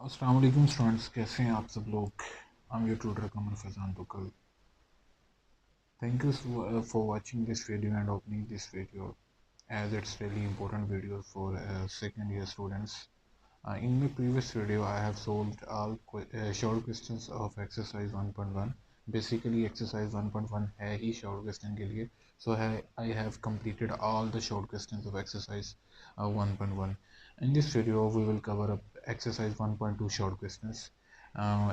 अस्सलाम वालेकुम स्टूडेंट्स, कैसे हैं आप सब लोग। I am your tutor Qamar Faizan Tukal. Thank you for watching this video and opening this video as it's really important video for second year students. In my previous video I have solved all short questions of exercise 1.1. Basically exercise 1.1 है ही short question के लिए, so I have completed all the short questions of exercise 1.1. In this video we will cover up exercise 1.2 short questions.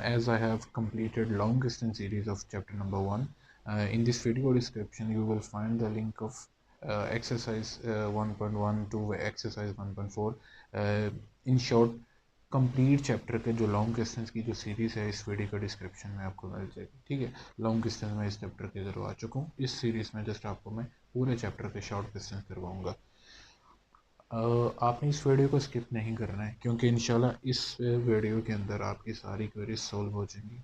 As I have completed long question series of chapter number 1, in this video description you will find the link of exercise 1.1 to exercise 1.4. In short complete chapter के जो long questions की जो series है इस video का description में आपको मिल जाएगी। ठीक है, लॉन्ग क्वेश्चन मैं इस चैप्टर के करवा चुका हूँ। इस सीरीज़ में जस्ट आपको मैं पूरे चैप्टर के शॉर्ट क्वेश्चन करवाऊँगा। आपने इस वीडियो को स्किप नहीं करना है, क्योंकि इंशाल्लाह इस वीडियो के अंदर आपकी सारी क्वेरीज सॉल्व हो जाएंगी।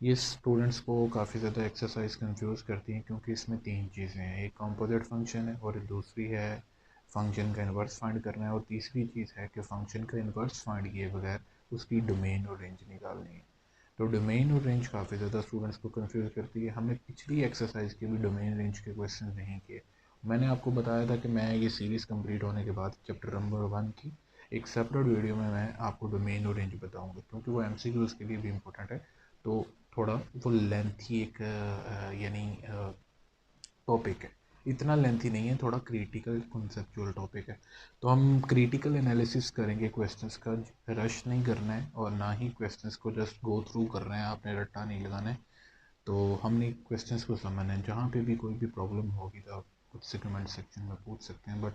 ये स्टूडेंट्स को काफ़ी ज़्यादा एक्सरसाइज कंफ्यूज करती हैं, क्योंकि इसमें तीन चीज़ें हैं। एक कंपोजिट फंक्शन है, और दूसरी है फंक्शन का इन्वर्स फाइंड करना है, और तीसरी चीज़ है कि फंक्शन का इन्वर्स फाइंड किए बगैर उसकी डोमेन और रेंज निकालनी है। तो डोमेन और रेंज काफ़ी ज़्यादा स्टूडेंट्स को कंफ्यूज करती है। हमने पिछली एक्सरसाइज के भी डोमेन रेंज के क्वेश्चन नहीं किए। मैंने आपको बताया था कि मैं ये सीरीज़ कंप्लीट होने के बाद चैप्टर नंबर 1 की एक सेपरेट वीडियो में मैं आपको डोमेन और रेंज बताऊंगा, क्योंकि वो एमसीक्यूज़ के लिए भी इम्पोर्टेंट है। तो थोड़ा वो लेंथी एक यानी टॉपिक है, इतना लेंथी नहीं है, थोड़ा क्रिटिकल कॉन्सेप्चुअल टॉपिक है। तो हम क्रिटिकल एनालिसिस करेंगे क्वेश्चंस का, रश नहीं करना है और ना ही क्वेश्चंस को जस्ट गो थ्रू कर रहे हैं, आपने रट्टा नहीं लगाना है। तो हमने क्वेश्चंस को समझना है। जहाँ पे भी कोई भी प्रॉब्लम होगी तो आप खुद से कमेंट सेक्शन में पूछ सकते हैं, बट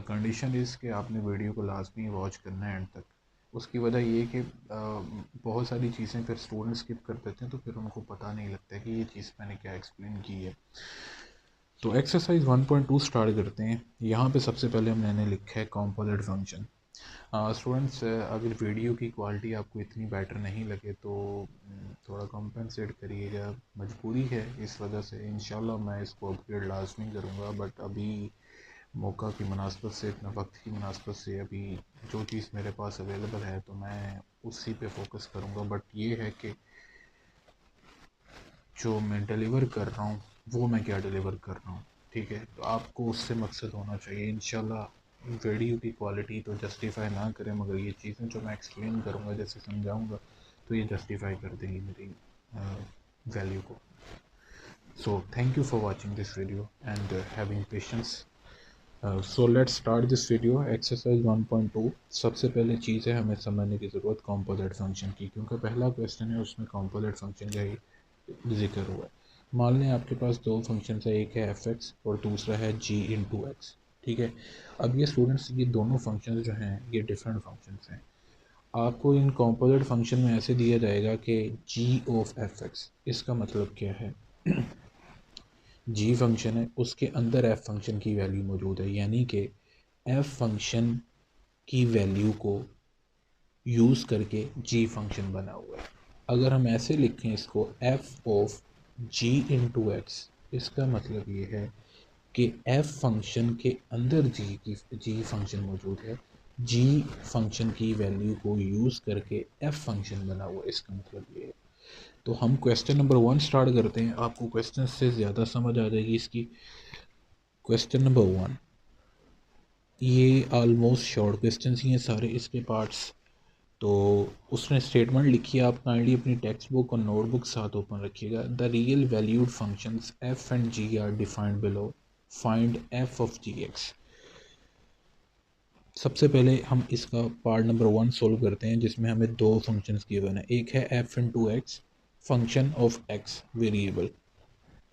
कंडीशन इज़ कि आपने वीडियो को लाजमी वॉच करना है एंड तक। उसकी वजह ये कि बहुत सारी चीज़ें फिर स्टूडेंट स्किप कर देते हैं, तो फिर उनको पता नहीं लगता कि ये चीज़ मैंने क्या एक्सप्लेन की है। तो एक्सरसाइज 1.2 स्टार्ट करते हैं। यहाँ पे सबसे पहले हमने लिखा है कॉम्पोजिट फंक्शन। स्टूडेंट्स, अगर वीडियो की क्वालिटी आपको इतनी बेटर नहीं लगे तो थोड़ा कॉम्पेंसेट करिएगा, मजबूरी है इस वजह से। इंशाल्लाह मैं इसको अपग्रेड लाजमी करूँगा, बट अभी मौका की मुनासबत से, इतना वक्त की मुनासबत से अभी जो चीज़ मेरे पास अवेलेबल है तो मैं उसी पे फोकस करूँगा। बट ये है कि जो मैं डिलीवर कर रहा हूँ वो मैं क्या डिलीवर कर रहा हूँ। ठीक है, तो आपको उससे मकसद होना चाहिए। इंशाल्लाह वीडियो की क्वालिटी तो जस्टिफाई ना करें, मगर ये चीज़ें जो मैं एक्सप्लेन करूँगा, जैसे समझाऊँगा, तो ये जस्टिफाई कर देंगी मेरी वैल्यू को। So thank you for watching this video and having patience. So let's start this video. Exercise 1.2 सबसे पहले चीज़ है हमें समझने की ज़रूरत कॉम्पोजिट फंक्शन की, क्योंकि पहला क्वेश्चन है उसमें कॉम्पोजिट फंक्शन का ही जिक्र हुआ है। मान लें आपके पास दो फंक्शन है, एक है एफ एक्स और दूसरा है जी इंटू एक्स। ठीक है, अब ये स्टूडेंट्स, ये दोनों फंक्शन जो हैं ये डिफरेंट फंक्शन हैं। आपको इन कॉम्पोजिट फंक्शन में ऐसे दिया जाएगा कि जी ऑफ एफ एक्स, इसका मतलब क्या है। जी फंक्शन है, उसके अंदर एफ फंक्शन की वैल्यू मौजूद है, यानी कि एफ फंक्शन की वैल्यू को यूज़ करके जी फंक्शन बना हुआ है। अगर हम ऐसे लिखें इसको, f of g into x, इसका मतलब ये है कि एफ फंक्शन के अंदर जी फंक्शन मौजूद है। जी फंक्शन की वैल्यू को यूज़ करके एफ फंक्शन बना हुआ है, इसका मतलब ये है। तो हम क्वेश्चन नंबर 1 स्टार्ट करते हैं, आपको क्वेश्चन से ज़्यादा समझ आ जाएगी इसकी। क्वेश्चन नंबर 1, ये ऑलमोस्ट शॉर्ट क्वेश्चन ही हैं सारे इसके पार्ट्स। तो उसने स्टेटमेंट लिखी है, आप काइंडली अपनी टेक्स्ट बुक और नोटबुक साथ ओपन रखिएगा। The real valued functions f and g are defined below, find f of g x. सबसे पहले हम इसका पार्ट नंबर 1 सोल्व करते हैं, जिसमें हमें दो फंक्शंस गिवन है। एक है F into x, function of x variable.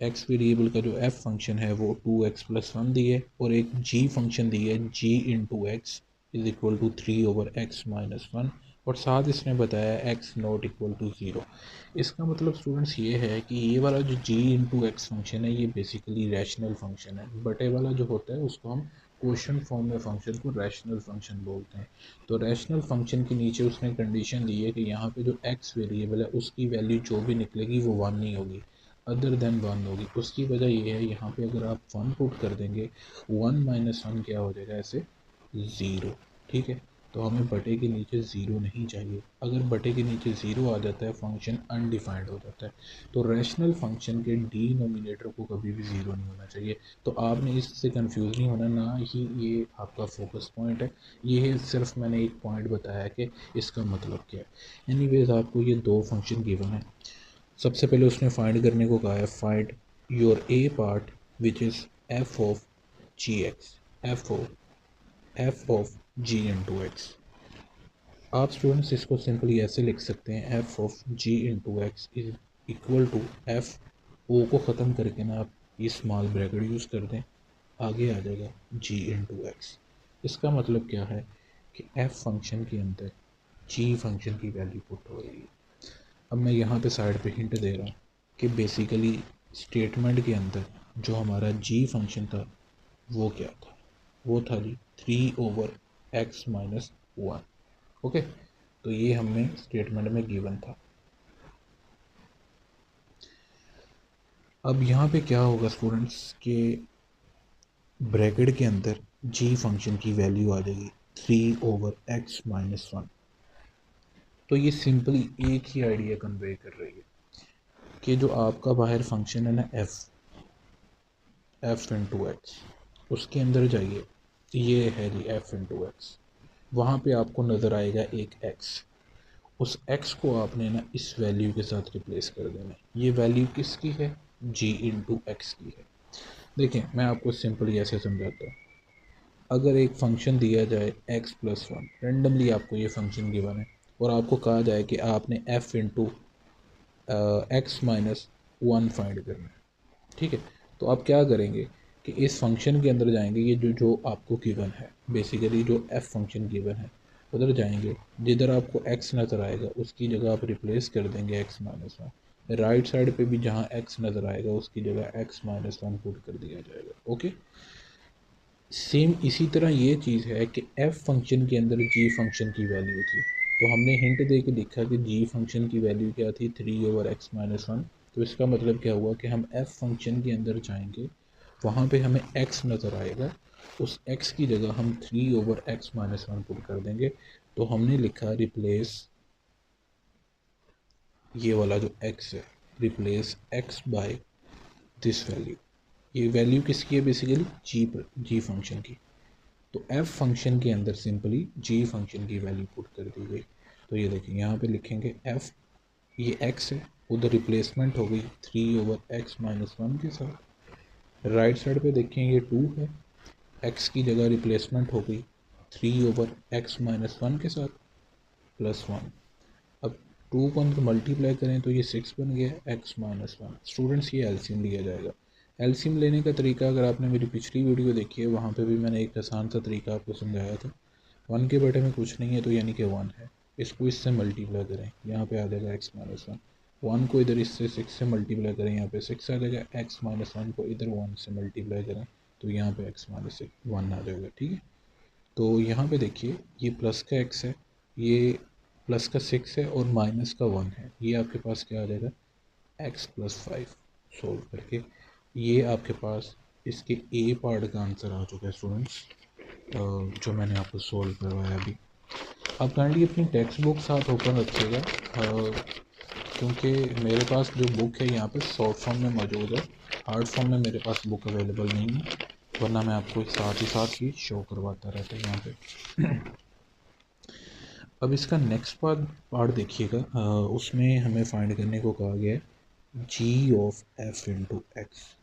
X variable का जो एफ फंक्शन है वो 2x+1 दी है, और एक जी फंक्शन दी है g into x is equal to 3/x-1, और साथ इसने बताया एक्स नॉट इक्वल टू 0। इसका मतलब स्टूडेंट्स ये है कि ये वाला जो जी इंटू एक्स फंक्शन है ये बेसिकली रैशनल फंक्शन है। बटे वाला जो होता है उसको हम क्वेश्चन फॉर्म में फंक्शन को रैशनल फंक्शन बोलते हैं। तो रैशनल फंक्शन के नीचे उसने कंडीशन दी है कि यहाँ पे जो एक्स वेरिएबल है उसकी वैल्यू जो भी निकलेगी वो 1 नहीं होगी, अदर देन 1 होगी। उसकी वजह ये है, यहाँ पे अगर आप 1 पुट कर देंगे, 1 - 1 क्या हो जाएगा, ऐसे 0। ठीक है, तो हमें बटे के नीचे ज़ीरो नहीं चाहिए। अगर बटे के नीचे ज़ीरो आ जाता है फंक्शन अनडिफाइंड हो जाता है। तो रैशनल फंक्शन के डिनोमिनेटर को कभी भी ज़ीरो नहीं होना चाहिए। तो आपने इससे कंफ्यूज नहीं होना, ना ही ये आपका फोकस पॉइंट है। ये सिर्फ मैंने एक पॉइंट बताया कि इसका मतलब क्या है। एनीवेज आपको ये दो फंक्शन गिवन है। सबसे पहले उसने फाइंड करने को कहा है, find your A part which is f of g x, f of g into x. आप स्टूडेंट्स इसको सिंपली ऐसे लिख सकते हैं, f of g into x is equal to f o को ख़त्म करके ना आप ये स्मॉल ब्रैकेट यूज़ कर दें, आगे आ जाएगा जी इंटू एक्स। इसका मतलब क्या है कि एफ फंक्शन के अंदर जी फंक्शन की वैल्यू पुट हो रही है। अब मैं यहाँ पे साइड पे हिंट दे रहा हूँ कि बेसिकली स्टेटमेंट के अंदर जो हमारा जी फंक्शन था वो क्या था, वो था जी 3/x-1। ओके, तो ये हमें स्टेटमेंट में गिवन था। अब यहाँ पे क्या होगा स्टूडेंट्स के ब्रैकेट के अंदर जी फंक्शन की वैल्यू आ जाएगी 3/x-1। तो ये सिंपली एक ही आइडिया कन्वे कर रही है कि जो आपका बाहर फंक्शन है ना एफ इंटू एक्स, उसके अंदर जाइए, ये है जी एफ इंटू एक्स। वहाँ पे आपको नज़र आएगा एक एक्स। उस x को आपने ना इस वैल्यू के साथ रिप्लेस कर देना। ये वैल्यू किसकी है, g इंटू एक्स की है। देखिए मैं आपको सिंपली ऐसे समझाता हूँ। अगर एक फंक्शन दिया जाए x+1, रेंडमली आपको ये फंक्शन गिवन है और आपको कहा जाए कि आपने f इंटू x-1 फाइंड करना है, ठीक है। तो आप क्या करेंगे कि इस फंक्शन के अंदर जाएंगे, ये जो जो आपको गिवन है, बेसिकली जो f फंक्शन गिवन है उधर जाएंगे, जिधर आपको x नज़र आएगा उसकी जगह आप रिप्लेस कर देंगे x-1। राइट साइड पे भी जहाँ x नज़र आएगा उसकी जगह x-1 पुट कर दिया जाएगा। ओके, सेम इसी तरह ये चीज़ है कि f फंक्शन के अंदर g फंक्शन की वैल्यू थी, तो हमने हिंट दे के लिखा कि g फंक्शन की वैल्यू क्या थी, 3/x-1। तो इसका मतलब क्या हुआ कि हम f फंक्शन के अंदर जाएंगे, वहाँ पे हमें x नज़र आएगा, उस x की जगह हम 3/x-1 पुट कर देंगे। तो हमने लिखा रिप्लेस ये वाला जो x है, replace x by this value. ये वैल्यू किसकी है, बेसिकली जी फंक्शन की। तो f फंक्शन के अंदर सिंपली g फंक्शन की वैल्यू पुट कर दी गई। तो ये देखिए यहाँ पे लिखेंगे f, ये x है, उधर रिप्लेसमेंट हो गई 3/x-1 के साथ। राइट साइड पे देखें ये 2 है, x की जगह रिप्लेसमेंट हो गई 3/x-1 के साथ +1। अब 2 को हम मल्टीप्लाई करें तो ये 6 बन गया x-1। स्टूडेंट्स ये एलसीएम लिया जाएगा। एलसीएम लेने का तरीका अगर आपने मेरी पिछली वीडियो देखी है, वहाँ पे भी मैंने एक आसान सा तरीका आपको समझाया था। 1 के बटे में कुछ नहीं है तो यानी कि 1 है, इसको इससे मल्टीप्लाई करें, यहाँ पे आ जाएगा x-1। 1 को इधर इससे 6 से मल्टीप्लाई करें, यहाँ पे 6 आ जाएगा। x-1 को इधर 1 से मल्टीप्लाई करें तो यहाँ पे x-1 आ जाएगा, ठीक है। तो यहाँ पे देखिए ये प्लस का x है, ये प्लस का 6 है और माइनस का 1 है, ये आपके पास क्या आ जाएगा x+5। सोल्व करके ये आपके पास इसके ए पार्ट का आंसर आ चुका है स्टूडेंट्स, जो मैंने आपको सोल्व करवाया अभी। आप काइंडली अपनी टेक्स्ट बुक साथ ओपन रखिएगा, क्योंकि मेरे पास जो बुक है यहाँ पे सॉफ्ट फॉर्म में मौजूद है, हार्ड फॉर्म में मेरे पास बुक अवेलेबल नहीं है, वरना मैं आपको साथ ही शो करवाता रहता है यहाँ पे। अब इसका नेक्स्ट पार्ट देखिएगा, उसमें हमें फाइंड करने को कहा गया है जी ऑफ एफ इंटू एक्स।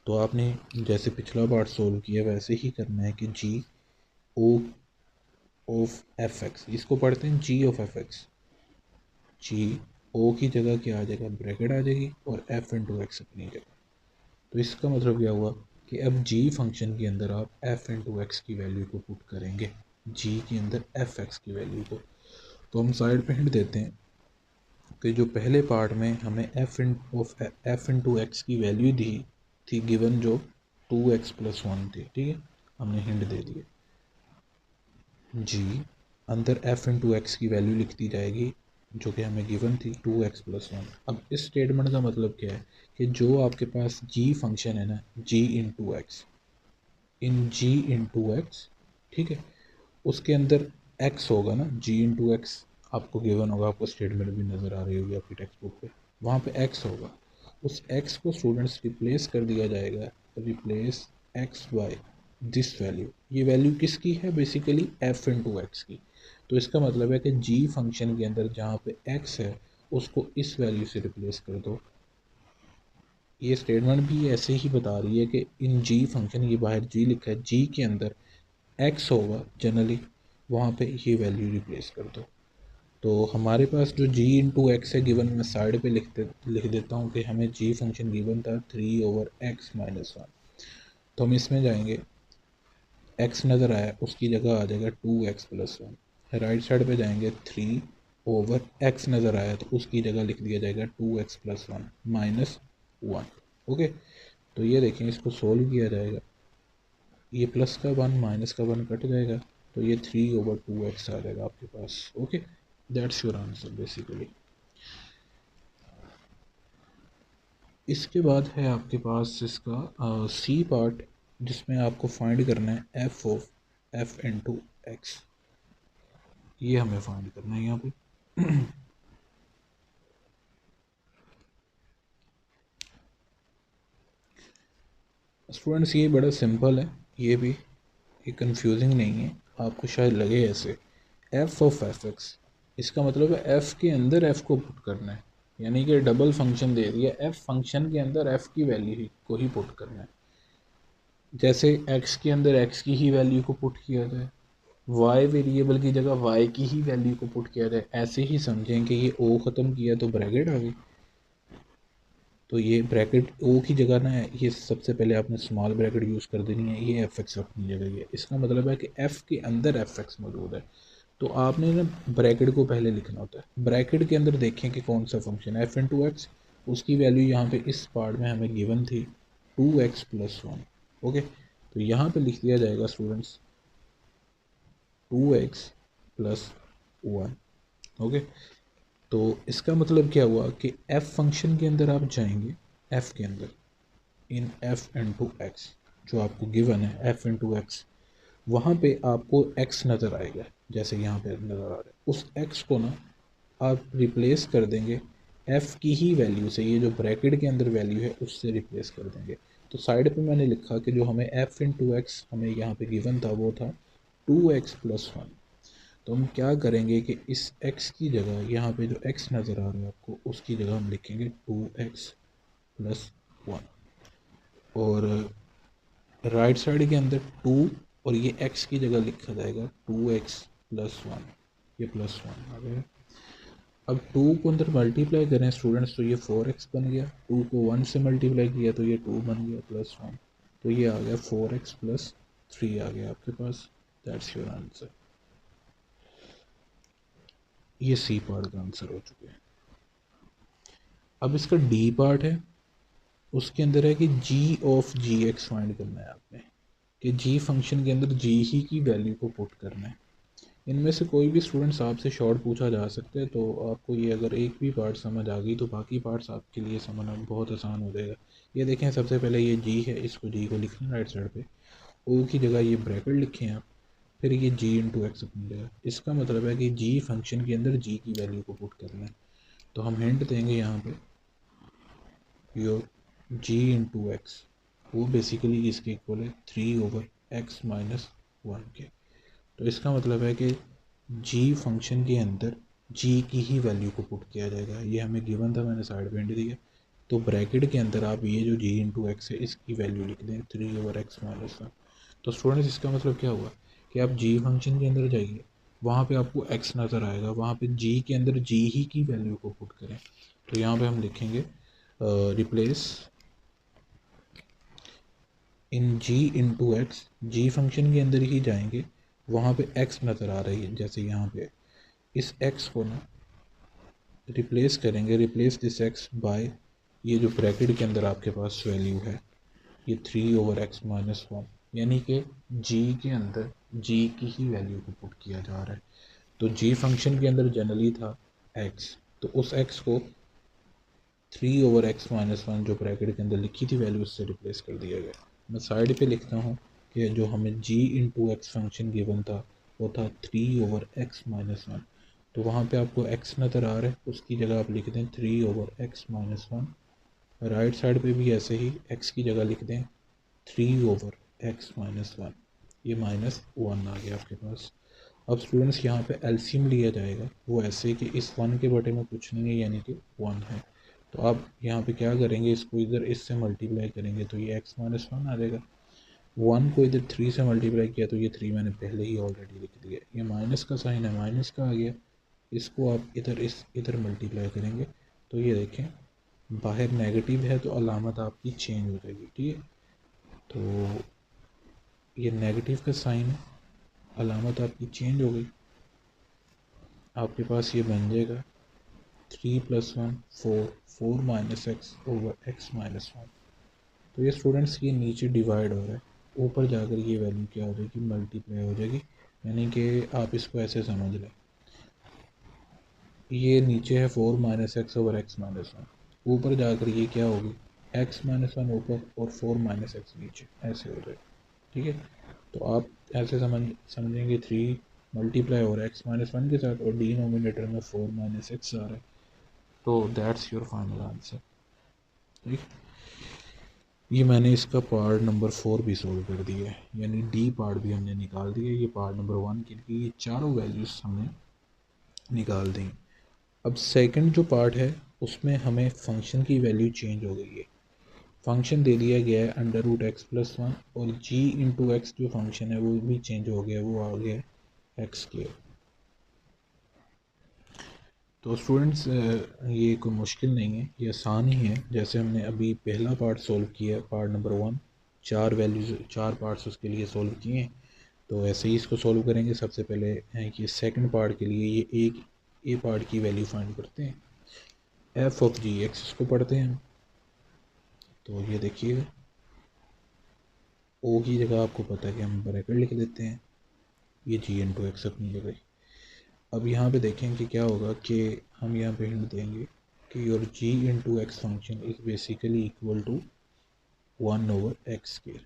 तो आपने जैसे पिछला पार्ट सोल्व किया वैसे ही करना है कि जी ओ ऑफ एफ एक्स, इसको पढ़ते हैं जी ऑफ एफ एक्स। जी ओ की जगह क्या आ जाएगा, ब्रैकेट आ जाएगी और एफ इंटू एक्स अपनी जगह। तो इसका मतलब क्या हुआ कि अब जी फंक्शन के अंदर आप एफ इंटू एक्स की वैल्यू को पुट करेंगे, जी के अंदर एफ एक्स की वैल्यू को। तो हम साइड पे हिंट देते हैं कि जो पहले पार्ट में हमें एफ इंटू एक्स की वैल्यू दी थी गिवन, जो 2x+1 थी, ठीक है, हमने हिंट दे दिए। जी अंदर एफ इंटू एक्स की वैल्यू लिख दी जाएगी जो कि हमें गिवन थी 2x+1। अब इस स्टेटमेंट का मतलब क्या है कि जो आपके पास जी फंक्शन है ना, जी इंटू एक्स, इन जी इंटू एक्स, ठीक है, उसके अंदर एक्स होगा ना, जी इंटू एक्स आपको गिवन होगा, आपको स्टेटमेंट भी नज़र आ रही होगी आपकी टेक्स्ट बुक पे, वहाँ पे एक्स होगा। उस एक्स को स्टूडेंट्स रिप्लेस कर दिया जाएगा, replace x by this value. ये वैल्यू किसकी है? बेसिकली एफ इंटू एक्स की। तो इसका मतलब है कि जी फंक्शन के अंदर जहाँ पे एक्स है उसको इस वैल्यू से रिप्लेस कर दो। ये स्टेटमेंट भी ऐसे ही बता रही है कि इन जी फंक्शन, ये बाहर जी लिखा है, जी के अंदर एक्स होगा जनरली, वहाँ पे ये वैल्यू रिप्लेस कर दो। तो हमारे पास जो जी इंटू एक्स है गिवन, मैं साइड पे लिख देता हूँ कि हमें जी फंक्शन गिवन था 3/x-1। तो हम इसमें जाएंगे, एक्स नज़र आया उसकी जगह आ जाएगा 2x+1। राइट साइड पे जाएंगे, 3/x नज़र आया तो उसकी जगह लिख दिया जाएगा 2x+1 -1। ओके, तो ये देखें, इसको सोल्व किया जाएगा, ये प्लस का 1 माइनस का 1 कट जाएगा, तो ये 3/2x आ जाएगा आपके पास। Okay, that's your answer basically. इसके बाद है आपके पास इसका सी पार्ट, जिसमें आपको फाइंड करना है f of F into x. ये हमें फाइंड करना है यहाँ पे। स्टूडेंट्स ये बड़ा सिंपल है, ये कंफ्यूजिंग नहीं है, आपको शायद लगे ऐसे। एफ ऑफ एफ एक्स, इसका मतलब है एफ के अंदर एफ को पुट करना है, यानी कि डबल फंक्शन दे दिया, एफ फंक्शन के अंदर एफ की वैल्यू को ही पुट करना है। जैसे एक्स के अंदर एक्स की ही वैल्यू को पुट किया जाए, वाई वेरिएबल की जगह वाई की ही वैल्यू को पुट किया जाए, ऐसे ही समझें कि ये ओ ख़त्म किया तो ब्रैकेट आ गई, तो ये ब्रैकेट ओ की जगह ना है, ये सबसे पहले आपने स्मॉल ब्रैकेट यूज़ कर देनी है, ये एफ एक्स अपनी जगह है। इसका मतलब है कि एफ के अंदर एफ एक्स मौजूद है, तो आपने ना ब्रैकेट को पहले लिखना होता है। ब्रैकेट के अंदर देखें कि कौन सा फंक्शन है, एफ इंटू एक्स, उसकी वैल्यू यहाँ पे इस पार्ट में हमें गिवन थी 2x+1। ओके, तो यहाँ पे लिख दिया जाएगा स्टूडेंट्स 2x+1। ओके, तो इसका मतलब क्या हुआ कि f फंक्शन के अंदर आप जाएंगे, f के अंदर इन f इंटू एक्स, जो आपको गिवन है f इंटू एक्स, वहाँ पे आपको x नज़र आएगा, जैसे यहाँ पे नज़र आ रहा है। उस x को ना आप रिप्लेस कर देंगे f की ही वैल्यू से, ये जो ब्रैकेट के अंदर वैल्यू है उससे रिप्लेस कर देंगे। तो साइड पे मैंने लिखा कि जो हमें f इंटू एक्स हमें यहाँ पे गिवन था वो था 2x+1। तो हम क्या करेंगे कि इस x की जगह, यहाँ पे जो x नज़र आ रहा है आपको, उसकी जगह हम लिखेंगे 2x+1, और राइट साइड के अंदर 2, और ये x की जगह लिखा जाएगा 2x+1, ये +1 आ गया। अब 2 को अंदर मल्टीप्लाई करें स्टूडेंट्स, तो ये 4x बन गया, 2 को 1 से मल्टीप्लाई किया तो ये 2 बन गया +1, तो ये आ गया 4x+3 आ गया आपके पास। That's your answer. ये सी पार्ट का आंसर हो चुके हैं। अब इसका डी पार्ट है, उसके अंदर है कि जी ऑफ जी एक्स फाइंड करना है आपने, कि जी फंक्शन के अंदर जी ही की वैल्यू को पुट करना है। इनमें से कोई भी स्टूडेंट्स आपसे शॉर्ट पूछा जा सकता है, तो आपको ये अगर एक भी पार्ट समझ आ गई तो बाकी पार्ट्स आपके लिए समझना बहुत आसान हो जाएगा। ये देखें, सबसे पहले ये जी है, इसको जी को लिखना राइट साइड पे, ओ की जगह ये ब्रैकेट लिखें आप, फिर ये जी इंटू एक्स अपनी जगह। इसका मतलब है कि जी फंक्शन के अंदर जी की वैल्यू को पुट करना है। तो हम हिंट देंगे यहाँ पे, योर जी इंटू एक्स, वो बेसिकली इसके इक्वल है 3/x-1 के। तो इसका मतलब है कि जी फंक्शन के अंदर जी की ही वैल्यू को पुट किया जाएगा। ये हमें गिवन था, मैंने साइड पे हिंट दिया। तो ब्रैकेट के अंदर आप ये जो जी इंटू एक्स है इसकी वैल्यू लिख दें 3/x-1। तो स्टूडेंट्स इसका मतलब क्या हुआ कि आप जी फंक्शन के अंदर जाइए, वहाँ पे आपको x नज़र आएगा, वहाँ पे जी के अंदर जी ही की वैल्यू को पुट करें। तो यहाँ पे हम लिखेंगे replace in g into x, g function के अंदर ही जाएंगे, वहाँ पे x नज़र आ रही है जैसे यहाँ पे, इस x को ना रिप्लेस करेंगे, रिप्लेस दिस x बाय ये जो ब्रैकेट के अंदर आपके पास वैल्यू है, ये 3/x-1, यानी कि g के अंदर g की ही वैल्यू को पुट किया जा रहा है। तो g फंक्शन के अंदर जनरली था x, तो उस x को 3/x-1 जो ब्रैकेट के अंदर लिखी थी वैल्यू, उससे रिप्लेस कर दिया गया। मैं साइड पे लिखता हूँ कि जो हमें g into x function given था वो था 3/x-1। तो वहाँ पे आपको x नज़र आ रहा है, उसकी जगह आप लिख दें 3/x-1। राइट साइड पे भी ऐसे ही x की जगह लिख दें 3/x-1। ये -1 आ गया आपके पास। अब स्टूडेंट्स यहाँ पे एलसीएम लिया जाएगा, वो ऐसे कि इस 1 के बटे में कुछ नहीं है, यानी कि 1 है। तो आप यहाँ पे क्या करेंगे, इसको इधर इससे मल्टीप्लाई करेंगे तो ये x-1 आ जाएगा। 1 को इधर 3 से मल्टीप्लाई किया तो ये 3 मैंने पहले ही ऑलरेडी लिख दिया। ये माइनस का साइन है, माइनस का आ गया। इसको आप इधर मल्टीप्लाई करेंगे तो ये देखें बाहर नेगेटिव है तो अलामत आपकी चेंज हो जाएगी, ठीक है। तो ये नेगेटिव का साइन है, अलामत आपकी चेंज हो गई। आपके पास ये बन जाएगा 3 + 1 4, 4 - x/x-1। तो ये स्टूडेंट्स ये नीचे डिवाइड हो रहा है, ऊपर जाकर ये वैल्यू क्या हो जाएगी, मल्टीप्लाई हो जाएगी। यानी कि आप इसको ऐसे समझ लें, ये नीचे है 4 - x/x-1, ऊपर जाकर ये क्या होगी, x-1 ऊपर और 4 - x नीचे, ऐसे हो जाएगा, ठीक है। तो आप ऐसे समझेंगे 3 मल्टीप्लाई हो रहा है x-1 के साथ और डिनोमिनेटर में 4 - x आ रहा है। तो दैट्स योर फाइनल आंसर, ठीक। ये मैंने इसका पार्ट नंबर 4 भी सोल्व कर दिया है, यानी डी पार्ट भी हमने निकाल दिया। ये पार्ट नंबर 1 के लिए ये चारों वैल्यूज़ हमने निकाल दी। अब सेकंड जो पार्ट है उसमें हमें फंक्शन की वैल्यू चेंज हो गई है। फंक्शन दे दिया गया है √x+1 और g/x जो फंक्शन है वो भी चेंज हो गया, वो आ गया x²। तो स्टूडेंट्स ये कोई मुश्किल नहीं है, ये आसान ही है। जैसे हमने अभी पहला पार्ट सोल्व किया, पार्ट नंबर 1, 4 वैल्यूज़ 4 पार्ट्स उसके लिए सोल्व किए हैं। तो ऐसे ही इसको सोल्व करेंगे। सबसे पहले है कि सेकंड पार्ट के लिए ये एक ए पार्ट की वैल्यू फाइंड करते हैं, f(g)(x) इसको पढ़ते हैं हम। तो ये देखिएगा, ओ की जगह आपको पता है कि हम ब्रैकेट लिख देते हैं, ये g/x अपनी जगह। अब यहाँ पे देखें कि क्या होगा कि हम यहाँ पे हिंट देंगे कि your g/x function is basically equal to 1/x²।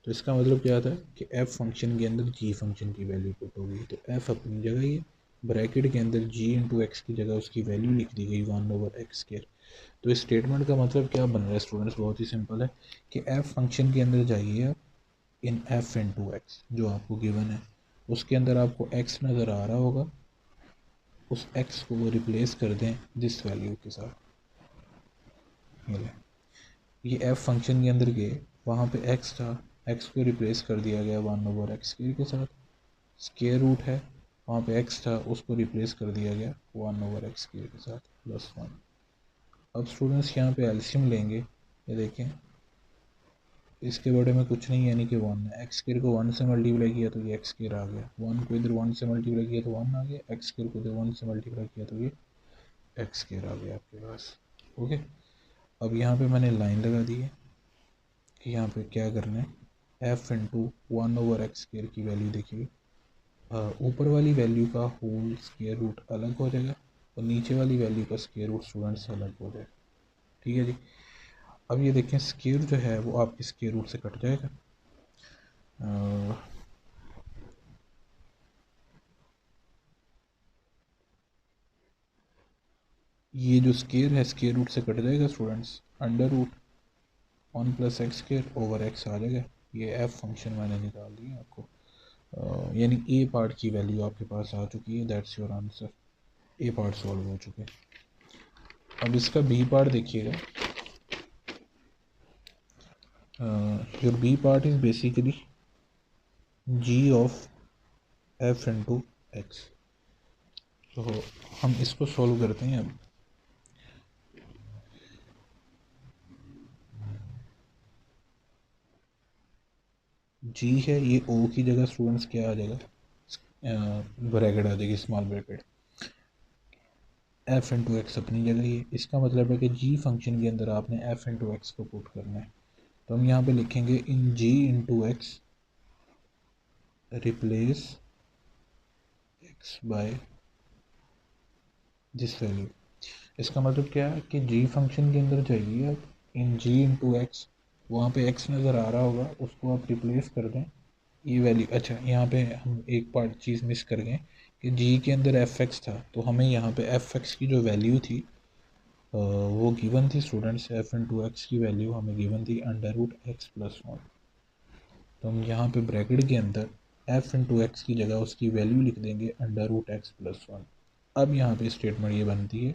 तो इसका मतलब क्या था कि f फंक्शन के अंदर g फंक्शन की वैल्यू पुट होगी। तो f अपनी जगह ही है, ब्रैकेट के अंदर g/x की जगह उसकी वैल्यू लिख दी गई 1/x²। तो इस स्टेटमेंट का मतलब क्या बन रहा है स्टूडेंट्स, बहुत ही सिंपल है कि f फंक्शन के अंदर जाइए आप, इन f/x जो आपको गिवन है उसके अंदर आपको x नज़र आ रहा होगा, उस x को रिप्लेस कर दें दिस वैल्यू के साथ। ये f फंक्शन के अंदर गए, वहाँ पे x था, x को रिप्लेस कर दिया गया 1/x² के साथ। स्क्वायर रूट है, वहाँ पे x था, उसको रिप्लेस कर दिया गया 1/x² के साथ +1। अब स्टूडेंट्स यहाँ पे एलसीएम लेंगे, ये देखें इसके बड़े में कुछ नहीं, यानी कि 1 है। x² को 1 से मल्टीप्लाई किया तो ये x² आ गया, 1 को इधर 1 से मल्टीप्लाई किया तो 1 आ गया, x² को इधर 1 से मल्टीप्लाई किया तो ये x² आ गया आपके पास, ओके। अब यहाँ पे मैंने लाइन लगा दी है कि यहाँ पे क्या करना है, f(1/x² की वैल्यू देखिए, ऊपर वाली वैल्यू का होल स्क्वायर रूट अलग हो जाएगा और नीचे वाली वैल्यू का स्क्वायर रूट स्टूडेंट्स अलग हो जाएगा, ठीक है जी। अब ये देखें स्क्वायर जो है वो आपके स्क्वायर रूट से कट जाएगा। ये जो स्क्वायर है स्क्वायर रूट से कट जाएगा स्टूडेंट्स, √1 + x² आ जाएगा। ये f फंक्शन मैंने निकाल दिया आपको, यानी ए पार्ट की वैल्यू आपके पास आ चुकी है, that's your answer. A part solve हो चुके हैं। अब इसका बी पार्ट देखिएगा, your B part is basically g/f(x). तो हम इसको सॉल्व करते हैं। अब g है, ये o की जगह स्टूडेंट्स क्या आ जाएगा, ब्रैकेट आ जाएगी, स्मॉल ब्रैकेट, f(x) अपनी जगह ही है। इसका मतलब है कि g फंक्शन के अंदर आपने f(x) को पुट करना है। तो हम यहाँ पे लिखेंगे in g/x replace x by this value. इसका मतलब क्या है कि g फंक्शन के अंदर जाइए आप, इन g/x, वहाँ पे x नज़र आ रहा होगा, उसको आप रिप्लेस कर दें ये वैल्यू, अच्छा यहाँ पे हम एक पार्ट चीज़ मिस कर गए कि जी के अंदर एफ एक्स था, तो हमें यहाँ पे एफ एक्स की जो वैल्यू थी वो गिवन थी students, f into x की वैल्यू हमें गिवन थी under root x plus one. तो हम यहाँ पे ब्रैकेट के अंदर एफ इंटू एक्स की जगह उसकी वैल्यू लिख देंगे under root x plus one. अब यहाँ पे स्टेटमेंट ये बनती है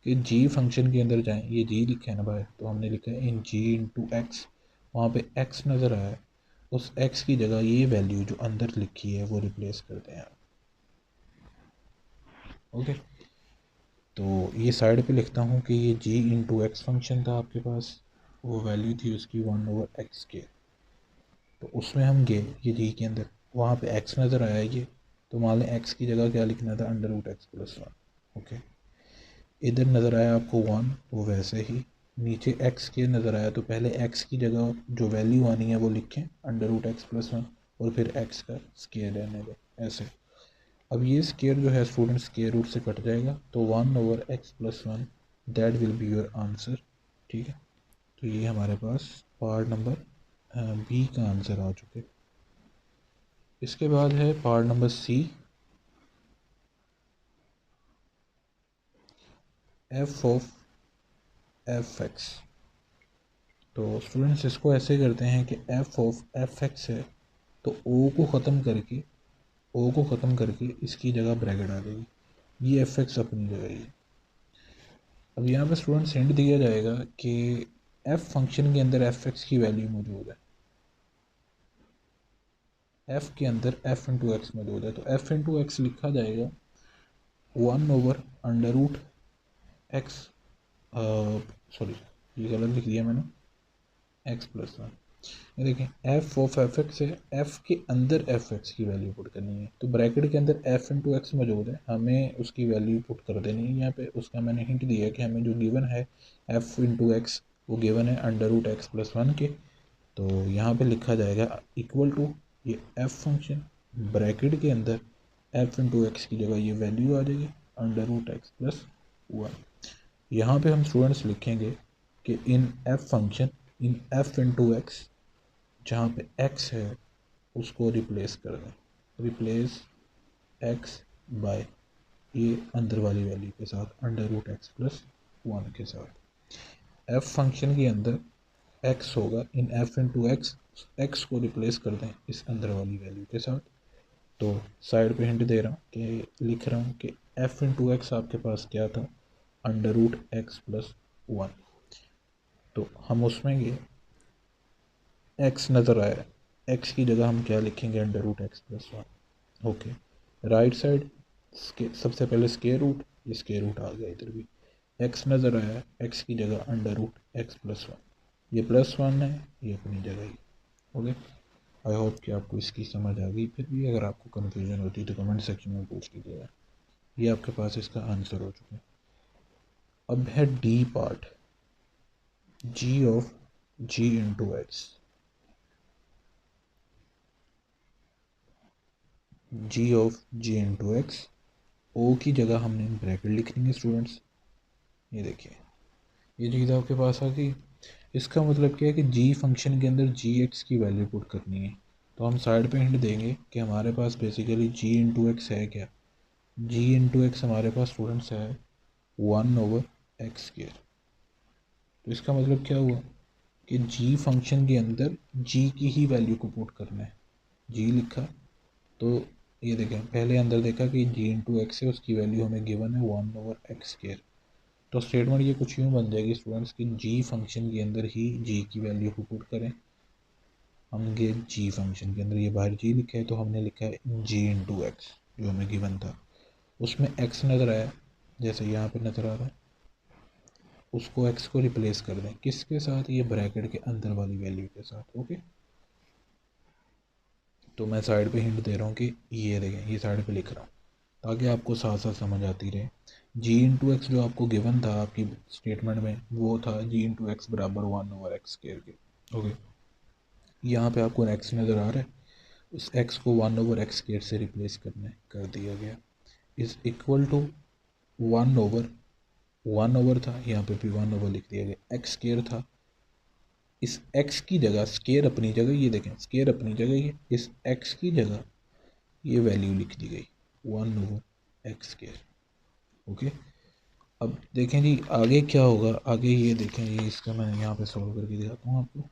कि जी फंक्शन के अंदर जाएं, ये जी लिखा है ना भाई, तो हमने लिखा है इन जी इंटू एक्स, वहाँ पे एक्स नज़र आया, उस एक्स की जगह ये वैल्यू जो अंदर लिखी है वो रिप्लेस करते हैं। ओके, तो ये साइड पे लिखता हूँ कि ये जी इंटू एक्स फंक्शन था आपके पास, वो वैल्यू थी उसकी 1/x के, तो उसमें हम गए ये जी के अंदर, वहाँ पे एक्स नज़र आया ये, तो मान लें एक्स की जगह क्या लिखना था, under root x plus one. Okay, इधर नज़र आया आपको वन, वो वैसे ही नीचे एक्स के नज़र आया, तो पहले एक्स की जगह जो वैल्यू आनी है वो लिखें under root x plus one, और फिर एक्स का स्केयर रहने दें ऐसे। अब ये स्केयर जो है स्टूडेंट स्केयर रूट से कट जाएगा, तो 1/x plus one, that will be your answer. ठीक है, तो ये हमारे पास पार्ट नंबर बी का आंसर आ चुके। इसके बाद है part number C, f of f x. तो स्टूडेंट्स इसको ऐसे करते हैं कि एफ ऑफ एफ एक्स है, तो ओ को ख़त्म करके इसकी जगह ब्रैकेट आ जाएगी, ये एफ एक्स अपनी जगह ही। अब यहाँ पे स्टूडेंट्स हिंट दिया जाएगा कि एफ फंक्शन के अंदर एफ एक्स की वैल्यू मौजूद है, एफ के अंदर एफ इंटू एक्स मौजूद है, तो एफ इंटू एक्स लिखा जाएगा 1/√x, सॉरी ये गलत लिख दिया मैंने, एक्स प्लस वन। ये देखें एफ ऑफ एफ एक्स है, एफ के अंदर एफ एक्स की वैल्यू पुट करनी है, तो ब्रैकेट के अंदर एफ इंटू एक्स मौजूद है, हमें उसकी वैल्यू पुट कर देनी है यहाँ पे। उसका मैंने हिंट दिया है कि हमें जो गिवन है एफ इंटू एक्स, वो गिवन है under root x plus one के, तो यहाँ पे लिखा जाएगा इक्वल टू ये एफ फंक्शन, ब्रैकेट के अंदर एफ इंटू एक्स की जगह ये वैल्यू आ जाएगी under root x plus one. यहाँ पे हम स्टूडेंट्स लिखेंगे कि in f function in f into x, जहाँ पे एक्स है उसको रिप्लेस कर दें, रिप्लेस एक्स बाय ये अंदर वाली वैल्यू के साथ under root x plus one के साथ। एफ फंक्शन के अंदर एक्स होगा, in f into x, x को रिप्लेस कर दें इस अंदर वाली वैल्यू के साथ। तो साइड पे हिंट दे रहा हूँ कि लिख रहा हूँ कि एफ इंटू एक्स आपके पास क्या था, under root x plus one, तो हम उसमें ये एक्स नज़र आया, एक्स की जगह हम क्या लिखेंगे, under root x plus one. Okay, right side सबसे पहले स्केयर रूट, ये स्केयर रूट आ गया, इधर भी एक्स नज़र आया, एक्स की जगह under root x plus one, ये प्लस वन है, ये अपनी जगह ही। ओके, आई होप कि आपको इसकी समझ आ गई। फिर भी अगर आपको कन्फ्यूजन होती तो कमेंट सेक्शन में पूछ लीजिएगा। ये आपके पास इसका आंसर हो चुका है। अब है d part, g of g into x. G of g into x, o की जगह हमने ब्रैकेट लिखनी है स्टूडेंट्स। ये देखिए ये चीज़ आपके पास आ गई। इसका मतलब क्या है कि जी फंक्शन के अंदर जी एक्स की वैल्यू पुट करनी है, तो हम साइड पे हिंट देंगे कि हमारे पास बेसिकली जी इंटू एक्स है क्या, जी इंटू एक्स हमारे पास स्टूडेंट्स है 1/x स्क्वायर। तो इसका मतलब क्या हुआ कि जी फंक्शन के अंदर जी की ही वैल्यू को पुट करना है, जी लिखा, तो ये देखें पहले अंदर देखा कि जी इंटू एक्स है, उसकी वैल्यू हमें गिवन है 1/x स्क्वायर। तो स्टेटमेंट ये कुछ यूँ बन जाएगी स्टूडेंट्स की जी फंक्शन के अंदर ही जी की वैल्यू को पुट करें। हम गए जी फंक्शन के अंदर, ये बाहर जी लिखा है तो हमने लिखा है जी इंटू एक्स जो हमें गिवन था, उसमें एक्स नज़र आया जैसे यहाँ पे नज़र आ रहा है, उसको एक्स को रिप्लेस कर दें किसके साथ, ये ब्रैकेट के अंदर वाली वैल्यू के साथ। ओके, तो मैं साइड पे हिंट दे रहा हूँ कि ये देखें, ये साइड पे लिख रहा हूँ ताकि आपको साथ साथ समझ आती रहे। जी इंटू एक्स जो आपको गिवन था आपकी स्टेटमेंट में, वो था जी इंटू एक्स बराबर 1/x स्क्वायर के। ओके, यहाँ पे आपको एक्स नज़र आ रहा है, उस एक्स को 1/x स्क्वायर से रिप्लेस करना है, कर दिया गया, इज़ इक्वल टू 1/, 1 ओवर था यहाँ पे भी 1 ओवर लिख दिया गया, एक्स स्क्वायर था इस x की जगह स्केयर अपनी जगह, ये देखें स्केयर अपनी जगह, ये इस x की जगह ये वैल्यू लिख दी गई 1/x²। ओके, अब देखें जी आगे क्या होगा। आगे ये देखें, ये इसका मैं यहाँ पे सॉल्व करके दिखाता हूँ आपको।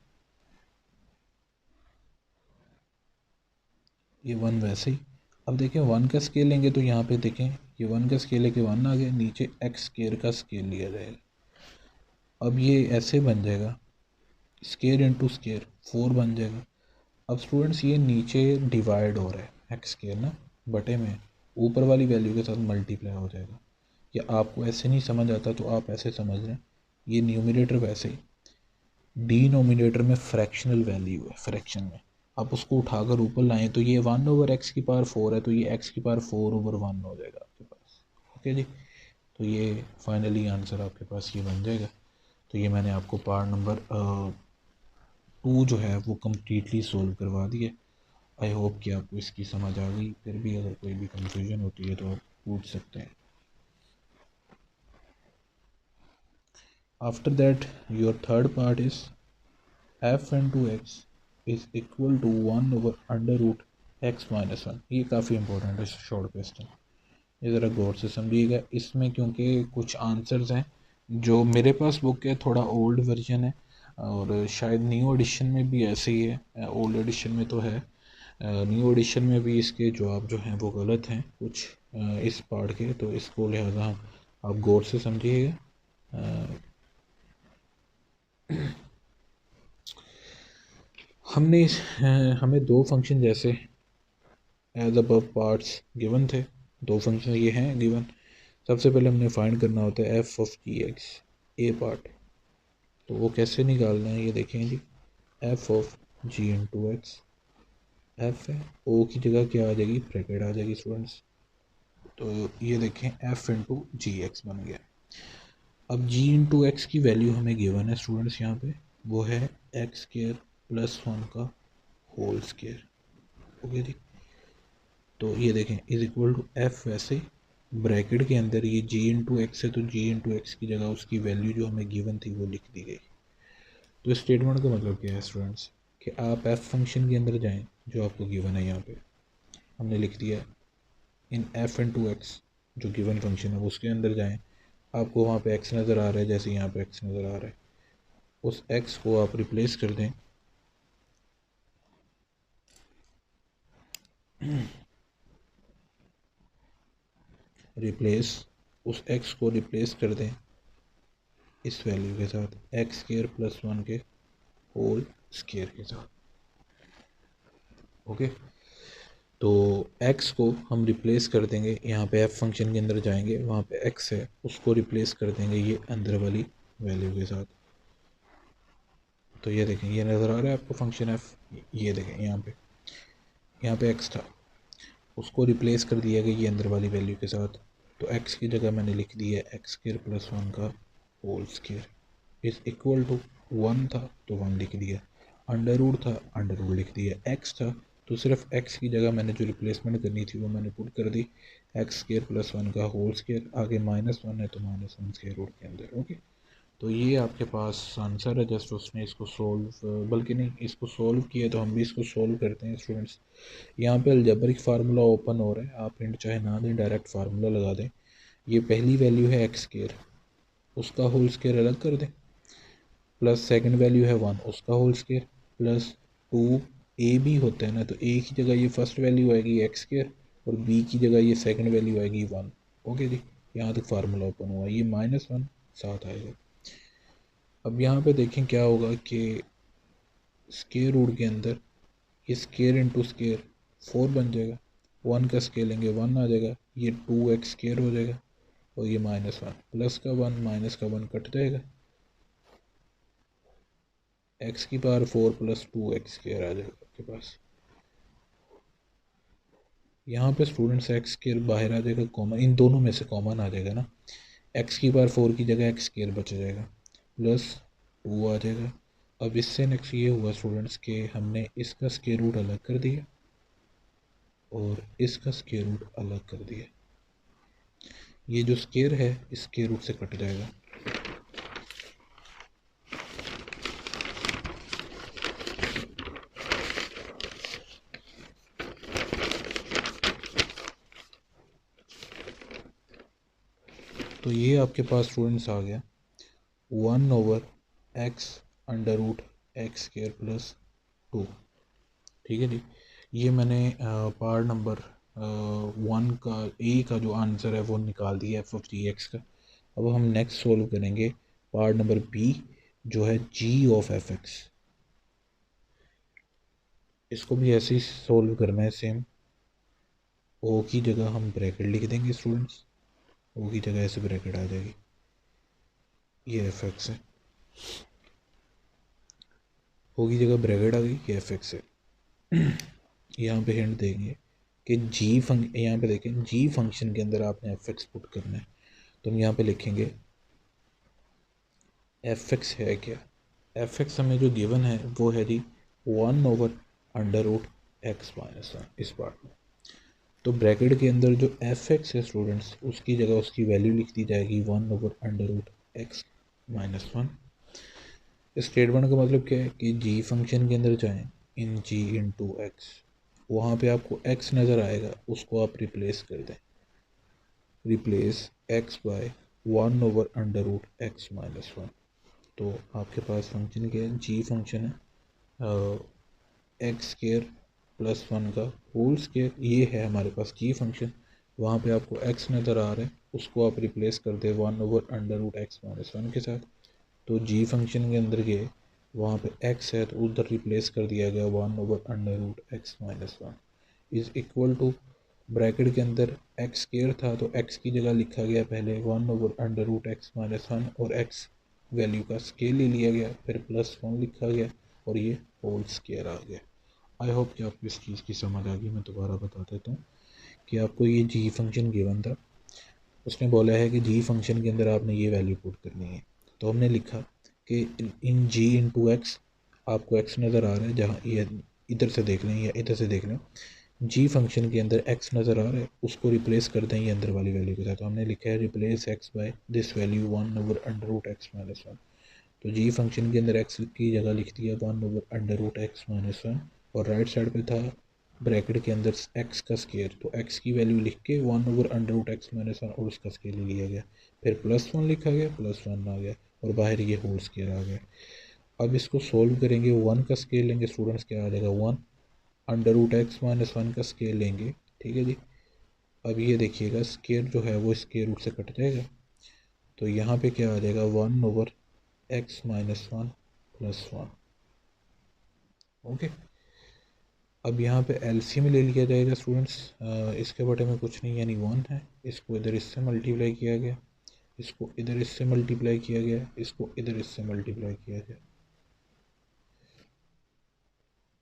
ये 1 वैसे ही, अब देखें 1 का स्केल लेंगे तो यहाँ पे देखें ये 1 का स्केल लेके 1 आ गया, नीचे x² का स्केल लिया जाएगा। अब ये ऐसे बन जाएगा, स्केयर इंटू स्केयर 4 बन जाएगा। अब स्टूडेंट्स ये नीचे डिवाइड हो रहा है x² ना बटे में, ऊपर वाली वैल्यू के साथ मल्टीप्लाई हो जाएगा। या आपको ऐसे नहीं समझ आता तो आप ऐसे समझ लें, ये न्यूमिनेटर वैसे ही, डिनोमिनेटर में फ्रैक्शनल वैल्यू है, फ्रैक्शन में आप उसको उठाकर ऊपर लाएं तो ये 1/x⁴ है, तो ये x⁴/1 हो जाएगा आपके पास। ओके जी, तो ये फाइनली आंसर आपके पास ये बन जाएगा। तो ये मैंने आपको पार्ट नंबर 2 जो है वो कम्प्लीटली सोल्व करवा दिया। आई होप कि आपको इसकी समझ आ गई। फिर भी अगर कोई भी कंफ्यूजन होती है तो आप पूछ सकते हैं। After that your third part is f into x is equal to 1/√x−1। ये काफ़ी इंपॉर्टेंट है शॉर्ट क्वेश्चन, ये ज़रा गौर से समझिएगा। इसमें क्योंकि कुछ आंसर्स हैं जो मेरे पास बुक है, थोड़ा ओल्ड वर्जन है और शायद न्यू एडिशन में भी ऐसे ही है, ओल्ड एडिशन में तो है, न्यू एडिशन में भी इसके जवाब जो हैं वो गलत हैं कुछ इस पार्ट के, तो इसको लिहाजा आप गौर से समझिएगा। हमें दो फंक्शन जैसे एज अबव पार्ट्स गिवन थे, दो फंक्शन ये हैं गिवन। सबसे पहले हमने फाइंड करना होता है f of g x, a part, तो वो कैसे निकालना है ये देखें जी। F of g into x, f है, ओ की जगह क्या आ जाएगी, ब्रैकेट आ जाएगी स्टूडेंट्स। तो ये देखें एफ इंटू जी एक्स बन गया। अब जी इंटू एक्स की वैल्यू हमें गिवन है स्टूडेंट्स यहाँ पे, वो है x² + 1 का होल स्केयर। ओके जी, तो ये देखें इज इक्वल टू एफ, वैसे ब्रैकेट के अंदर ये जी इंटू एक्स है तो जी इंटू एक्स की जगह उसकी वैल्यू जो हमें गिवन थी वो लिख दी गई। तो इस स्टेटमेंट का मतलब क्या है स्टूडेंट्स, कि आप एफ फंक्शन के अंदर जाएं जो आपको गिवन है, यहाँ पे हमने लिख दिया इन एफ इंटू एक्स जो गिवन फंक्शन है उसके अंदर जाएं, आपको वहाँ पे एक्स नज़र आ रहा है, जैसे यहाँ पे एक्स नज़र आ रहा है, उस एक्स को आप रिप्लेस कर दें उस एक्स को रिप्लेस कर दें इस वैल्यू के साथ, x² + 1 के होल स्केयर के साथ। ओके, तो x को हम रिप्लेस कर देंगे, यहाँ पे f फंक्शन के अंदर जाएंगे, वहाँ पे x है उसको रिप्लेस कर देंगे ये अंदर वाली वैल्यू के साथ। तो ये देखें, ये नज़र आ रहा है आपको फंक्शन f, ये देखें यहाँ पे x था, उसको रिप्लेस कर दिया गया ये अंदर वाली वैल्यू के साथ। तो x की जगह मैंने लिख दी है x² + 1 का whole square is equal to 1 था तो 1 लिख दिया, अंडर रूट था अंडर रूट लिख दिया, x था तो सिर्फ x की जगह मैंने जो रिप्लेसमेंट करनी थी वो मैंने पुट कर दी, x² + 1 का होल स्केयर, आगे -1 है तो -1 स्केयर रूट के अंदर। ओके, तो ये आपके पास आंसर है, जस्ट उसने इसको सोल्व, बल्कि नहीं इसको सोल्व किया, तो हम भी इसको सोल्व करते हैं स्टूडेंट्स। यहाँ पे अलजेब्रिक फार्मूला ओपन हो रहा है, आप हिंट चाहे ना दें, डायरेक्ट फार्मूला लगा दें। ये पहली वैल्यू है x², उसका होल स्केयर अलग कर दें, प्लस सेकंड वैल्यू है 1 उसका होल स्केयर, प्लस 2 ए भी होता है ना, तो ए की जगह ये फर्स्ट वैल्यू आएगी x² और बी की जगह ये सेकंड वैल्यू आएगी 1। ओके जी, यहाँ तक फार्मूला ओपन हुआ, ये -1 साथ आएगा। अब यहाँ पे देखें क्या होगा कि स्केयर रूट के अंदर ये स्केयर इंटू स्केयर 4 बन जाएगा, 1 का स्केयर लेंगे 1 आ जाएगा, ये 2x² हो जाएगा और ये -1, प्लस का 1 माइनस का 1 कट जाएगा, x⁴ + 2x² आ जाएगा आपके पास। यहाँ पे स्टूडेंट्स x² बाहर आ जाएगा, कॉमन इन दोनों में से कॉमन आ जाएगा ना, x⁴ की जगह x² बच जाएगा, प्लस 2 आ जाएगा। अब इससे नेक्स्ट ये हुआ स्टूडेंट्स के हमने इसका स्केयर रूट अलग कर दिया और इसका स्केयर रूट अलग कर दिया, ये जो स्केयर है इस स्केयर रूट से कट जाएगा। तो ये आपके पास स्टूडेंट्स आ गया 1/x under root x square plus 2। ठीक है जी, ये मैंने पार्ट नंबर 1 का ए का जो आंसर है वो निकाल दिया एफ ऑफ जी एक्स का। अब हम नेक्स्ट सोल्व करेंगे पार्ट नंबर बी जो है जी ऑफ एफ एक्स। इसको भी ऐसे ही सोल्व करना है सेम। ओ की जगह हम ब्रैकेट लिख देंगे स्टूडेंट्स, ओ की जगह ऐसे ब्रैकेट आ जाएगी, ये एफ एक्स है। ओ की जगह ब्रैकेट आ गई, ये एफ एक्स है। यहाँ पे हिंट देंगे कि जी फंक्शन, यहाँ पे देखें जी फंक्शन के अंदर आपने एफ एक्स पुट करना है। तो हम यहाँ पे लिखेंगे एफ एक्स है क्या, एफ एक्स हमें जो गिवन है वो है जी 1/√x -1 इस पार्ट में। तो ब्रैकेट के अंदर जो एफ एक्स है स्टूडेंट्स, उसकी जगह उसकी वैल्यू लिख दी जाएगी 1/√x -1। स्टेटमेंट का मतलब क्या है कि जी फंक्शन के अंदर जाएं इन जी इंटू एक्स, वहाँ पे आपको x नज़र आएगा, उसको आप रिप्लेस कर दें, रिप्लेस x बाय 1/√x -1। तो आपके पास फंक्शन क्या है, जी फंक्शन है एक्स स्क्वायर प्लस 1 का होल स्क्वायर, ये है हमारे पास जी फंक्शन। वहाँ पे आपको x नज़र आ रहा है, उसको आप रिप्लेस कर दे 1/√x -1 के साथ। तो जी फंक्शन के अंदर गए, वहाँ पे x है तो उधर रिप्लेस कर दिया गया 1/√x -1 is equal to, bracket के अंदर x स्क्वायर था तो x की जगह लिखा गया पहले 1/√x -1 और x वैल्यू का स्केल ले लिया गया, फिर +1 लिखा गया और ये होल स्क्वायर आ गया। आई होप कि आपको इस चीज़ की समझ आ गई। मैं दोबारा बता देता हूँ कि आपको ये जी फंक्शन गिवन था, उसने बोला है कि जी फंक्शन के अंदर आपने ये वैल्यू पुट करनी है। तो हमने लिखा कि इन जी इंटू एक्स, आपको एक्स नज़र आ रहा है, जहाँ ये इधर से देख लें या इधर से देख लें, जी फंक्शन के अंदर एक्स नज़र आ रहा है, उसको रिप्लेस कर दें ये अंदर वाली वैल्यू के साथ। तो हमने लिखा है replace x by this value 1/√x -1। तो जी फंक्शन के अंदर एक्स की जगह लिख दिया 1/√x -1 और राइट साइड पे था ब्रैकेट के अंदर एक्स का स्केयर, तो एक्स की वैल्यू लिख के 1/√x -1 और उसका स्केयर ले लिया गया, फिर +1 लिखा गया, +1 आ गया और बाहर ये होल स्केयर आ गया। अब इसको सोल्व करेंगे, 1 का स्केयर लेंगे स्टूडेंट्स, क्या आ जाएगा 1/√x -1 का स्केयर लेंगे। ठीक है जी, अब ये देखिएगा स्केयर जो है वो स्केयर रूट से कट जाएगा, तो यहाँ पे क्या आ जाएगा 1/x -1 +1। ओके, अब यहाँ पे एलसीएम ले लिया जाएगा स्टूडेंट्स, इसके बटे में कुछ नहीं यानी 1 है, इसको इधर इससे मल्टीप्लाई किया गया, इसको इधर इससे मल्टीप्लाई किया गया, इसको इधर इससे मल्टीप्लाई किया गया,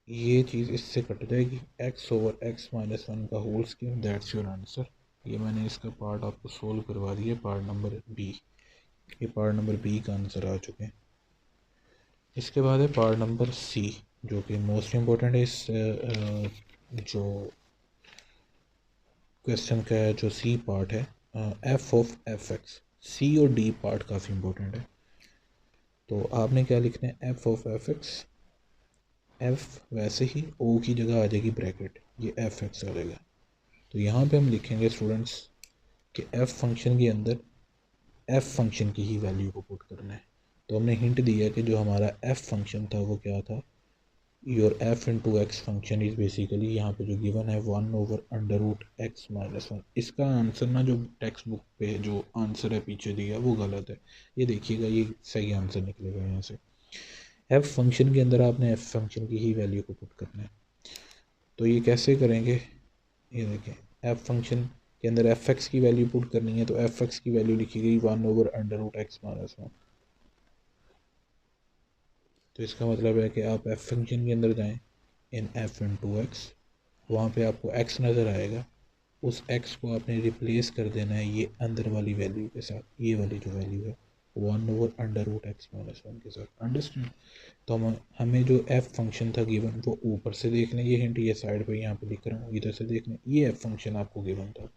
ये चीज़ इससे कट जाएगी, x/x -1 का whole square, that's your answer. ये मैंने इसका पार्ट आपको सोल्व करवा दिया, पार्ट नंबर बी, ये पार्ट नंबर बी का आंसर आ चुके हैं। इसके बाद है पार्ट नंबर सी, जो कि मोस्ट इम्पोर्टेंट है इस जो क्वेश्चन का है, जो सी पार्ट है एफ ऑफ एफ एक्स। सी और डी पार्ट काफ़ी इम्पोर्टेंट है। तो आपने क्या लिखना है, f of f x, F वैसे ही ओ की जगह आ जाएगी ब्रैकेट, ये एफ एक्स आ जाएगा। तो यहाँ पे हम लिखेंगे स्टूडेंट्स कि एफ फंक्शन के अंदर एफ फंक्शन की ही वैल्यू को पुट करना है। तो हमने हिंट दिया कि जो हमारा एफ फंक्शन था वो क्या था, your F into x function is basically, यहाँ पे जो गिवन है 1/√x -1। इसका आंसर ना जो टेक्स्ट बुक पे जो आंसर है पीछे दिया वो गलत है, ये देखिएगा ये सही आंसर निकलेगा यहाँ से। एफ फंक्शन के अंदर आपने एफ फंक्शन की ही वैल्यू को पुट करना है। तो ये कैसे करेंगे, ये देखें, एफ फंक्शन के अंदर एफ एक्स की वैल्यू पुट करनी है, तो एफ एक्स की वैल्यू लिखी गई 1/√x -1। तो इसका मतलब है कि आप एफ फंक्शन के अंदर जाएं इन एफ इंटू एक्स, वहाँ पे आपको x नज़र आएगा, उस x को आपने रिप्लेस कर देना है ये अंदर वाली वैल्यू के साथ, ये वाली जो वैल्यू है 1/√x -1 के साथ। अंडरस्टैंड। तो हमें जो f फंक्शन था गिवन वो ऊपर से देख लें, ये हिंट ये साइड पे यहाँ पे लिख रहा हूँ, इधर से देख लें, ये f फंक्शन आपको गिवन था,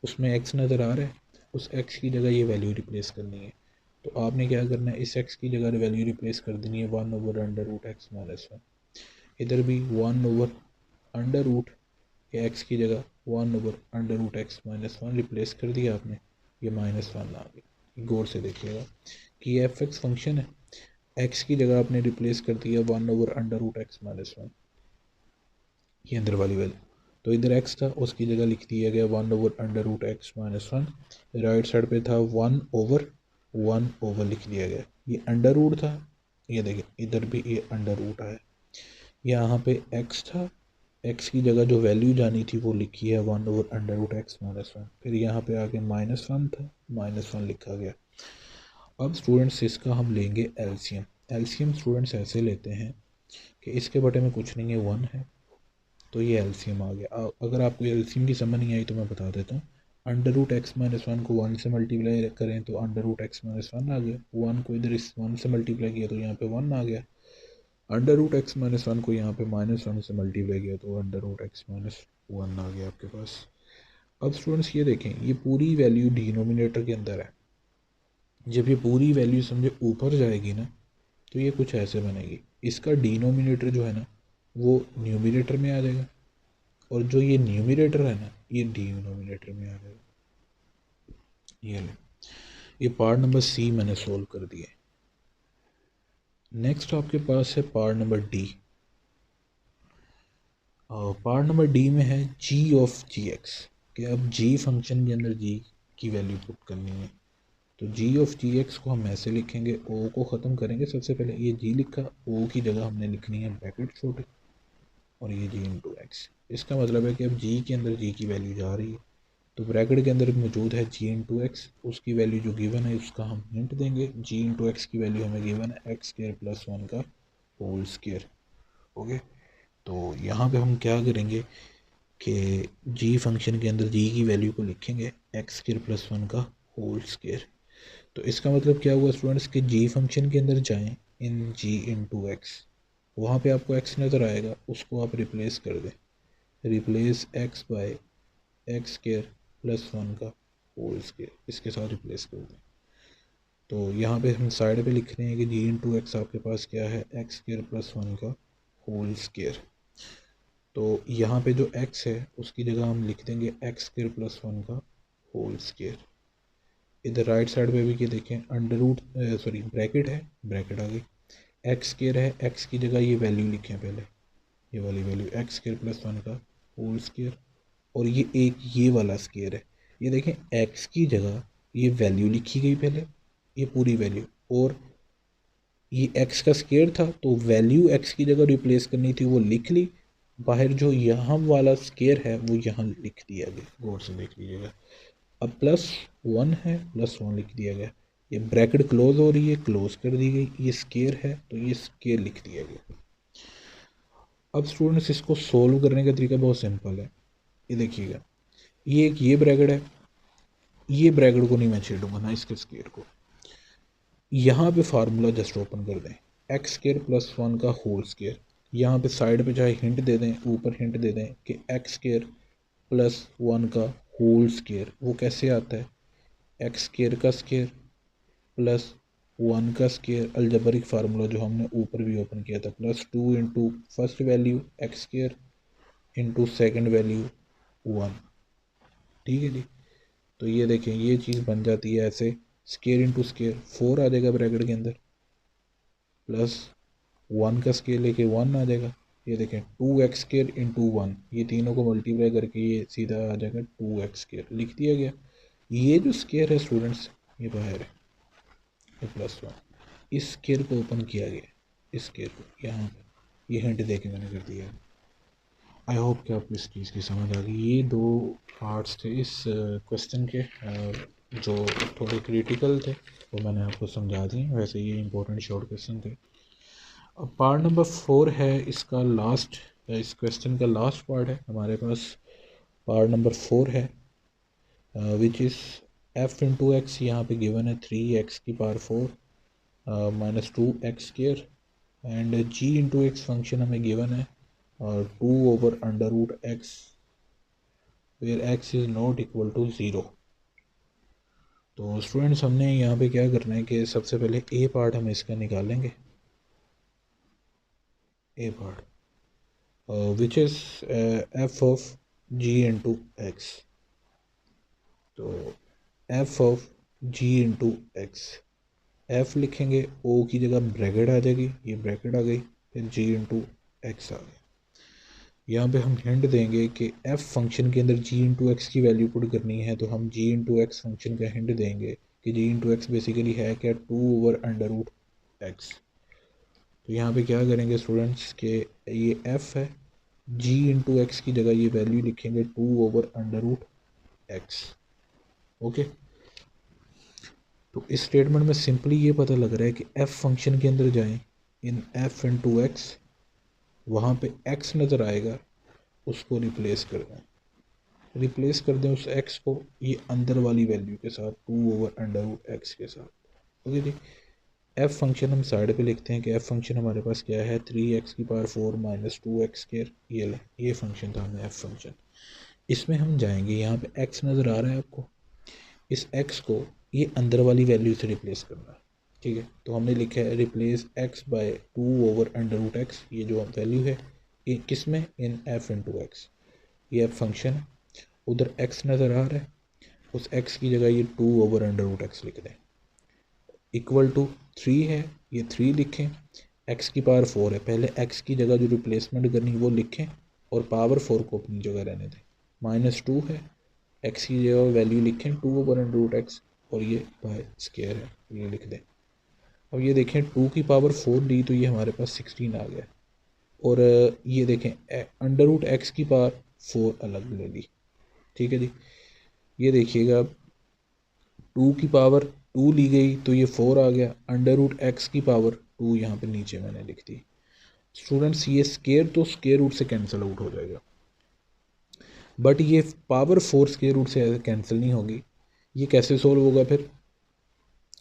उसमें x नज़र आ रहा है, उस x की जगह ये वैल्यू रिप्लेस करनी है। तो आपने क्या करना है, इस x की जगह वैल्यू रिप्लेस कर देनी है 1/√x -1। इधर भी 1/√, एक्स की जगह 1/√x -1 रिप्लेस कर दिया आपने, ये -1 आ गया। गौर से देखिएगा कि ये एफ एक्स फंक्शन है, एक्स की जगह आपने रिप्लेस कर दिया 1/√x-1, ये अंदर वाली वैल्यू। तो इधर x था, उसकी जगह लिख दिया गया 1/√x-1। राइट साइड पे था 1/1 लिख दिया गया। ये अंडर रूट था, ये देखिए इधर भी ये अंडर रूट आया। यहाँ पे x था, x की जगह जो वैल्यू जानी थी वो लिखी है 1/√x-1। फिर यहाँ पे आगे -1 था, -1 लिखा गया। अब स्टूडेंट्स इसका हम लेंगे एलसीएम। एलसीएम स्टूडेंट्स ऐसे लेते हैं कि इसके बटे में कुछ नहीं है, 1 है, तो ये एलसीएम आ गया। अगर आपको एलसीएम की समझ नहीं आई तो मैं बता देता हूँ। अंडर रूट x-1 को 1 से मल्टीप्लाई करें तो अंडर रूट x-1 आ गया। 1 को इधर इस 1 से मल्टीप्लाई किया तो यहाँ पे 1 आ गया। अंडर रूट x-1 को यहाँ पे -1 से मल्टीप्लाई किया तो अंडर रूट x-1 आ गया आपके पास। अब स्टूडेंट्स ये देखें, ये पूरी वैल्यू डिनोमिनेटर के अंदर है। जब ये पूरी वैल्यू समझे ऊपर जाएगी ना, तो ये कुछ ऐसे बनेगी। इसका डिनोमिनेटर जो है ना वो न्यूमिनेटर में आ जाएगा, और जो ये न्यूमिनेटर है ना ये डिनोमिनेटर में आ जाएगा। ये ले, ये पार्ट नंबर सी मैंने सोल्व कर दिया। नेक्स्ट आपके पास है part number D. Part number D में है g(x) कि अब g फंक्शन के अंदर g की वैल्यू पुट करनी है। तो g(x) को हम ऐसे लिखेंगे, o को ख़त्म करेंगे। सबसे पहले ये g लिखा, o की जगह हमने लिखनी है ब्रैकेट छोटे, और ये g(x). इसका मतलब है कि अब g के अंदर g की वैल्यू जा रही है, तो ब्रैकेट के अंदर मौजूद है g(x), उसकी वैल्यू जो गिवन है उसका हम हिंट देंगे। g(x) की वैल्यू हमें गिवन है x² + 1 का होल स्क्वायर। ओके, तो यहाँ पे हम क्या करेंगे कि g फंक्शन के अंदर g की वैल्यू को लिखेंगे x² + 1 का होल स्क्वायर। तो इसका मतलब क्या हुआ स्टूडेंट्स कि g फंक्शन के अंदर जाएं इन g(x), वहाँ पे आपको x नज़र आएगा, उसको आप रिप्लेस कर दें। रिप्लेस x बाय x² + 1 का होल स्क्वायर, इसके साथ रिप्लेस कर दें। तो यहाँ पे हम साइड पे लिख रहे हैं कि g(x) आपके पास क्या है, x² + 1 का होल स्क्वायर। तो यहाँ पे जो x है उसकी जगह हम लिख देंगे x² + 1 का होल स्क्वायर। इधर राइट साइड पे भी ये देखें, ब्रैकेट है, ब्रैकेट आ गई। x² है, x की जगह ये वैल्यू लिखें पहले, ये वाली वैल्यू x² + 1 का होल स्क्वायर, और ये एक ये वाला स्क्वायर है। ये देखें x की जगह ये वैल्यू लिखी गई पहले, ये पूरी वैल्यू, और ये x का स्क्वायर था तो वैल्यू x की जगह रिप्लेस करनी थी, वो लिख ली। बाहर जो यहाँ वाला स्क्वायर है वो यहाँ लिख दिया गया, गौर से देख लीजिएगा। अब +1 है, +1 लिख दिया गया। ये ब्रैकेट क्लोज हो रही है, क्लोज कर दी गई। ये स्क्वायर है तो ये स्क्वायर लिख दिया गया। अब स्टूडेंट्स इसको सोल्व करने का तरीका बहुत सिंपल है। ये देखिएगा, ये एक ये ब्रैकेट है, ये ब्रैकेट को नहीं मैं छेड़ूंगा ना, इसके स्क्वायर को। यहाँ पे फार्मूला जस्ट ओपन कर दें, x² + 1 का होल स्क्वायर। यहाँ पे साइड पे चाहे हिंट दे दें, ऊपर हिंट दे दें कि x² + 1 का होल स्क्वायर वो कैसे आता है, x² का स्क्वायर प्लस 1 का स्क्वायर, अलजबरिक फार्मूला जो हमने ऊपर भी ओपन किया था, +2 into first value x² into second value 1। ठीक है जी, तो ये देखें ये चीज़ बन जाती है ऐसे, स्क्वायर इंटू स्क्वायर 4 आ जाएगा ब्रैकेट के अंदर, प्लस 1 का स्क्वायर लेके 1 आ जाएगा। ये देखें 2x² इंटू 1, ये तीनों को मल्टीप्लाई करके ये सीधा आ जाएगा 2x² लिख दिया गया। ये जो स्क्वायर है स्टूडेंट्स ये बाहर है, ये +1, इस स्क्वायर को ओपन किया गया, इस स्क्वायर को यहाँ पे ये हिंट दे के मैंने कर दिया। आई होप कि आपको इस चीज़ की समझ आ गई। ये दो पार्ट्स थे इस क्वेश्चन के, जो थोड़े क्रिटिकल थे वो मैंने आपको समझा दिए। वैसे ये इंपॉर्टेंट शॉर्ट क्वेश्चन थे। अब पार्ट नंबर 4 है इसका लास्ट, इस क्वेश्चन का लास्ट पार्ट है हमारे पास। पार्ट नंबर 4 है which is f into x, यहाँ पे गिवन है 3x⁴ -2x², and g into x function हमें गिवन है 2/√x where x is not equal to 0। तो स्टूडेंट्स हमने यहाँ पे क्या करना है कि सबसे पहले ए पार्ट हम इसका निकालेंगे, a part which is f of g into x. तो f of g into x, f लिखेंगे, ओ की जगह ब्रैकेट आ जाएगी, ये ब्रैकेट आ गई, फिर जी इंटू एक्स आ गया। यहाँ पे हम हिंट देंगे कि एफ फंक्शन के अंदर जी इंटू एक्स की वैल्यू पुट करनी है, तो हम जी इंटू एक्स फंक्शन का हिंट देंगे कि जी इंटू एक्स बेसिकली है क्या, 2/√x। तो यहाँ पे क्या करेंगे स्टूडेंट्स के ये एफ है, जी इंटू एक्स की जगह ये वैल्यू लिखेंगे 2/√x। ओके, तो इस स्टेटमेंट में सिंपली ये पता लग रहा है कि एफ फंक्शन के अंदर जाएं, इन एफ इंटू एक्स, वहाँ पे एक्स नज़र आएगा, उसको रिप्लेस कर दें, रिप्लेस कर दें उस एक्स को ये अंदर वाली वैल्यू के साथ, 2/√x के साथ। ओके जी, एफ फंक्शन हम साइड पे लिखते हैं कि एफ फंक्शन हमारे पास क्या है, 3x⁴ माइनस 2x²। ये फंक्शन था हमें एफ फंक्शन। इसमें हम जाएंगे, यहाँ पे x नज़र आ रहा है आपको, इस x को ये अंदर वाली वैल्यू से रिप्लेस करना है। ठीक है, तो हमने लिखा है रिप्लेस x बाय 2/√x, ये जो वैल्यू है ये किस में, इन f इंटू एक्स। ये एफ फंक्शन है, उधर x नज़र आ रहा है, उस x की जगह ये 2/√x लिख दें, इक्वल टू 3 है, ये 3 लिखें, x⁴ है, पहले x की जगह जो रिप्लेसमेंट करनी वो लिखें और पावर 4 को अपनी जगह रहने दें, -2 है, x की जगह वैल्यू लिखें 2/√x और ये बाय स्क्वायर है, ये लिख दें। अब ये देखें 2 की पावर 4 ली तो ये हमारे पास 16 आ गया, और ये देखें √x की पावर 4 अलग ले ली। ठीक है जी, ये देखिएगा अब 2 की पावर 2 ली गई तो ये 4 आ गया, √x की पावर 2 यहाँ पे नीचे मैंने लिख दी। स्टूडेंट्स ये स्केयर तो स्केयर रूट से कैंसिल आउट हो जाएगा, बट ये पावर 4 स्केयर रूट से कैंसिल नहीं होगी। ये कैसे सोल्व होगा फिर,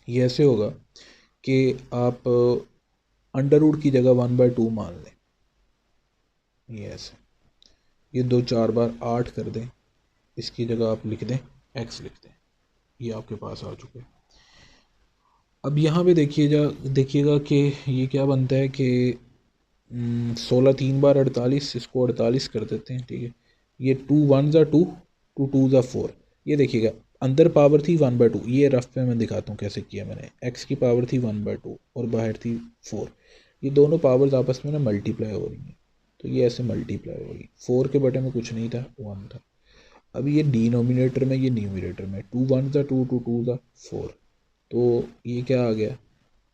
ये ऐसे होगा कि आप √, की जगह 1/2 मान लें, ये ऐसे, ये 2 4 बार 8 कर दें, इसकी जगह आप लिख दें x लिख दें, ये आपके पास आ चुके हैं। अब यहाँ पे देखिएगा कि ये क्या बनता है कि 16 3 बार 48, इसको 48 कर देते हैं। ठीक है, ये 2 1 ज़ा 2, 2 2 ज़ा 4, ये देखिएगा अंदर पावर थी 1/2, ये रफ पे मैं दिखाता हूँ कैसे किया मैंने, x की पावर थी 1/2 और बाहर थी 4, ये दोनों पावर्स आपस में ना मल्टीप्लाई हो रही हैं, तो ये ऐसे मल्टीप्लाई हो रही, 4 के बटे में कुछ नहीं था, 1 था। अब ये डिनोमिनेटर में, ये न्यूमिनेटर में, 2 1 ज़ा 2, 2 2 ज़ा 4, तो ये क्या आ गया,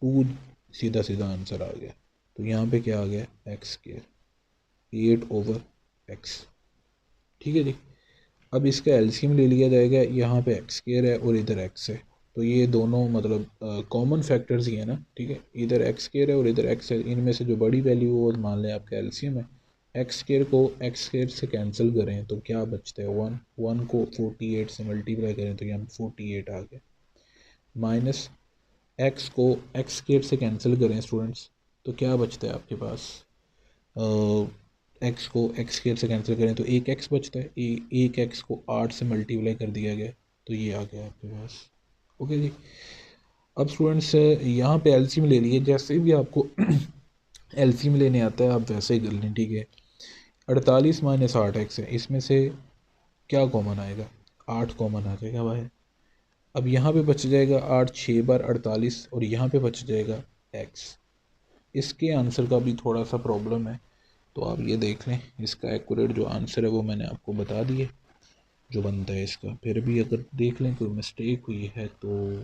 2 सीधा सीधा आंसर आ गया, तो यहाँ पे क्या आ गया, x², 8/x। ठीक है जी, अब इसका एलसीएम ले लिया जाएगा, यहाँ पे x² है और इधर x है, तो ये दोनों मतलब कॉमन फैक्टर्स ही है ना। ठीक है, इधर x² है और इधर x है, इनमें से जो बड़ी वैल्यू वो मान लें आपका एलसीएम है। x² को x² से कैंसिल करें तो क्या बचता है, 1, 1 को 48 से मल्टीप्लाई करें तो यहाँ 48 आ गया, माइनस x को x² से कैंसिल करें स्टूडेंट्स तो क्या बचता है आपके पास, x को x² से कैंसिल करें तो एक x बचता है, एक x को 8 से मल्टीप्लाई कर दिया गया तो ये आ गया आपके पास। ओके जी, अब स्टूडेंट्स यहाँ पे एलसीएम ले लिए, जैसे भी आपको एलसीएम लेने आता है आप वैसे ही कर लें। ठीक है, 48 - 8x है, इसमें से क्या कॉमन आएगा, 8 कॉमन आ जाएगा बाहर। अब यहाँ पे बच जाएगा 8 6 बार 48 और यहाँ पे बच जाएगा x। इसके आंसर का भी थोड़ा सा प्रॉब्लम है, तो आप ये देख लें, इसका एक्यूरेट जो आंसर है वो मैंने आपको बता दिए जो बनता है इसका। फिर भी अगर देख लें कोई मिस्टेक हुई है तो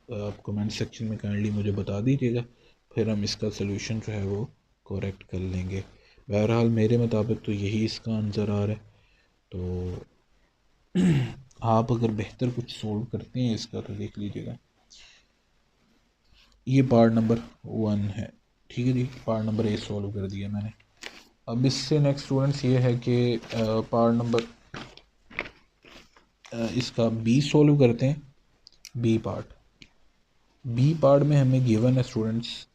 आप कमेंट सेक्शन में काइंडली मुझे बता दीजिएगा, फिर हम इसका सलूशन जो है वो करेक्ट कर लेंगे। बहरहाल मेरे मुताबिक तो यही इसका आंसर आ रहा है, तो आप अगर बेहतर कुछ सोल्व करते हैं इसका तो देख लीजिएगा। ये पार्ट नंबर 1 है। ठीक है जी, पार्ट नंबर A सोल्व कर दिया मैंने। अब इससे नेक्स्ट स्टूडेंट्स ये है कि पार्ट नंबर इसका B सोल्व करते हैं। बी पार्ट में हमें गिवन है students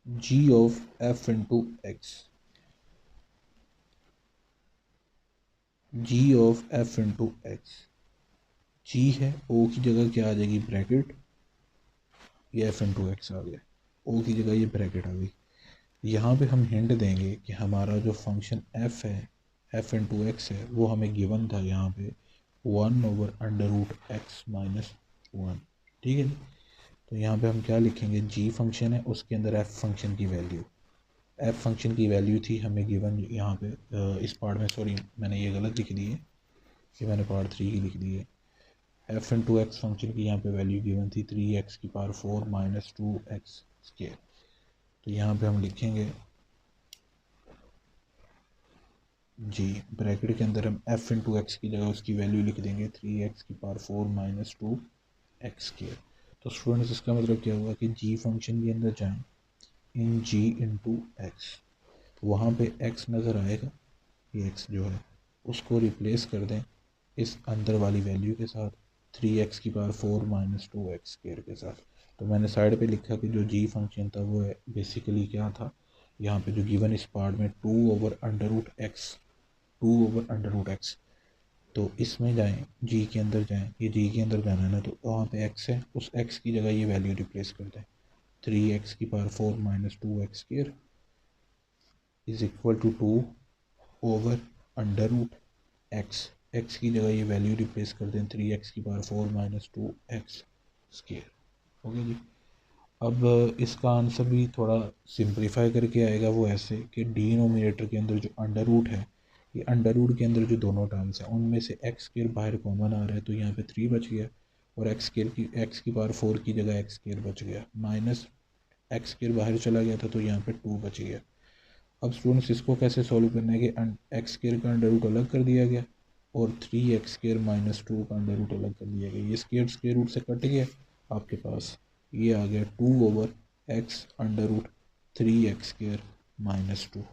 g of f into x, g of f into x, g है, o की जगह क्या आ जाएगी, ब्रैकेट, ये f इंटू एक्स आ गया, o की जगह ये ब्रैकेट आ गई। यहाँ पे हम हिंट देंगे कि हमारा जो फंक्शन f है, f इंटू एक्स है, वो हमें गिवन था यहाँ पे 1/√x-1, ठीक है जी। तो यहाँ पे हम क्या लिखेंगे, जी फंक्शन है, उसके अंदर एफ फंक्शन की वैल्यू, एफ फंक्शन की वैल्यू थी हमें गिवन यहाँ पे इस पार्ट में, सॉरी मैंने ये गलत लिख दी है, ये मैंने पार्ट 3 की लिख दी है। एफ इंटू एक्स फंक्शन की यहाँ पे वैल्यू गिवन थी 3x⁴ माइनस 2x²। तो यहाँ पे हम लिखेंगे जी, ब्रैकेट के अंदर हम एफ इंटू एक्स की जगह उसकी वैल्यू लिख देंगे 3x⁴ माइनस 2x²। तो स्टूडेंट्स इसका मतलब क्या हुआ कि जी फंक्शन के अंदर जाएं, इन जी इंटू एक्स, तो वहाँ पे एक्स नज़र आएगा, ये एक्स जो है उसको रिप्लेस कर दें इस अंदर वाली वैल्यू के साथ 3x⁴ माइनस 2x² के साथ। तो मैंने साइड पे लिखा कि जो जी फंक्शन था वो बेसिकली क्या था, यहाँ पे जो गिवन इस पार्ट में 2/√x, तो इसमें जाएं, जी के अंदर जाएं, ये जी के अंदर जाना है ना, तो वहाँ पे एक्स है, उस एक्स की जगह ये वैल्यू रिप्लेस कर दें 3x⁴ minus 2x² is equal to 2/√x, x की जगह ये वैल्यू रिप्लेस कर दें 3x⁴ माइनस 2x²। ओके जी। अब इसका आंसर भी थोड़ा सिंप्लीफाई करके आएगा, वो ऐसे कि डिनोमिनेटर के अंदर जो अंडर रूट है, ये अंडर रूट के अंदर जो दोनों टर्म्स हैं उनमें से x² बाहर कॉमन आ रहा है, तो यहाँ पे 3 बच गया, और x⁴ की जगह x² बच गया, माइनस x² बाहर चला गया था तो यहाँ पे 2 बच गया। अब स्टूडेंट्स इसको कैसे सॉल्व करना है कि x² का अंडर रूट अलग कर दिया गया और 3x² माइनस 2 का अंडर रूट अलग कर दिया गया, ये स्क्वायर रूट से कट गया, आपके पास ये आ गया 2/x√3x² माइनस 2,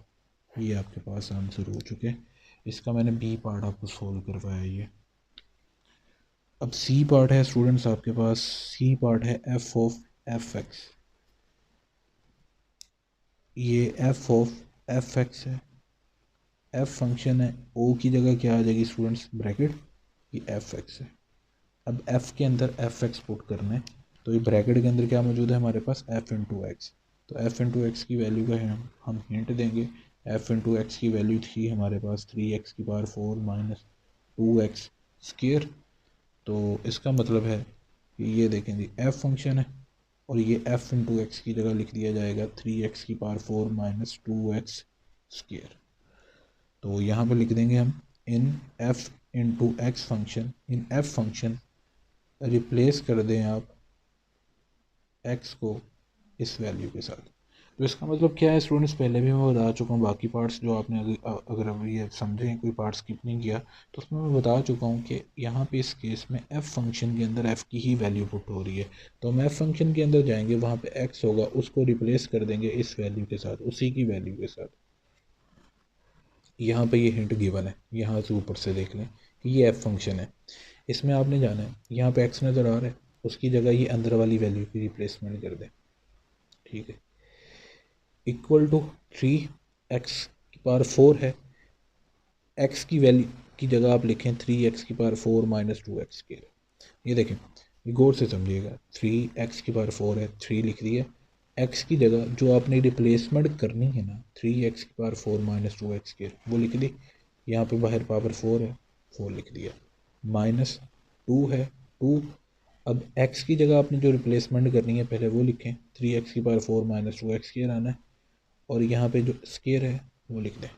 ये आपके पास आंसर हो चुके हैं। इसका मैंने बी पार्ट आपको सोल्व करवाया ये। अब सी पार्ट है स्टूडेंट्स आपके पास, सी पार्ट है एफ ऑफ एफ एक्स, ये एफ ऑफ एफ एक्स है, एफ फंक्शन है, ओ की जगह क्या आ जाएगी स्टूडेंट्स, ब्रैकेट, ये एफ एक्स है। अब एफ के अंदर एफ एक्स पुट करना है, तो ये ब्रैकेट के अंदर क्या मौजूद है हमारे पास, एफ इंटू एक्स, तो एफ इंटू एक्स की वैल्यू का हम हिंट देंगे, एफ इंटू एक्स की वैल्यू थी हमारे पास 3x⁴ माइनस 2x²। तो इसका मतलब है कि ये देखें जी एफ फंक्शन है, और ये एफ इंटू एक्स की जगह लिख दिया जाएगा 3x⁴ माइनस 2x²। तो यहाँ पर लिख देंगे हम इन f into x function, in f function replace कर दें आप x को इस वैल्यू के साथ। तो इसका मतलब क्या है स्टूडेंट्स, पहले भी मैं बता चुका हूँ, बाकी पार्ट्स जो आपने अगर अभी ये समझे, कोई पार्ट स्किप नहीं किया, तो उसमें मैं बता चुका हूँ कि यहाँ पे इस केस में f फंक्शन के अंदर f की ही वैल्यू पुट हो रही है, तो हम f फंक्शन के अंदर जाएंगे, वहाँ पे x होगा, उसको रिप्लेस कर देंगे इस वैल्यू के साथ, उसी की वैल्यू के साथ। यहाँ पे ये हिंट गिवन है, यहाँ से ऊपर से देख लें कि ये f फंक्शन है, इसमें आपने जाना है, यहाँ पे x नज़र आ रहा है, उसकी जगह ये अंदर वाली वैल्यू की रिप्लेसमेंट कर दें, ठीक है, इक्वल टू 3x⁴ है, x की वैल्यू की जगह आप लिखें 3x⁴ माइनस 2x²। ये देखें, ये गौर से समझिएगा, 3x⁴ है, 3 लिख दिया, x की जगह जो आपने रिप्लेसमेंट करनी है ना 3x⁴ माइनस 2x² वो लिख दी, यहाँ पे बाहर पावर 4 है, 4 लिख दिया, माइनस 2 है 2, अब x की जगह आपने जो रिप्लेसमेंट करनी है पहले वो लिखें 3x⁴ माइनस 2x² आना है, और यहाँ पे जो स्केयर है वो लिख दें।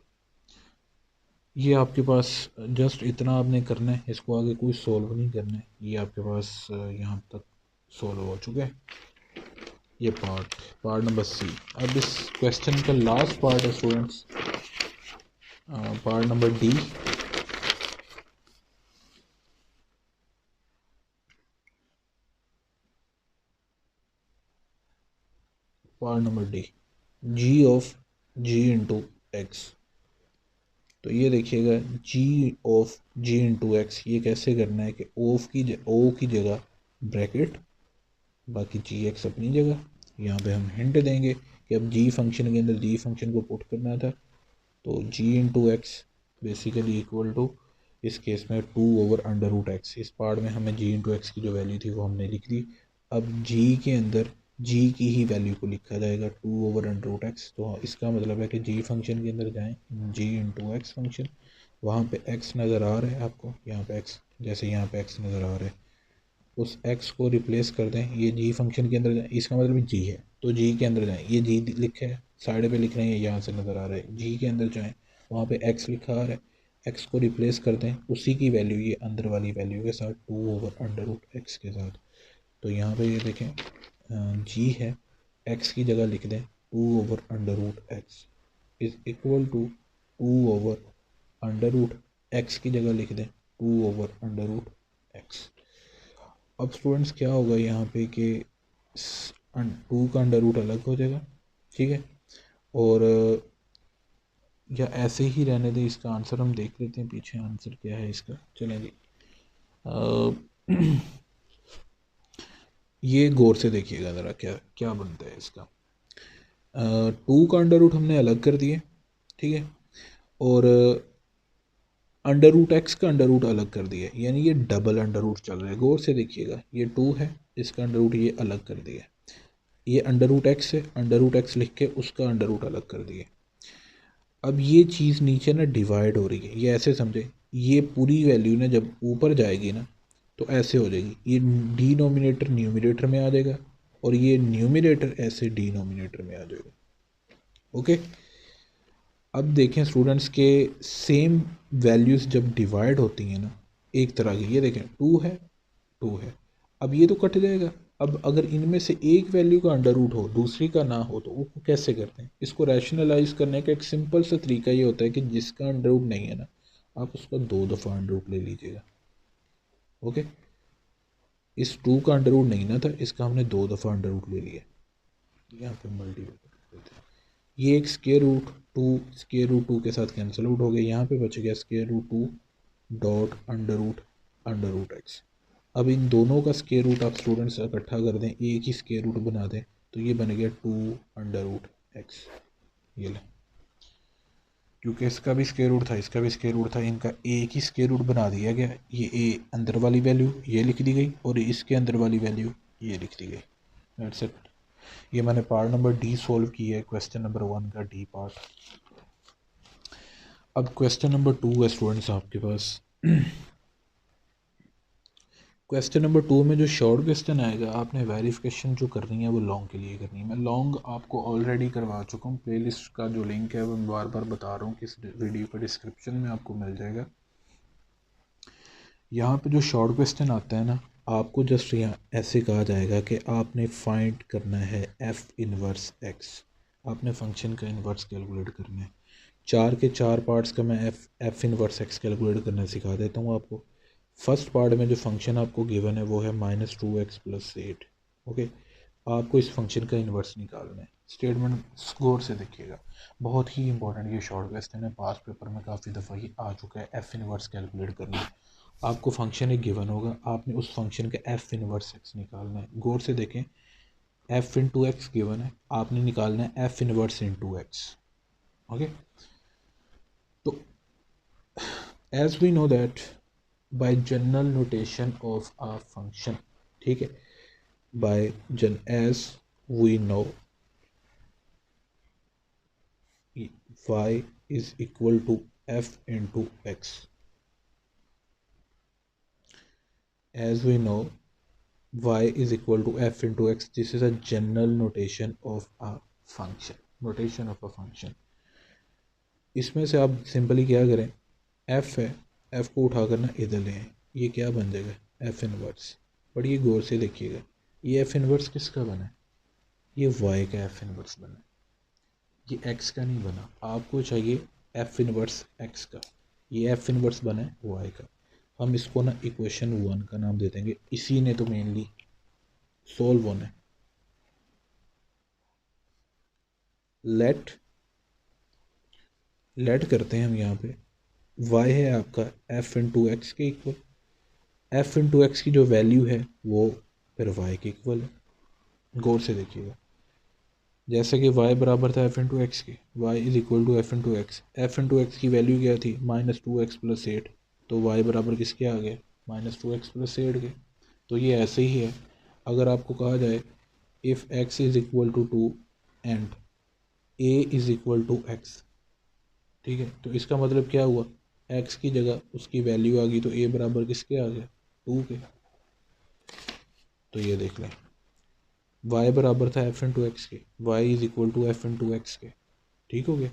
ये आपके पास जस्ट इतना आपने करना है, इसको आगे कोई सॉल्व नहीं करना है, ये आपके पास यहाँ तक सॉल्व हो चुका है ये पार्ट नंबर सी। अब इस क्वेश्चन का लास्ट पार्ट है students, part number D. Part number D, g of g into x. तो ये देखिएगा g of g into x, ये कैसे करना है कि ओ की जगह ब्रैकेट, बाकी जी एक्स अपनी जगह, यहाँ पे हम हिंट देंगे कि अब जी फंक्शन के अंदर जी फंक्शन को पुट करना था, तो g into x basically equal to इस केस में 2/√x, इस पार्ट में हमें जी इंटू एक्स की जो वैल्यू थी वो हमने लिख दी। अब जी के अंदर जी की ही वैल्यू को लिखा जाएगा 2/√x, तो इसका मतलब है कि जी फंक्शन के अंदर जाएं, जी इंटू एक्स फंक्शन, वहाँ पे x नज़र आ रहा है आपको, यहाँ पे x, जैसे यहाँ पे x नज़र आ रहा है, उस x को रिप्लेस कर दें, ये g फंक्शन के अंदर जाए, इसका मतलब g है तो g के अंदर जाएँ, ये g लिखा है साइड पे लिख रहे हैं, यहाँ से नज़र आ रहा है, g के अंदर जाएँ, वहाँ पे x लिखा आ रहा है, x को रिप्लेस कर दें उसी की वैल्यू, ये अंदर वाली वैल्यू के साथ 2/√x के साथ। तो यहाँ पे ये देखें g है, x की जगह लिख दें 2/√x is equal to 2/√x की जगह लिख दें 2/√x। अब स्टूडेंट्स क्या होगा यहाँ पे कि 2 का अंडर रूट अलग हो जाएगा, ठीक है, और या ऐसे ही रहने दें, इसका आंसर हम देख लेते हैं, पीछे आंसर क्या है इसका, चलें जी। ये गौर से देखिएगा ज़रा क्या क्या बनता है इसका। 2 का अंडर रूट हमने अलग कर दिए, ठीक है, और अंडर रूट एक्स का अंडर रूट अलग कर दिया, यानी ये डबल अंडर रूट चल रहा है। गौर से देखिएगा, ये 2 है, इसका अंडर रूट ये अलग कर दिया, ये अंडर रूट एक्स है, अंडर रूट एक्स लिख के उसका अंडर रूट अलग कर दिया। अब ये चीज़ नीचे ना डिवाइड हो रही है, ये ऐसे समझे, ये पूरी वैल्यू ना जब ऊपर जाएगी ना तो ऐसे हो जाएगी, ये डिनोमिनेटर न्यूमिनेटर में आ जाएगा और ये न्यूमिनेटर ऐसे डिनोमिनेटर में आ जाएगा। ओके, अब देखें स्टूडेंट्स के सेम वैल्यूज़ जब डिवाइड होती हैं ना एक तरह की, ये देखें 2 है, अब ये तो कट जाएगा। अब अगर इनमें से एक वैल्यू का अंडर रूट हो दूसरी का ना हो तो वो कैसे करते हैं, इसको रैशनलाइज करने का एक सिंपल सा तरीका ये होता है कि जिसका अंडर रूट नहीं है ना आप उसका 2 दफ़ा अंडर रूट ले लीजिएगा। ओके, इस 2 का अंडर रूट नहीं ना था, इसका हमने 2 दफ़ा अंडर रूट ले लिया, यहाँ पे मल्टीपल कर देते हैं, ये एक स्क्वायर रूट 2 स्क्वायर रूट 2 के साथ कैंसिल आउट हो गया, यहाँ पे बच गया square root 2 dot under root x. अब इन दोनों का स्क्वायर रूट आप स्टूडेंट्स इकट्ठा कर दें, एक ही स्क्वायर रूट बना दें, तो ये बन गया 2√x। ये लें, क्योंकि इसका भी स्क्वायर रूट था, इसका भी स्क्वायर रूट था, इनका एक ही स्क्वायर रूट बना दिया गया, ये ए अंदर वाली वैल्यू ये लिख दी गई और इसके अंदर वाली वैल्यू ये लिख दी गई। That's it. ये मैंने पार्ट नंबर डी सोल्व किया है, क्वेश्चन नंबर 1 का डी पार्ट। अब क्वेश्चन नंबर 2 है स्टूडेंट्स आपके पास। क्वेश्चन नंबर 2 में जो शॉर्ट क्वेश्चन आएगा आपने वेरिफिकेशन जो करनी है वो लॉन्ग के लिए करनी है। मैं लॉन्ग आपको ऑलरेडी करवा चुका हूँ, प्लेलिस्ट का जो लिंक है वो मैं बार बार बता रहा हूँ कि इस वीडियो का डिस्क्रिप्शन में आपको मिल जाएगा। यहाँ पे जो शॉर्ट क्वेश्चन आता है ना, आपको जस्ट यहाँ ऐसे कहा जाएगा कि आपने फाइंड करना है एफ इनवर्स एक्स, आपने फंक्शन का इन्वर्स कैलकुलेट करना है। 4 के 4 पार्ट्स का मैं एफ इनवर्स एक्स कैलकुलेट करना सिखा देता हूँ आपको। फर्स्ट पार्ट में जो फंक्शन आपको गिवन है वो है -2x + 8। ओके, आपको इस फंक्शन का इन्वर्स निकालना है। स्टेटमेंट गौर से देखिएगा, बहुत ही इंपॉर्टेंट ये शॉर्ट क्वेश्चन है, पास पेपर में काफ़ी दफ़ा ही आ चुका है। एफ इनवर्स कैलकुलेट करना है, आपको फंक्शन एक गिवन होगा, आपने उस फंक्शन का एफ इनवर्स एक्स निकालना है। गौर से देखें, एफ इंटू एक्स गिवन है, आपने निकालना है f inverse into x. Okay, तो as we know that by general notation of a function, ठीक है, as we know y is equal to f into x, as we know y is equal to f into x, this is a general notation of a function। इसमें से आप simply क्या करें, f है, f को उठा कर ना इधर ले आए, ये क्या बन जाएगा f इनवर्स। बट ये गौर से देखिएगा, ये f इनवर्स किसका बना है, ये y का f इनवर्स बना है, ये x का नहीं बना। आपको चाहिए f इनवर्स x का, ये f इनवर्स बना है y का। हम इसको ना इक्वेशन 1 का नाम दे देंगे, इसी ने तो मेनली सोल्व होना है। लेट करते हैं हम यहाँ पे, y है आपका f इंटू एक्स के इक्वल, f इंटू एक्स की जो वैल्यू है वो फिर y के इक्वल है। गौर से देखिएगा, जैसे कि y बराबर था f इंटू एक्स के, y is equal to f into x, f into x की वैल्यू क्या थी -2x + 8, तो y बराबर किसके आ गया -2x + 8 के। तो ये ऐसे ही है, अगर आपको कहा जाए if x is equal to 2 and a is equal to x, ठीक है, तो इसका मतलब क्या हुआ, एक्स की जगह उसकी वैल्यू आ गई तो ए बराबर किसके आ गया, 2 के। तो ये देख लें, y बराबर था एफ इंटू एक्स के, y is equal to f into x के, ठीक हो गया।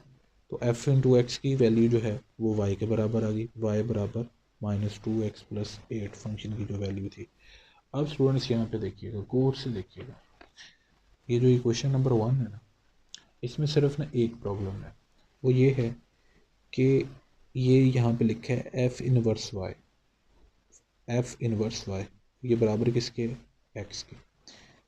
तो एफ इंटू एक्स की वैल्यू जो है वो y के बराबर आ गई, y बराबर -2x+8 फंक्शन की जो वैल्यू थी। अब स्टूडेंट्स यहाँ पे देखिएगा, गौर से देखिएगा, ये जो इक्वेशन नंबर 1 है ना, इसमें सिर्फ ना एक प्रॉब्लम है, वो ये है कि ये यहाँ पे लिखा है f inverse y, f inverse y, ये बराबर किसके है, एक्स के।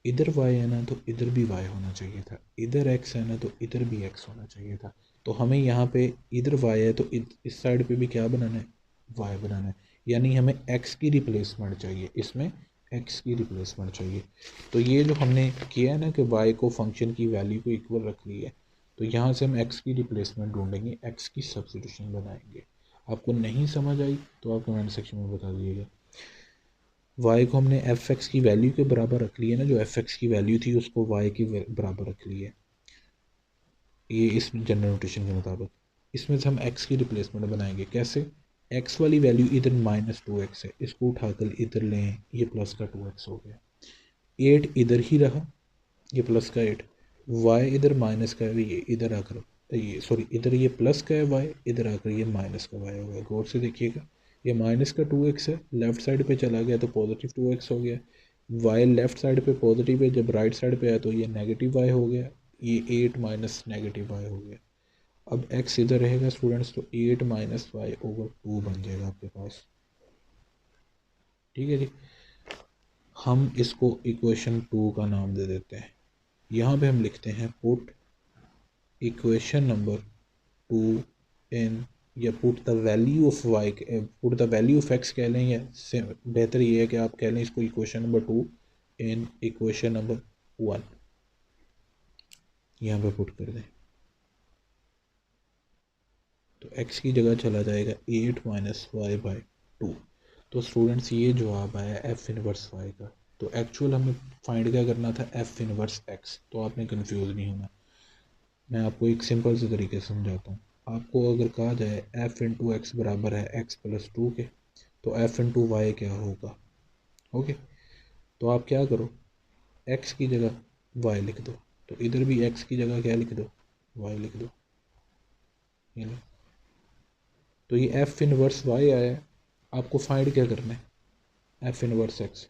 इधर y है ना तो इधर भी y होना चाहिए था, इधर x है ना तो इधर भी x होना चाहिए था। तो हमें यहाँ पे इधर y है तो इस साइड पे भी क्या बनाना है, y बनाना है, यानी हमें x की रिप्लेसमेंट चाहिए, इसमें x की रिप्लेसमेंट चाहिए। तो ये जो हमने किया है ना कि y को फंक्शन की वैल्यू को इक्वल रख ली है, तो यहाँ से हम x की रिप्लेसमेंट ढूंढेंगे, x की सब्स्टिट्यूशन बनाएंगे। आपको नहीं समझ आई तो आप कमेंट सेक्शन में बता दीजिएगा। y को हमने एफ एक्स की वैल्यू के बराबर रख लिया ना, जो एफ एक्स की वैल्यू थी उसको y के बराबर रख लिया, ये इस जनरल नोटेशन के मुताबिक। इसमें से हम x की रिप्लेसमेंट बनाएंगे, कैसे, x वाली वैल्यू इधर -2x है, इसको उठाकर इधर लें, ये प्लस का 2x हो गया, 8 इधर ही रहा, ये प्लस का 8, y इधर माइनस का है, ये इधर आकर, ये सॉरी इधर ये प्लस का है y, इधर आकर ये माइनस का y हो गया। गौर से देखिएगा, ये माइनस का 2x है, लेफ्ट साइड पे चला गया तो पॉजिटिव 2x हो गया, y लेफ्ट साइड पे पॉजिटिव है, जब राइट साइड पे आया तो ये नेगेटिव y हो गया, ये 8 माइनस नेगेटिव y हो गया। अब x इधर रहेगा स्टूडेंट्स, तो 8 माइनस y ओवर 2 बन जाएगा आपके पास, ठीक है जी। हम इसको इक्वेशन 2 का नाम दे देते हैं, यहाँ पे हम लिखते हैं पुट इक्वेशन नंबर 2 इन, या put the value of y, put the value of x कह लें, या बेहतर ये है कि आप कह लें इसको equation number 2 in equation number 1, यहाँ पे पुट कर दें तो x की जगह चला जाएगा 8 माइनस वाई बाई 2। तो स्टूडेंट्स ये जवाब आया एफ इनवर्स y का। तो एक्चुअल हमें फाइंड क्या करना था, एफ इनवर्स x, तो आपने कंफ्यूज नहीं होना। मैं आपको एक सिंपल से तरीके से समझाता हूँ। आपको अगर कहा जाए एफ इंटू एक्स बराबर है x+2 के, तो एफ इंटू वाई क्या होगा, ओके। तो आप क्या करो, x की जगह y लिख दो, तो इधर भी x की जगह क्या लिख दो, y लिख दो, ये लो। तो ये एफ इनवर्स y आया है, आपको फाइंड क्या करना है, एफ इनवर्स x।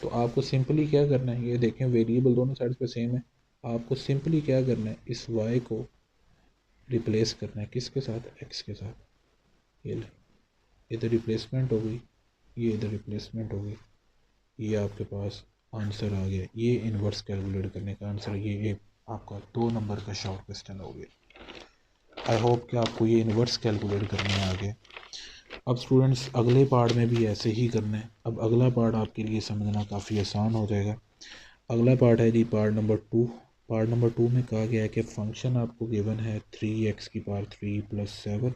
तो आपको सिंपली क्या करना है, ये देखें वेरिएबल दोनों साइड पे सेम है, आपको सिंपली क्या करना है, इस y को रिप्लेस करना है किसके साथ, x के साथ, ये ले, इधर रिप्लेसमेंट हो गई, ये इधर रिप्लेसमेंट हो गई, ये आपके पास आंसर आ गया। ये इन्वर्स कैलकुलेट करने का आंसर, ये एक आपका 2 नंबर का शॉर्ट क्वेश्चन हो गया। आई होप कि आपको ये इन्वर्स कैलकुलेट करने आ गया। अब स्टूडेंट्स अगले पार्ट में भी ऐसे ही करना है। अब अगला पार्ट आपके लिए समझना काफ़ी आसान हो जाएगा। अगला पार्ट है जी पार्ट नंबर 2। पार्ट नंबर 2 में कहा गया है कि फंक्शन आपको गिवन है 3x³ + 7,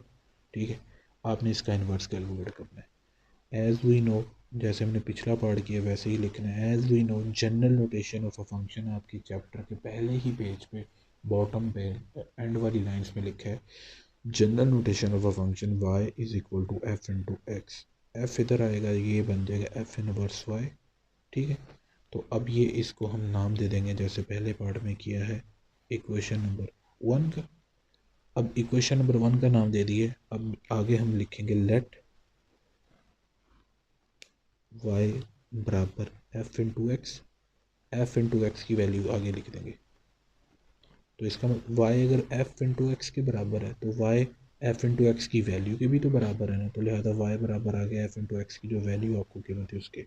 ठीक है। आपने इसका इन्वर्स कैलकुलेट करना है। एज वी नो, जैसे हमने पिछला पार्ट किया वैसे ही लिखना है। As we know general notation of a function आपकी चैप्टर के पहले ही पेज पे बॉटम पे एंड वाली लाइंस में लिखा है। General notation of a function y is equal to f into x. F इधर आएगा, ये बन जाएगा एफ इनवर्स y, ठीक है। तो अब ये इसको हम नाम दे देंगे जैसे पहले पार्ट में किया है, इक्वेशन नंबर 1 का। अब इक्वेशन नंबर 1 का नाम दे दिए, अब आगे हम लिखेंगे लेट y बराबर F into x. F into x की वैल्यू आगे लिख देंगे। तो इसका y अगर f इंटू एक्स के बराबर है तो y f इंटू एक्स की वैल्यू के भी तो बराबर है ना, तो लिहाजा y बराबर आ गया f इंटू एक्स की जो वैल्यू आपको गिवन थी उसके।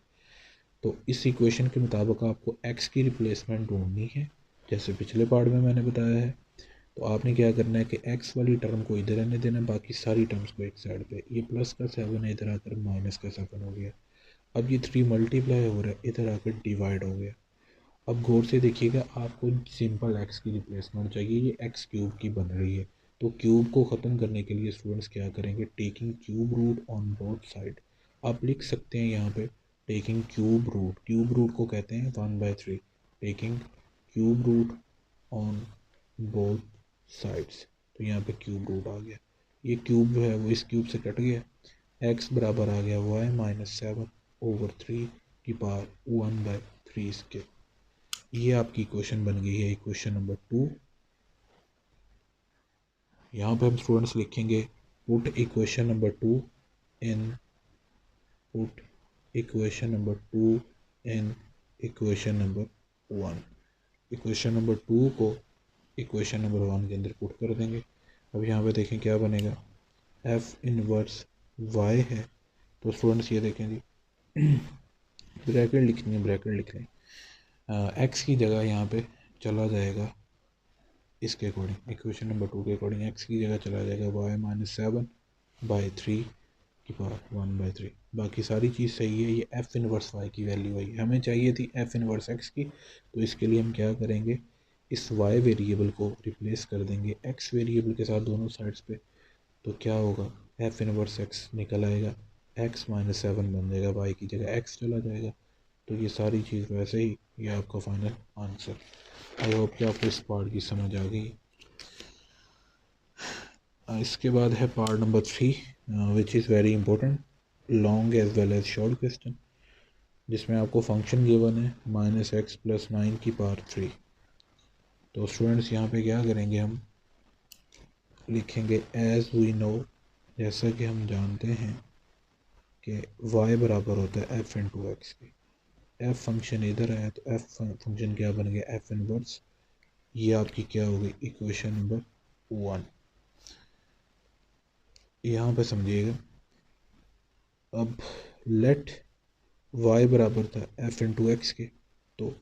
तो इस इक्वेशन के मुताबिक आपको x की रिप्लेसमेंट ढूंढनी है, जैसे पिछले पार्ट में मैंने बताया है। तो आपने क्या करना है कि x वाली टर्म को इधर रहने देना, बाकी सारी टर्म्स को एक साइड पे। ये प्लस का 7 है, इधर आकर माइनस का 7 हो गया। अब ये 3 मल्टीप्लाई हो रहा है, इधर आकर डिवाइड हो गया। अब गौर से देखिएगा, आपको सिंपल एक्स की रिप्लेसमेंट चाहिए, ये एक्स क्यूब की बन रही है। तो क्यूब को ख़त्म करने के लिए स्टूडेंट्स क्या करेंगे, taking cube root on both side. आप लिख सकते हैं यहाँ पे taking cube root, cube root को कहते हैं 1/3, taking cube root on both sides. तो यहाँ पे क्यूब रूट आ गया। ये क्यूब है वो इस क्यूब से कट गया, x बराबर आ गया y-7/3 की पावर 1/3 इसके। ये आपकी इक्वेशन बन गई है इक्वेशन नंबर 2। यहाँ पे हम स्टूडेंट्स लिखेंगे put equation number 2 in put equation number 2 in equation number 1। Equation number 2 को इक्वेशन नंबर 1 के अंदर पुट कर देंगे। अब यहाँ पे देखें क्या बनेगा, एफ इनवर्स वाई है, तो स्टूडेंट्स ये देखें जी ब्रैकेट लिखनी है, ब्रैकेट लिख लें, एक्स की जगह यहाँ पे चला जाएगा इसके अकॉर्डिंग, इक्वेशन नंबर 2 के अकॉर्डिंग एक्स की जगह चला जाएगा y-7/3 की पावर 1/3। बाकी सारी चीज़ सही है। ये एफ इनवर्स वाई की वैल्यू आई, हमें चाहिए थी एफ इनवर्स एक्स की, तो इसके लिए हम क्या करेंगे, इस वाई वेरिएबल को रिप्लेस कर देंगे एक्स वेरिएबल के साथ दोनों साइड्स पे, तो क्या होगा, एफ इनवर्स एक्स निकल आएगा, x-7 बन जाएगा, वाई की जगह एक्स चला जाएगा। तो ये सारी चीज़ वैसे ही, ये आपका फाइनल आंसर। आई होप कि आपको इस पार्ट की समझ आ गई। इसके बाद है part number 3 which is very important, long as well as short question, जिसमें आपको फंक्शन गिवन है -x+9 की पावर 3। तो स्टूडेंट्स यहाँ पे क्या करेंगे, हम लिखेंगे एज वी नो, जैसा कि हम जानते हैं कि y बराबर होता है f इंटू एक्स की। f फंक्शन इधर है तो f फंक्शन क्या बन गया, f इनवर्स। ये आपकी क्या हो गई इक्वेशन नंबर 1। यहाँ पे समझिएगा, अब लेट y बराबर था f इंटू एक्स के, तो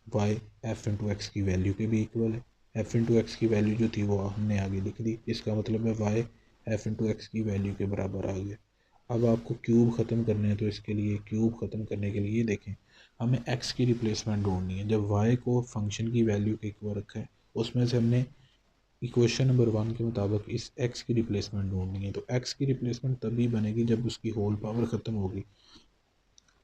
y f इंटू एक्स की वैल्यू के भी इक्वल है। f इंटू एक्स की वैल्यू जो थी वो हमने आगे लिख दी, इसका मतलब है y f इंटू एक्स की वैल्यू के बराबर आ गया। अब आपको क्यूब ख़त्म करने हैं, तो इसके लिए क्यूब ख़त्म करने के लिए देखें, हमें x की रिप्लेसमेंट ढूंढनी है। जब y को फंक्शन की वैल्यू के इक्वल रखा है, उसमें से हमने इक्वेशन नंबर 1 के मुताबिक इस x की रिप्लेसमेंट ढूंढनी है। तो x की रिप्लेसमेंट तभी बनेगी जब उसकी होल पावर ख़त्म होगी।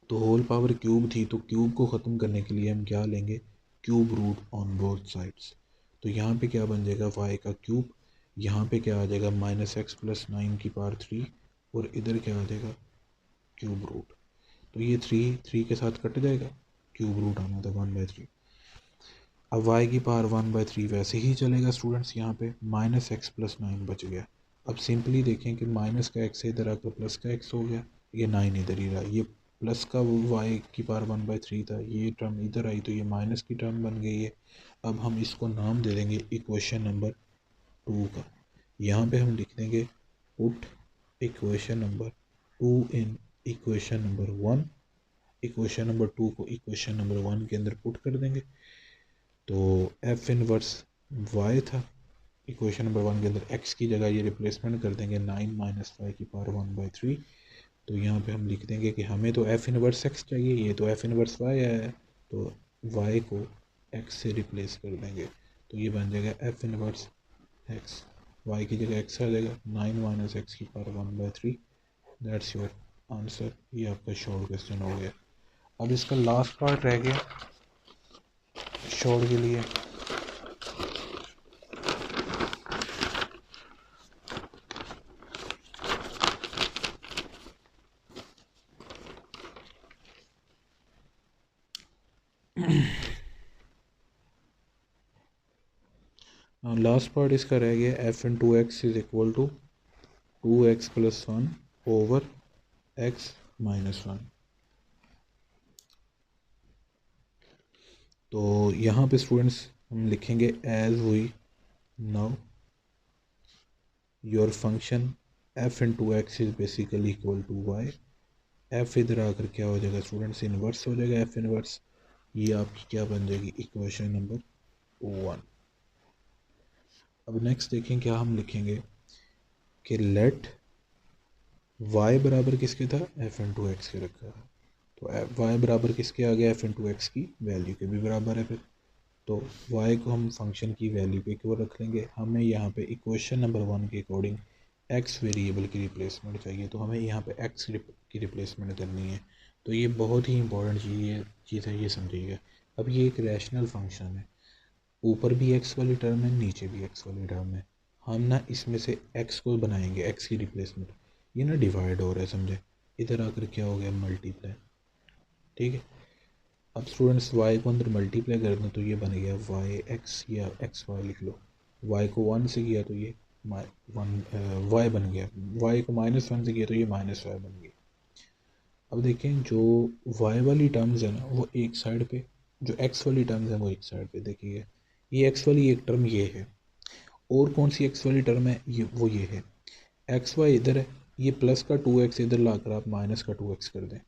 तो होल पावर क्यूब थी, तो क्यूब को ख़त्म करने के लिए हम क्या लेंगे, cube root on both sides. तो यहाँ पे क्या बन जाएगा, y का क्यूब, यहाँ पे क्या आ जाएगा -x+9 की पावर 3, और इधर क्या आ जाएगा क्यूब रूट। तो ये 3 के साथ कट जाएगा, क्यूब रूट आना था 1/3। अब y की पावर 1/3 वैसे ही चलेगा स्टूडेंट्स, यहाँ पे -x+9 बच गया। अब सिंपली देखें कि माइनस का x इधर आकर प्लस का x हो गया, ये 9 इधर ही रहा, ये प्लस का y की पावर 1/3 था, ये टर्म इधर आई तो ये माइनस की टर्म बन गई है। अब हम इसको नाम दे देंगे इक्वेशन नंबर 2 का। यहाँ पे हम लिख देंगे put equation number 2 in equation number 1। Equation number 2 को इक्वेशन नंबर 1 के अंदर पुट कर देंगे। तो एफ इनवर्स y था, इक्वेशन नंबर 1 के अंदर x की जगह ये रिप्लेसमेंट कर देंगे 9 - y की पावर 1/3। तो यहाँ पे हम लिख देंगे कि हमें तो f इनवर्स x चाहिए, ये तो f इनवर्स y है, तो y को x से रिप्लेस कर देंगे। तो ये बन जाएगा f इनवर्स x, y की जगह x आ जाएगा 9 - x की पावर 1/3। That's your answer. ये आपका शॉर्ट क्वेश्चन हो गया। अब इसका लास्ट पार्ट रह गया शॉर्ट के लिए। लास्ट पार्ट इसका रह गया f in 2x is equal to 2x+1 over x-1। तो यहाँ पे स्टूडेंट्स हम लिखेंगे as we now your function f in 2x is basically equal to y। f इधर आकर क्या हो जाएगा स्टूडेंट्स, इनवर्स हो जाएगा f इनवर्स। ये आपकी क्या बन जाएगी इक्वेशन नंबर 1। अब नेक्स्ट देखें क्या हम लिखेंगे कि लेट y बराबर किसके था, f इन 2x के रखा है, तो y बराबर किसके आ गया, f इन 2x की वैल्यू के भी बराबर है। फिर तो y को हम फंक्शन की वैल्यू के इक्वल रख लेंगे। हमें यहाँ पे इक्वेशन नंबर 1 के अकॉर्डिंग x वेरिएबल की रिप्लेसमेंट चाहिए, तो हमें यहाँ पे x की रिप्लेसमेंट करनी है। तो ये बहुत ही इंपॉर्टेंट चीज़ है, ये समझिएगा। अब ये एक रैशनल फंक्शन है, ऊपर भी x वाली टर्म है, नीचे भी x वाली टर्म है। हम ना इसमें से x को बनाएंगे, x की रिप्लेसमेंट। ये ना डिवाइड हो रहा है, समझे, इधर आकर क्या हो गया, मल्टीप्लाई। ठीक है, अब स्टूडेंट्स y को अंदर मल्टीप्लाई कर दें तो ये बन गया वाई एक्स, या एक्स वाई लिख लो। y को 1 से किया तो ये y बन गया, y को -1 से किया तो ये -y बन गया। अब देखें जो y वाली टर्म्स है ना वो एक साइड पे, जो x वाली टर्म्स है वो एक साइड पे। देखिए ये x वाली एक टर्म ये है, और कौन सी x वाली टर्म है, ये है। एक्स वाई इधर है, ये प्लस का 2x इधर लाकर आप माइनस का 2x कर दें।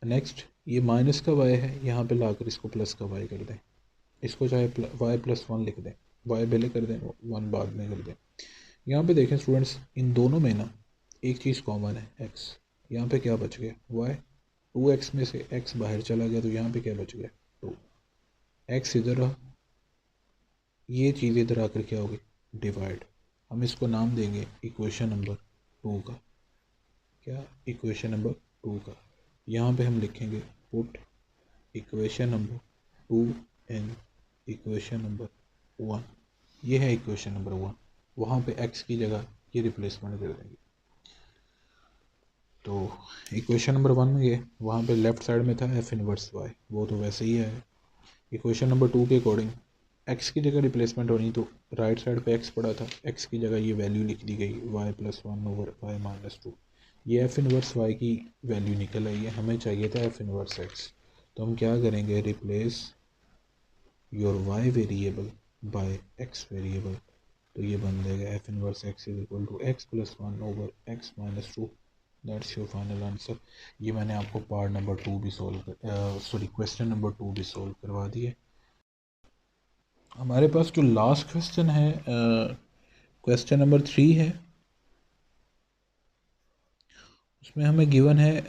नेक्स्ट ये माइनस का y है, यहाँ पे लाकर इसको प्लस का y कर दें। इसको चाहे y+1 लिख दें, y पहले कर दें 1 बाद में कर दें। यहाँ पे देखें स्टूडेंट्स, इन दोनों में ना एक चीज़ कॉमन है, x। यहाँ पे क्या बच गया, y। 2x में से x बाहर चला गया तो यहाँ पे क्या बच गया, 2। x इधर रहा, ये चीज़ इधर आकर क्या होगी, डिवाइड। हम इसको नाम देंगे इक्वेशन नंबर 2 का। क्या, इक्वेशन नंबर 2 का। यहाँ पे हम लिखेंगे put equation number 2 in equation number 1। ये है इक्वेशन नंबर 1। वहाँ पे x की जगह ये रिप्लेसमेंट कर देंगे। तो इक्वेशन नंबर 1 में ये, वहाँ पे लेफ्ट साइड में था f इनवर्स y, वो तो वैसे ही है। इक्वेशन नंबर 2 के अकॉर्डिंग x की जगह रिप्लेसमेंट होनी, तो राइट साइड पे x पड़ा था, x की जगह ये वैल्यू लिख दी गई y+1/y-2। ये f इनवर्स y की वैल्यू निकल आई है, हमें चाहिए था f इनवर्स x। तो हम क्या करेंगे, replace your y variable by x variable. तो ये बन जाएगा f inverse x is equal to x+1/x-2। That's your final answer. ये मैंने आपको पार्ट नंबर 2 भी क्वेश्चन नंबर 2 भी सॉल्व करवा दिए। हमारे पास जो लास्ट क्वेश्चन है, क्वेश्चन नंबर 3 है। उसमें हमें गिवन है,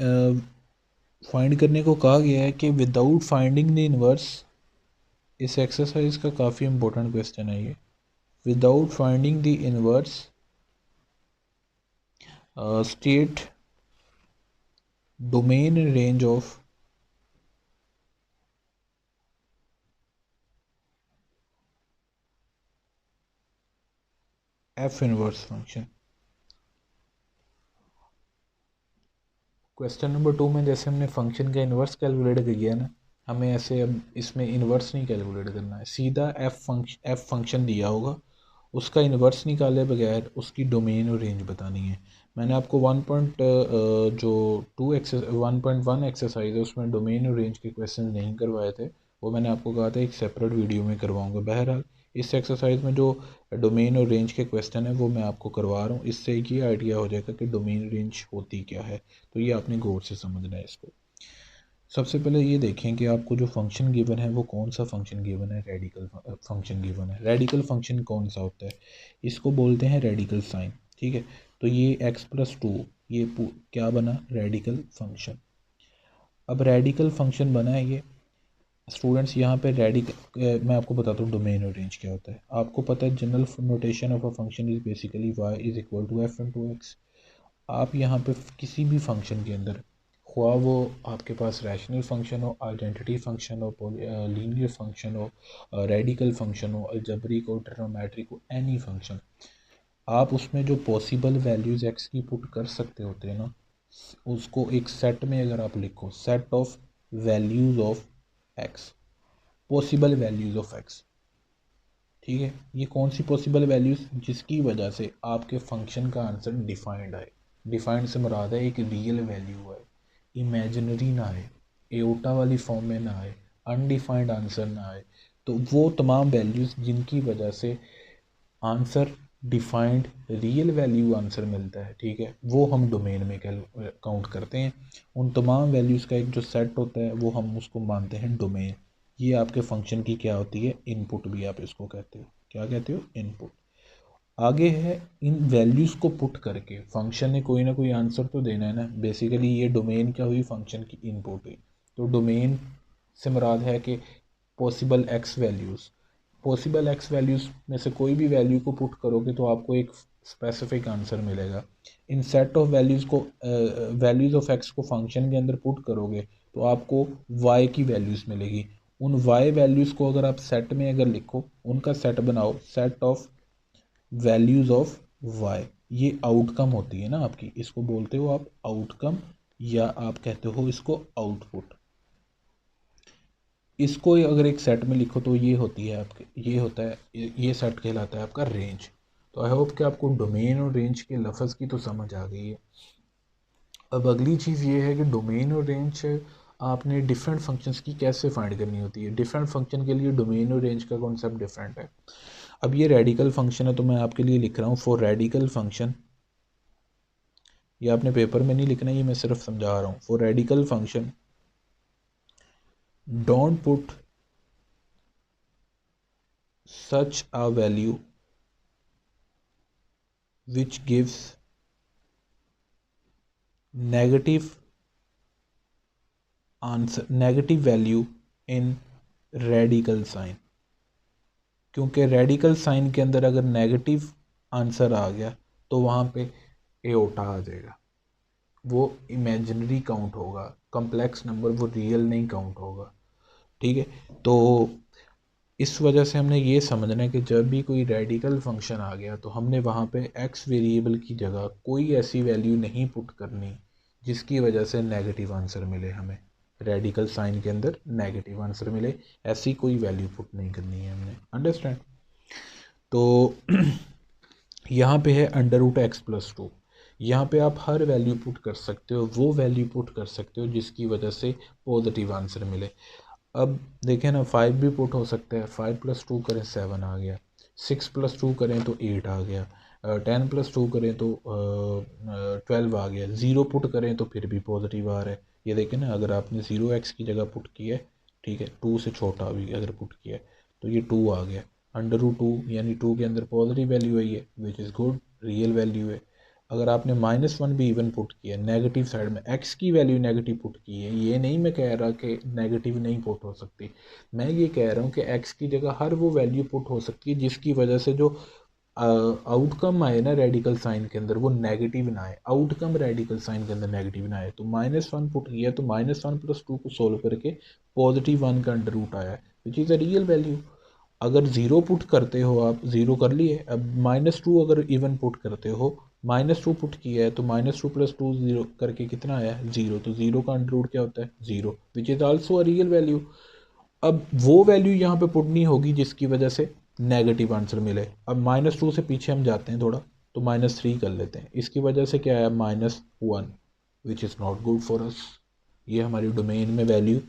फाइंड करने को कहा गया है कि विदाउट फाइंडिंग द इनवर्स। इस एक्सरसाइज का काफ़ी इंपॉर्टेंट क्वेश्चन है ये। Without finding the inverse state domain range of f inverse function. Question number 2 में जैसे हमने फंक्शन का इन्वर्स कैलकुलेट किया ना, हमें ऐसे अब इसमें इन्वर्स नहीं कैलकुलेट करना है, सीधा एफ फंक्शन दिया होगा, उसका इन्वर्स निकाले बगैर उसकी डोमेन और रेंज बतानी है। मैंने आपको 1.1 एक्सरसाइज है उसमें डोमेन और रेंज के क्वेश्चन नहीं करवाए थे, वो मैंने आपको कहा था एक सेपरेट वीडियो में करवाऊंगा। बहरहाल इस एक्सरसाइज में जो डोमेन और रेंज के क्वेश्चन है वो मैं आपको करवा रहा हूँ, इससे ये आइडिया हो जाएगा कि डोमेन रेंज होती क्या है। तो ये आपने गौर से समझना है इसको। सबसे पहले ये देखें कि आपको जो फंक्शन गिवन है वो कौन सा फंक्शन गिवन है, रेडिकल फंक्शन गिवन है। रेडिकल फंक्शन कौन सा होता है, इसको बोलते हैं रेडिकल साइन। ठीक है, तो ये x+2 ये क्या बना, रेडिकल फंक्शन। अब रेडिकल फंक्शन बना है ये स्टूडेंट्स। यहाँ पे मैं आपको बताता हूँ डोमेन और रेंज क्या होता है। आपको पता है general notation of a function is basically y is equal to f into x. आप यहाँ पे किसी भी फंक्शन के अंदर, ख्वाह वो आपके पास रैशनल फंक्शन हो, आइडेंटिटी फंक्शन हो, लीनियर फंक्शन हो, रेडिकल फंक्शन हो, अलजबरिक हो, ट्रिग्नोमेट्रिक हो, एनी फंक्शन, आप उसमें जो पॉसिबल वैल्यूज़ एक्स की पुट कर सकते होते हैं ना, उसको एक सेट में अगर आप लिखो, set of values of x, possible values of x. ठीक है, ये कौन सी पॉसिबल वैल्यूज़, जिसकी वजह से आपके फंक्शन का आंसर डिफाइंड आए। डिफाइंड से मुराद है एक रियल वैल्यू आए, इमेजिनरी ना आए, एओटा वाली फॉर्म में ना आए, अनडिफाइंड आंसर ना आए। तो वो तमाम वैल्यूज़ जिनकी वजह से answer defined real value answer मिलता है, ठीक है, वो हम डोमेन में काउंट करते हैं। उन तमाम वैल्यूज़ का एक जो सेट होता है वो हम उसको मानते हैं डोमेन। ये आपके फंक्शन की क्या होती है, इनपुट भी आप इसको कहते हो। क्या कहते हो, इनपुट। आगे है इन वैल्यूज़ को पुट करके फंक्शन ने कोई ना कोई आंसर तो देना है ना। बेसिकली ये डोमेन क्या हुई, फंक्शन की इनपुट हुई। तो डोमेन से मुराद है कि possible x values, possible x values में से कोई भी वैल्यू को पुट करोगे तो आपको एक स्पेसिफिक आंसर मिलेगा। इन सेट ऑफ वैल्यूज़ को, वैल्यूज़ ऑफ एक्स को फंक्शन के अंदर पुट करोगे तो आपको वाई की वैल्यूज़ मिलेगी। उन वाई वैल्यूज़ को अगर आप सेट में अगर लिखो, उनका सेट बनाओ, set of values of y, ये आउटकम होती है ना आपकी, इसको बोलते हो आप आउटकम या आप कहते हो इसको आउटपुट। इसको अगर एक सेट में लिखो तो ये होती है आपके, ये होता है, ये सेट कहलाता है आपका रेंज। तो आई होप कि आपको डोमेन और रेंज के लफ्ज़ की तो समझ आ गई है। अब अगली चीज़ ये है कि डोमेन और रेंज आपने डिफरेंट फंक्शंस की कैसे फाइंड करनी होती है। डिफरेंट फंक्शन के लिए डोमेन और रेंज का कॉन्सेप्ट डिफरेंट है। अब ये रेडिकल फंक्शन है तो मैं आपके लिए लिख रहा हूँ फॉर रेडिकल फंक्शन, ये आपने पेपर में नहीं लिखना, ये मैं सिर्फ समझा रहा हूँ। For radical function don't put such a value which gives negative answer, negative value in radical sign, क्योंकि रेडिकल साइन के अंदर अगर नेगेटिव आंसर आ गया तो वहाँ पे एओटा आ जाएगा, वो इमेजिनरी काउंट होगा, कॉम्प्लेक्स नंबर, वो रियल नहीं काउंट होगा। ठीक है, तो इस वजह से हमने ये समझना है कि जब भी कोई रेडिकल फंक्शन आ गया तो हमने वहाँ पे एक्स वेरिएबल की जगह कोई ऐसी वैल्यू नहीं पुट करनी जिसकी वजह से नेगेटिव आंसर मिले हमें, रेडिकल साइन के अंदर नेगेटिव आंसर मिले, ऐसी कोई वैल्यू पुट नहीं करनी है हमने। अंडरस्टैंड? तो यहाँ पे है √x+2, यहाँ पे आप हर वैल्यू पुट कर सकते हो, वो वैल्यू पुट कर सकते हो जिसकी वजह से पॉजिटिव आंसर मिले। अब देखें ना, 5 भी पुट हो सकता है, 5+2 करें 7 आ गया, 6+2 करें तो 8 आ गया, 10+2 करें तो 12 आ गया, 0 पुट करें तो फिर भी पॉजिटिव आ रहा है। ये देखें ना, अगर आपने 0x की जगह पुट किया है, ठीक है, 2 से छोटा भी अगर पुट किया है तो ये 2 आ गया, √2 यानी 2 के अंदर पॉजिटिव वैल्यू आई है, which is good, real value है। अगर आपने -1 भी इवन पुट किया नेगेटिव साइड में, एक्स की वैल्यू नेगेटिव पुट की है, ये नहीं मैं कह रहा कि नेगेटिव नहीं पुट हो सकती, मैं ये कह रहा हूँ कि एक्स की जगह हर वो वैल्यू पुट हो सकती है जिसकी वजह से जो आउटकम आए ना रेडिकल साइन के अंदर वो नेगेटिव ना आए, आउटकम रेडिकल साइन के अंदर नेगेटिव ना आए। तो -1 पुट किया तो -1+2 को सोल्व करके +1 का √, आया which is a real value. अगर 0 पुट करते हो आप, 0 कर लिए, अब -2 अगर इवन पुट करते हो, -2 पुट किया है तो -2+2 0 करके कितना आया है 0, तो 0 का √ क्या होता है 0, which is also a real value. अब वो वैल्यू यहाँ पे पुट नहीं होगी जिसकी वजह से नेगेटिव आंसर मिले। अब -2 से पीछे हम जाते हैं थोड़ा, तो -3 कर लेते हैं, इसकी वजह से क्या आया -1, which is not good for us. ये हमारी डोमेन में वैल्यू,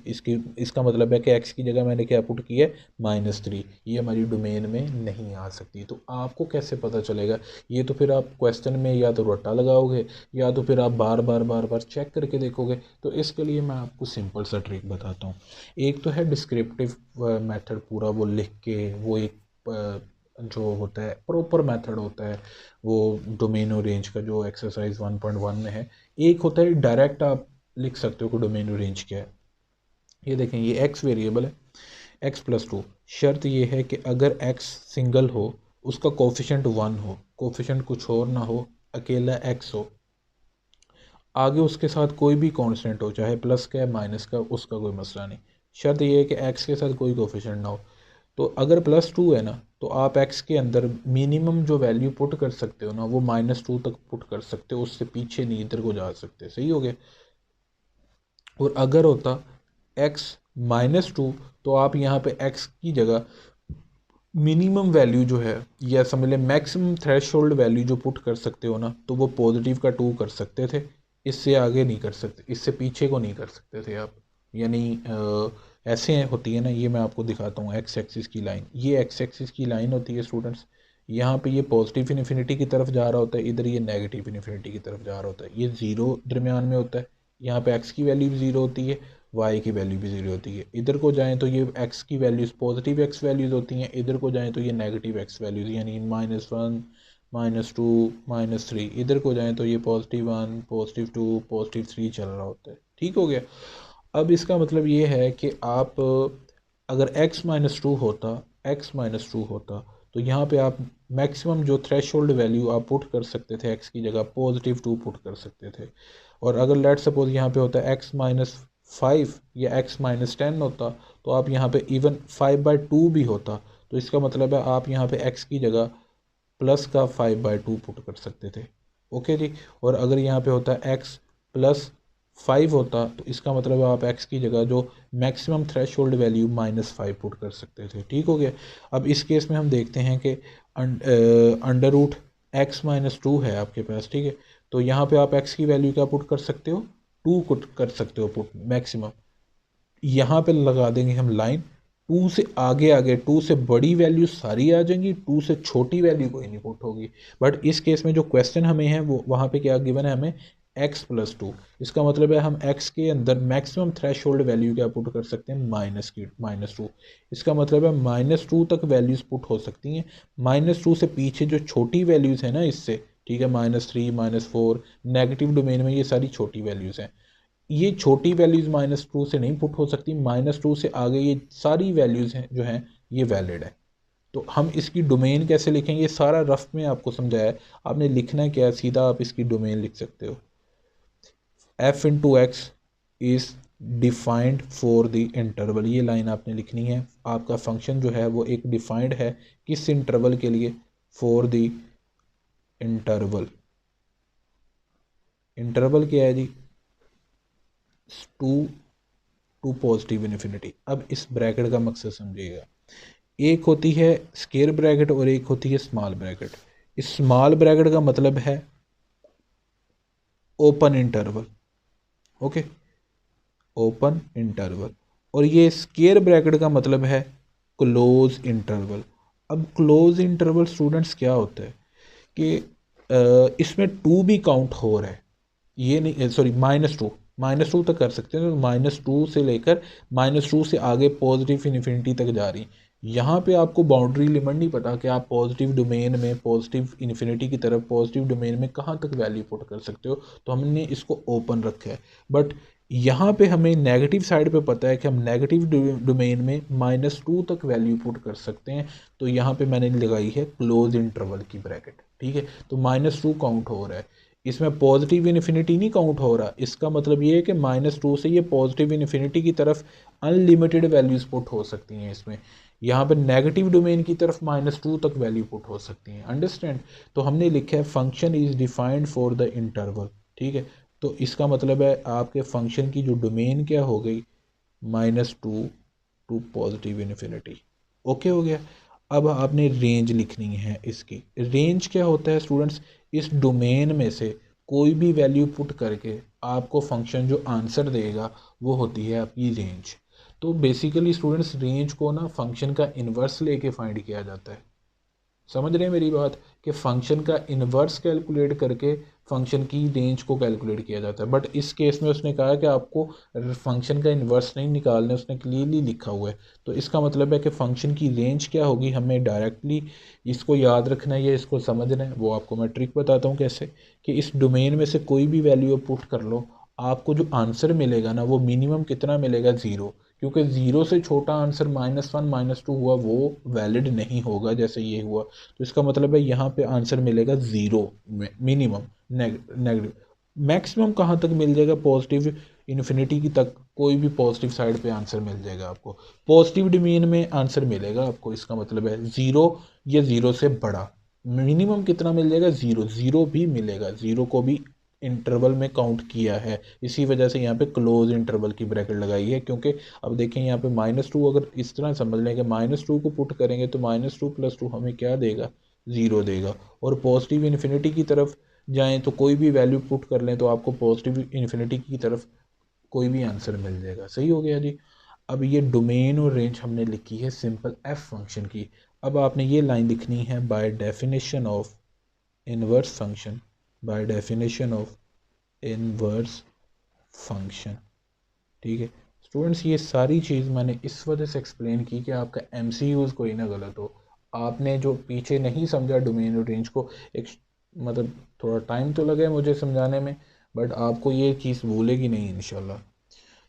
इसका मतलब है कि x की जगह मैंने क्या पुट किया है -3, ये हमारी डोमेन में नहीं आ सकती। तो आपको कैसे पता चलेगा? ये तो फिर आप क्वेश्चन में या तो रट्टा लगाओगे या तो फिर आप बार बार चेक करके देखोगे। तो इसके लिए मैं आपको सिंपल सा ट्रिक बताता हूँ। एक तो है डिस्क्रिप्टिव मेथड, पूरा वो लिख के, वो एक जो होता है प्रॉपर मेथड होता है वो डोमेन और रेंज का, जो एक्सरसाइज 1.1 में है। एक होता है डायरेक्ट, आप लिख सकते हो कि डोमेन रेंज क्या है। ये देखें, ये एक्स वेरिएबल है, x+2, शर्त ये है कि अगर x सिंगल हो, उसका कोफिशेंट 1 हो, कोफिशेंट कुछ और ना हो, अकेला x हो, आगे उसके साथ कोई भी कांस्टेंट हो, चाहे प्लस का या माइनस का, उसका कोई मसला नहीं। शर्त ये है कि x के साथ कोई कोफिशेंट ना हो। तो अगर +2 है ना, तो आप x के अंदर मिनिमम जो वैल्यू पुट कर सकते हो ना, वो -2 तक पुट कर सकते हो, उससे पीछे नहीं इधर को जा सकते। सही हो गया? और अगर होता x-2, तो आप यहाँ पे x की जगह मिनिमम वैल्यू जो है, या समझ लें मैक्सिमम थ्रेशोल्ड वैल्यू जो पुट कर सकते हो ना, तो वो पॉजिटिव का 2 कर सकते थे, इससे आगे नहीं कर सकते, इससे पीछे को नहीं कर सकते थे आप। यानी ऐसे होती है ना, ये मैं आपको दिखाता हूँ एक्स एक्सिस की लाइन, ये एक्स एक्सिस की लाइन होती है स्टूडेंट्स। यहाँ पे ये पॉजिटिव इन्फिनिटी की तरफ जा रहा होता है, इधर ये नेगेटिव इन्फिनिटी की तरफ जा रहा होता है, ये ज़ीरो दरमियान में होता है। यहाँ पे एक्स की वैल्यू भी ज़ीरो होती है, वाई की वैल्यू भी ज़ीरो होती है। इधर को जाएँ तो ये एक्स की वैल्यूज़ पॉजिटिव एक्स वैल्यूज़ होती हैं, इधर को जाएँ तो ये नेगेटिव एक्स वैल्यूज़, यानी -1 -2 -3। इधर को जाएँ तो ये +1 +2 +3 चल रहा होता है। ठीक हो गया? अब इसका मतलब ये है कि आप अगर x-2 होता तो यहाँ पे आप मैक्सिमम जो थ्रेशोल्ड वैल्यू आप पुट कर सकते थे, x की जगह +2 पुट कर सकते थे। और अगर लेट सपोज यहाँ पे होता x-5 या x-10 होता, तो आप यहाँ पे इवन 5/2 भी होता, तो इसका मतलब है आप यहाँ पे x की जगह प्लस का 5/2 पुट कर सकते थे। ओके जी। और अगर यहाँ पे होता है x प्लस 5 होता तो इसका मतलब आप x की जगह जो मैक्सिमम थ्रेशोल्ड वैल्यू -5 पुट कर सकते थे। ठीक हो गया। अब इस केस में हम देखते हैं कि अंडर रूट x-2 है आपके पास। ठीक है, तो यहाँ पे आप x की वैल्यू क्या पुट कर सकते हो, 2 पुट कर सकते हो पुट मैक्सिमम। यहाँ पे लगा देंगे हम लाइन, 2 से आगे आगे 2 से बड़ी वैल्यू सारी आ जाएंगी, 2 से छोटी वैल्यू कोई नहीं पुट होगी। बट इस केस में जो क्वेश्चन हमें है वो वहाँ पे क्या गिवन है हमें, x+2। इसका मतलब है हम x के अंदर मैक्सिमम थ्रेशोल्ड वैल्यू क्या पुट कर सकते हैं, -2। इसका मतलब है -2 तक वैल्यूज पुट हो सकती हैं। -2 से पीछे जो छोटी वैल्यूज़ हैं ना इससे, ठीक है, -3 -4 नेगेटिव डोमेन में ये सारी छोटी वैल्यूज़ हैं। ये छोटी वैल्यूज़ -2 से नहीं पुट हो सकती, -2 से आगे ये सारी वैल्यूज़ हैं जो हैं ये वैलिड है। तो हम इसकी डोमेन कैसे लिखेंगे, ये सारा रफ में आपको समझाया है। आपने लिखना क्या है, सीधा आप इसकी डोमेन लिख सकते हो, f/x is defined for the interval. ये लाइन आपने लिखनी है। आपका फंक्शन जो है वो एक डिफाइंड है किस इंटरवल के लिए, फॉर द इंटरवल। इंटरवल क्या है जी, टू पॉजिटिव इन्फिनिटी। अब इस ब्रैकेट का मकसद समझिएगा, एक होती है स्क्वायर ब्रैकेट और एक होती है स्मॉल ब्रैकेट। इस स्मॉल ब्रैकेट का मतलब है open interval. Okay, open interval. और ये स्क्वायर ब्रैकेट का मतलब है क्लोज इंटरवल। अब क्लोज इंटरवल स्टूडेंट्स क्या होता है कि इसमें 2 भी काउंट हो रहा है, ये नहीं, सॉरी, -2 तक कर सकते हैं। तो -2 से लेकर -2 से आगे पॉजिटिव इन्फिनिटी तक जा रही। यहाँ पे आपको बाउंड्री लिमिट नहीं पता कि आप पॉजिटिव डोमेन में, पॉजिटिव इन्फिनिटी की तरफ पॉजिटिव डोमेन में कहाँ तक वैल्यू पुट कर सकते हो, तो हमने इसको ओपन रखा है। बट यहाँ पे हमें नेगेटिव साइड पे पता है कि हम नेगेटिव डोमेन में -2 तक वैल्यू पुट कर सकते हैं। तो यहाँ पे मैंने लगाई है क्लोज इंटरवल की ब्रैकेट। ठीक है, तो -2 काउंट हो रहा है, इसमें पॉजिटिव इन्फिनिटी नहीं काउंट हो रहा। इसका मतलब ये है कि -2 से ये पॉजिटिव इन्फिनिटी की तरफ अनलिमिटेड वैल्यूज पुट हो सकती हैं इसमें। यहाँ पर नेगेटिव डोमेन की तरफ -2 तक वैल्यू पुट हो सकती हैं। अंडरस्टैंड। तो हमने लिखा है function is defined for the interval. ठीक है, तो इसका मतलब है आपके फंक्शन की जो डोमेन क्या हो गई, -2 टू पॉजिटिव इन्फिनिटी। ओके हो गया। अब आपने रेंज लिखनी है इसकी। रेंज क्या होता है स्टूडेंट्स, इस डोमेन में से कोई भी वैल्यू पुट करके आपको फंक्शन जो आंसर देगा वो होती है आपकी रेंज। तो बेसिकली स्टूडेंट्स रेंज को ना फंक्शन का इन्वर्स लेके फाइंड किया जाता है। समझ रहे हैं मेरी बात, कि फंक्शन का इन्वर्स कैलकुलेट करके फंक्शन की रेंज को कैलकुलेट किया जाता है। बट इस केस में उसने कहा कि आपको फंक्शन का इन्वर्स नहीं निकालना, उसने क्लियरली लिखा हुआ है। तो इसका मतलब है कि फंक्शन की रेंज क्या होगी, हमें डायरेक्टली इसको याद रखना है या इसको समझना है। वो आपको मैं ट्रिक बताता हूँ कैसे, कि इस डोमेन में से कोई भी वैल्यू पुट कर लो, आपको जो आंसर मिलेगा ना वो मिनिमम कितना मिलेगा, 0। क्योंकि 0 से छोटा आंसर -1 -2 हुआ वो वैलिड नहीं होगा जैसे ये हुआ। तो इसका मतलब है यहाँ पे आंसर मिलेगा 0 मिनिमम। नेगेटिव मैक्सिमम कहाँ तक मिल जाएगा, पॉजिटिव इन्फिनिटी की तक कोई भी पॉजिटिव साइड पे आंसर मिल जाएगा आपको। पॉजिटिव डोमेन में आंसर मिलेगा आपको, इसका मतलब है 0 या 0 से बड़ा। मिनिमम कितना मिल जाएगा, 0। 0 भी मिलेगा, 0 को भी इंटरवल में काउंट किया है। इसी वजह से यहाँ पे क्लोज इंटरवल की ब्रैकेट लगाई है। क्योंकि अब देखें यहाँ पे -2, अगर इस तरह समझ लें कि -2 को पुट करेंगे तो -2 + 2 हमें क्या देगा, 0 देगा। और पॉजिटिव इन्फिनिटी की तरफ जाएं तो कोई भी वैल्यू पुट कर लें तो आपको पॉजिटिव इन्फिनिटी की तरफ कोई भी आंसर मिल जाएगा। सही हो गया जी। अब ये डोमेन और रेंज हमने लिखी है सिंपल एफ फंक्शन की। अब आपने ये लाइन लिखनी है, by definition of inverse function, bye definition of inverse function. ठीक है स्टूडेंट्स, ये सारी चीज़ मैंने इस वजह से एक्सप्लेन की कि आपका MCQs कोई ना गलत हो। आपने जो पीछे नहीं समझा डोमेन और रेंज को, एक मतलब थोड़ा टाइम तो लगे मुझे समझाने में, बट आपको ये चीज़ भूलेगी नहीं इंशाल्लाह।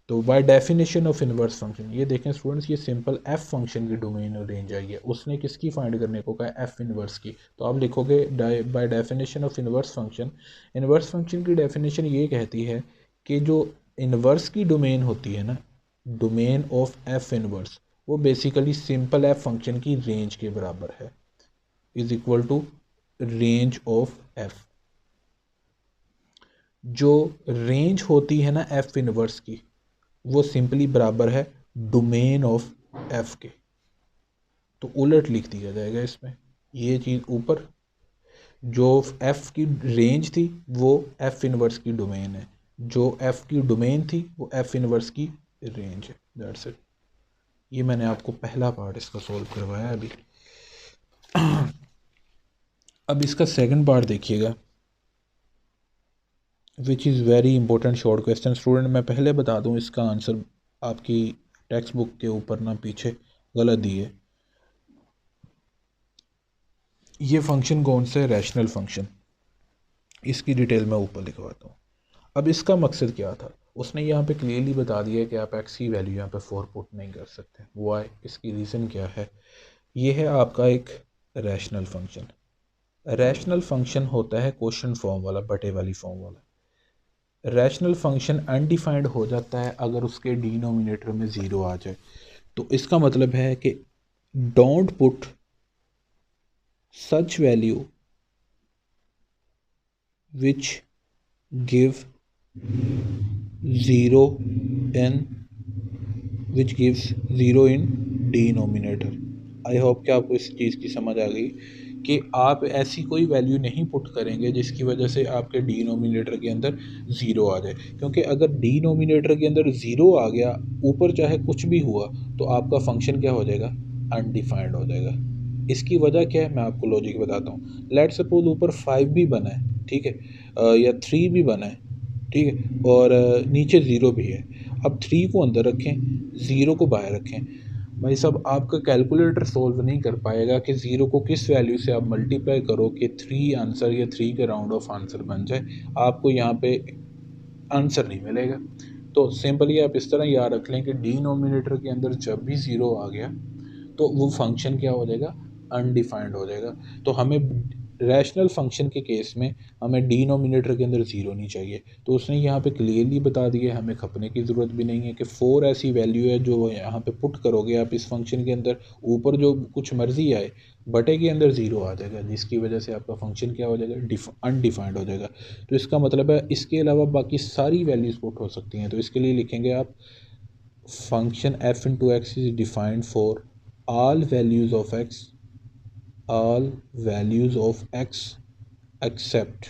तो bye definition of inverse function, ये देखें स्टूडेंट्स, ये सिंपल एफ फंक्शन की डोमेन और रेंज आई है। उसने किसकी फाइंड करने को कहा, एफ इनवर्स की। तो आप लिखोगे bye definition of inverse function. Inverse function की डेफिनेशन ये कहती है कि जो इनवर्स की डोमेन होती है ना, डोमेन ऑफ एफ इनवर्स, वो बेसिकली सिंपल एफ फंक्शन की रेंज के बराबर है, is equal to range of f. जो रेंज होती है ना एफ इनवर्स की, वो सिंपली बराबर है डोमेन ऑफ एफ के। तो उलट लिख दिया जाएगा इसमें, ये चीज़ ऊपर जो एफ की रेंज थी वो एफ इनवर्स की डोमेन है, जो एफ की डोमेन थी वो एफ इनवर्स की रेंज है। That's it. ये मैंने आपको पहला पार्ट इसका सॉल्व करवाया अभी। अब इसका सेकंड पार्ट देखिएगा, विच is very important short question. Student मैं पहले बता दूं, इसका आंसर आपकी टेक्स्ट बुक के ऊपर ना पीछे गलत दी है। ये फंक्शन कौन सा है? Rational function. इसकी डिटेल मैं ऊपर लिखवाता हूँ। अब इसका मकसद क्या था, उसने यहाँ पे क्लियरली बता दिया है कि आप एक्स की वैल्यू यहाँ पे 4 पुट नहीं कर सकते। वाई? इसकी रीज़न क्या है? ये है आपका एक रैशनल फंक्शन। रैशनल फंक्शन होता है क्वेश्चन फॉर्म वाला, बटे वाली फॉर्म वाला। रैशनल फंक्शन अनडिफाइंड हो जाता है अगर उसके डिनोमिनेटर में ज़ीरो आ जाए। तो इसका मतलब है कि don't put such value which give zero in which gives zero in denominator. I hope कि आपको इस चीज़ की समझ आ गई कि आप ऐसी कोई वैल्यू नहीं पुट करेंगे जिसकी वजह से आपके डिनोमिनेटर के अंदर ज़ीरो आ जाए, क्योंकि अगर डिनोमिनेटर के अंदर ज़ीरो आ गया, ऊपर चाहे कुछ भी हुआ, तो आपका फंक्शन क्या हो जाएगा? अनडिफाइंड हो जाएगा। इसकी वजह क्या है मैं आपको लॉजिक बताता हूँ। लेट सपोज ऊपर 5 भी बना है, ठीक है, या 3 भी बना है, ठीक है, और नीचे ज़ीरो भी है। अब 3 को अंदर रखें, ज़ीरो को बाहर रखें। भाई साहब, आपका कैलकुलेटर सोल्व नहीं कर पाएगा कि ज़ीरो को किस वैल्यू से आप मल्टीप्लाई करो कि 3 आंसर या 3 के राउंड ऑफ आंसर बन जाए। आपको यहाँ पे आंसर नहीं मिलेगा। तो सिंपली आप इस तरह याद रख लें कि डिनोमिनेटर के अंदर जब भी ज़ीरो आ गया तो वो फंक्शन क्या हो जाएगा? अनडिफाइंड हो जाएगा। तो हमें रैशनल फंक्शन के केस में हमें डिनोमिनेटर के अंदर ज़ीरो नहीं चाहिए। तो उसने यहाँ पे क्लियरली बता दिया, हमें खपने की ज़रूरत भी नहीं है कि 4 ऐसी वैल्यू है जो यहाँ पे पुट करोगे आप इस फंक्शन के अंदर, ऊपर जो कुछ मर्जी आए, बटे के अंदर ज़ीरो आ जाएगा, जिसकी वजह से आपका फंक्शन क्या हो जाएगा? अनडिफाइंड हो जाएगा। तो इसका मतलब है इसके अलावा बाकी सारी वैल्यूज़ पुट हो सकती हैं। तो इसके लिए लिखेंगे आप function f into x is defined for all values of x, all values of x except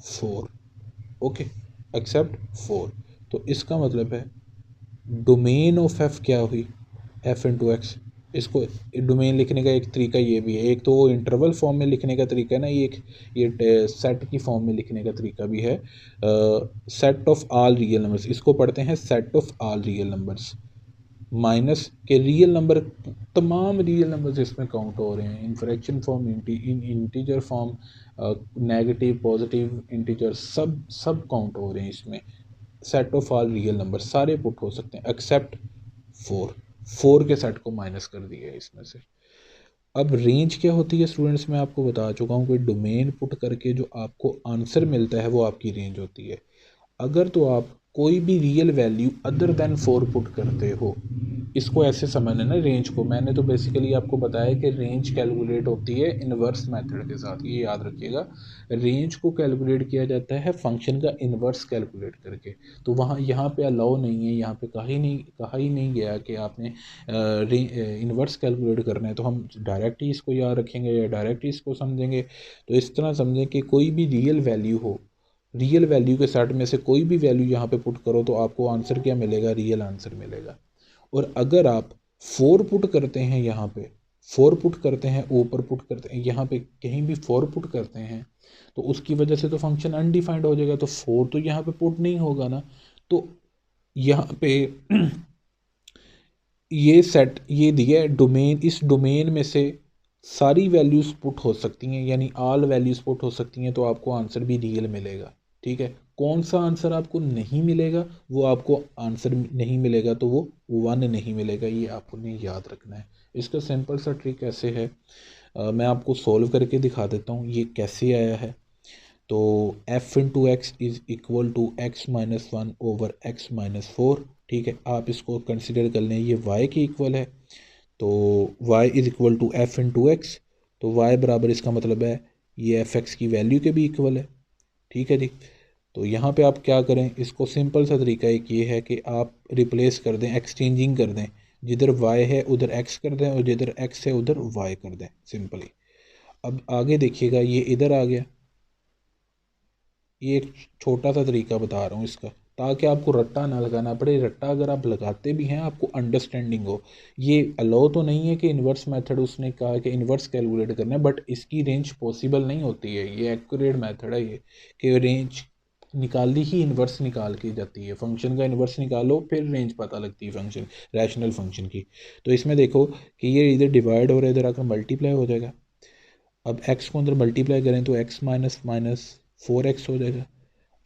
4। Okay, except 4। तो इसका मतलब है डोमेन ऑफ एफ क्या हुई? F into x. इसको डोमेन लिखने का एक तरीका ये भी है, एक तो वो इंटरवल फॉर्म में लिखने का तरीका है ना, ये सेट की फॉर्म में लिखने का तरीका भी है। Set of all real numbers, इसको पढ़ते हैं set of all real numbers, minus के रियल नंबर, तमाम रियल नंबर्स इसमें काउंट हो रहे हैं, in fraction form, in integer form, negative positive integer, सब काउंट हो रहे हैं इसमें। Set of all real number सारे पुट हो सकते हैं एक्सेप्ट 4। 4 के सेट को माइनस कर दिया है इसमें से। अब रेंज क्या होती है स्टूडेंट्स, मैं आपको बता चुका हूँ कि डोमेन पुट करके जो आपको आंसर मिलता है वो आपकी रेंज होती है। अगर तो आप कोई भी real value other than 4 put करते हो, इसको ऐसे समझना ना, रेंज को मैंने तो बेसिकली आपको बताया कि रेंज कैलकुलेट होती है इन्वर्स मेथड के साथ, ये याद रखिएगा। रेंज को कैलकुलेट किया जाता है फंक्शन का इन्वर्स कैलकुलेट करके। तो वहाँ यहाँ पे अलाउ नहीं है, यहाँ पे कहा ही नहीं गया कि आपने इन्वर्स कैलकुलेट करना है। तो हम डायरेक्ट ही इसको याद रखेंगे या डायरेक्ट ही इसको समझेंगे। तो इस तरह समझें कि कोई भी रियल वैल्यू हो, रियल वैल्यू के सेट में से कोई भी वैल्यू यहाँ पे पुट करो तो आपको आंसर क्या मिलेगा? रियल आंसर मिलेगा। और अगर आप 4 पुट करते हैं, यहाँ पे 4 पुट करते हैं, ऊपर पुट करते हैं, यहाँ पे कहीं भी 4 पुट करते हैं, तो उसकी वजह से तो फंक्शन अनडिफाइंड हो जाएगा। तो 4 तो यहाँ पे पुट नहीं होगा ना। तो यहाँ पे ये सेट ये दिया है डोमेन, इस डोमेन में से सारी वैल्यूज़ पुट हो सकती हैं, यानी ऑल वैल्यूज़ पुट हो सकती हैं, तो आपको आंसर भी रियल मिलेगा। ठीक है, कौन सा आंसर आपको नहीं मिलेगा? वो आपको आंसर नहीं मिलेगा तो वो 1 नहीं मिलेगा, ये आपको नहीं याद रखना है। इसका सिंपल सा ट्रिक ऐसे है, मैं आपको सॉल्व करके दिखा देता हूँ ये कैसे आया है। तो f into x is equal to x minus 1 over x minus 4। ठीक है, आप इसको कंसिडर कर लें ये y के इक्वल है। तो y is equal to f into x. तो y बराबर इसका मतलब है ये एफ एक्स की वैल्यू के भी इक्वल है। ठीक है जी। तो यहाँ पे आप क्या करें, इसको सिंपल सा तरीका एक ये है कि आप रिप्लेस कर दें, एक्सचेंजिंग कर दें, जिधर y है उधर x कर दें और जिधर x है उधर y कर दें, सिंपली। अब आगे देखिएगा ये इधर आ गया। ये एक छोटा सा तरीका बता रहा हूँ इसका, ताकि आपको रट्टा ना लगाना पड़े। रट्टा अगर आप लगाते भी हैं आपको अंडरस्टैंडिंग हो। ये अलाउ तो नहीं है कि इन्वर्स मेथड उसने कहा कि इन्वर्स कैलकुलेट करना है, बट इसकी रेंज पॉसिबल नहीं होती है। ये एक्यूरेट मेथड है ये, कि रेंज निकाली ही इन्वर्स निकाल के जाती है। फंक्शन का इन्वर्स निकालो फिर रेंज पता लगती है फंक्शन, रैशनल फंक्शन की। तो इसमें देखो कि ये इधर डिवाइड हो रहा है, इधर आकर मल्टीप्लाई हो जाएगा। अब x को अंदर मल्टीप्लाई करें तो x माइनस माइनस 4x हो जाएगा।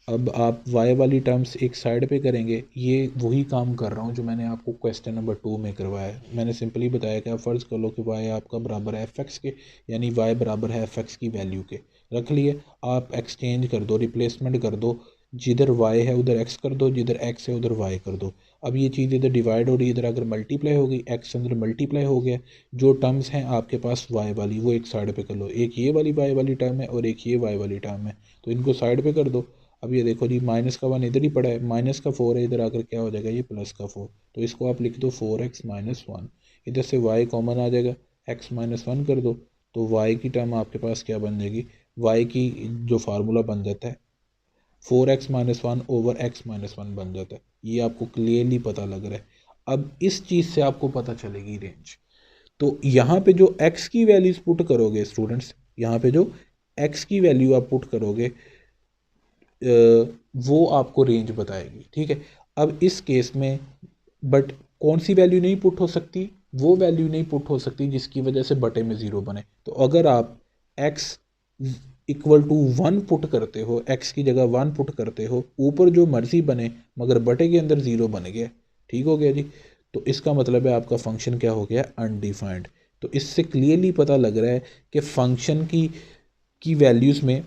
अब आप y वाली टर्म्स एक साइड पे करेंगे। ये वही काम कर रहा हूँ जो मैंने आपको क्वेश्चन नंबर 2 में करवाया है। मैंने सिंपली बताया कि आप फ़र्ज़ कर लो कि y आपका बराबर है एफ एक्स के, यानी y बराबर है एफ एक्स की वैल्यू के। रख लिए। आप एक्सचेंज कर दो, रिप्लेसमेंट कर दो, जिधर y है उधर x कर दो, जिधर x है उधर y कर दो। अब ये चीज़ इधर डिवाइड हो रही है, इधर अगर मल्टीप्लाई होगी, x अंदर मल्टीप्लाई हो गया। जो टर्म्स हैं आपके पास y वाली वो एक साइड पे कर लो। एक ये वाली y वाली टर्म है और एक ये y वाली टर्म है, तो इनको साइड पे कर दो। अब ये देखो जी, माइनस का 1 इधर ही पड़ा है, माइनस का 4 है, इधर आकर क्या हो जाएगा, ये प्लस का 4। तो इसको आप लिख दो 4x माइनस 1। इधर से y कॉमन आ जाएगा, x माइनस 1 कर दो, तो y की टर्म आपके पास क्या बन जाएगी, y की जो फार्मूला बन जाता है 4x minus 1 over x minus 1 बन जाता है। ये आपको क्लियरली पता लग रहा है। अब इस चीज़ से आपको पता चलेगी रेंज। तो यहाँ पे जो x की वैल्यूज पुट करोगे स्टूडेंट्स, यहाँ पे जो x की वैल्यू आप पुट करोगे वो आपको रेंज बताएगी। ठीक है। अब इस केस में बट कौन सी वैल्यू नहीं पुट हो सकती, वो वैल्यू नहीं पुट हो सकती जिसकी वजह से बटे में ज़ीरो बने। तो अगर आप x इक्वल टू 1 पुट करते हो, x की जगह 1 पुट करते हो, ऊपर जो मर्जी बने मगर बटे के अंदर ज़ीरो बन गया। ठीक हो गया जी। तो इसका मतलब है आपका फंक्शन क्या हो गया, अनडिफाइंड। तो इससे क्लियरली पता लग रहा है कि फंक्शन की वैल्यूज़ में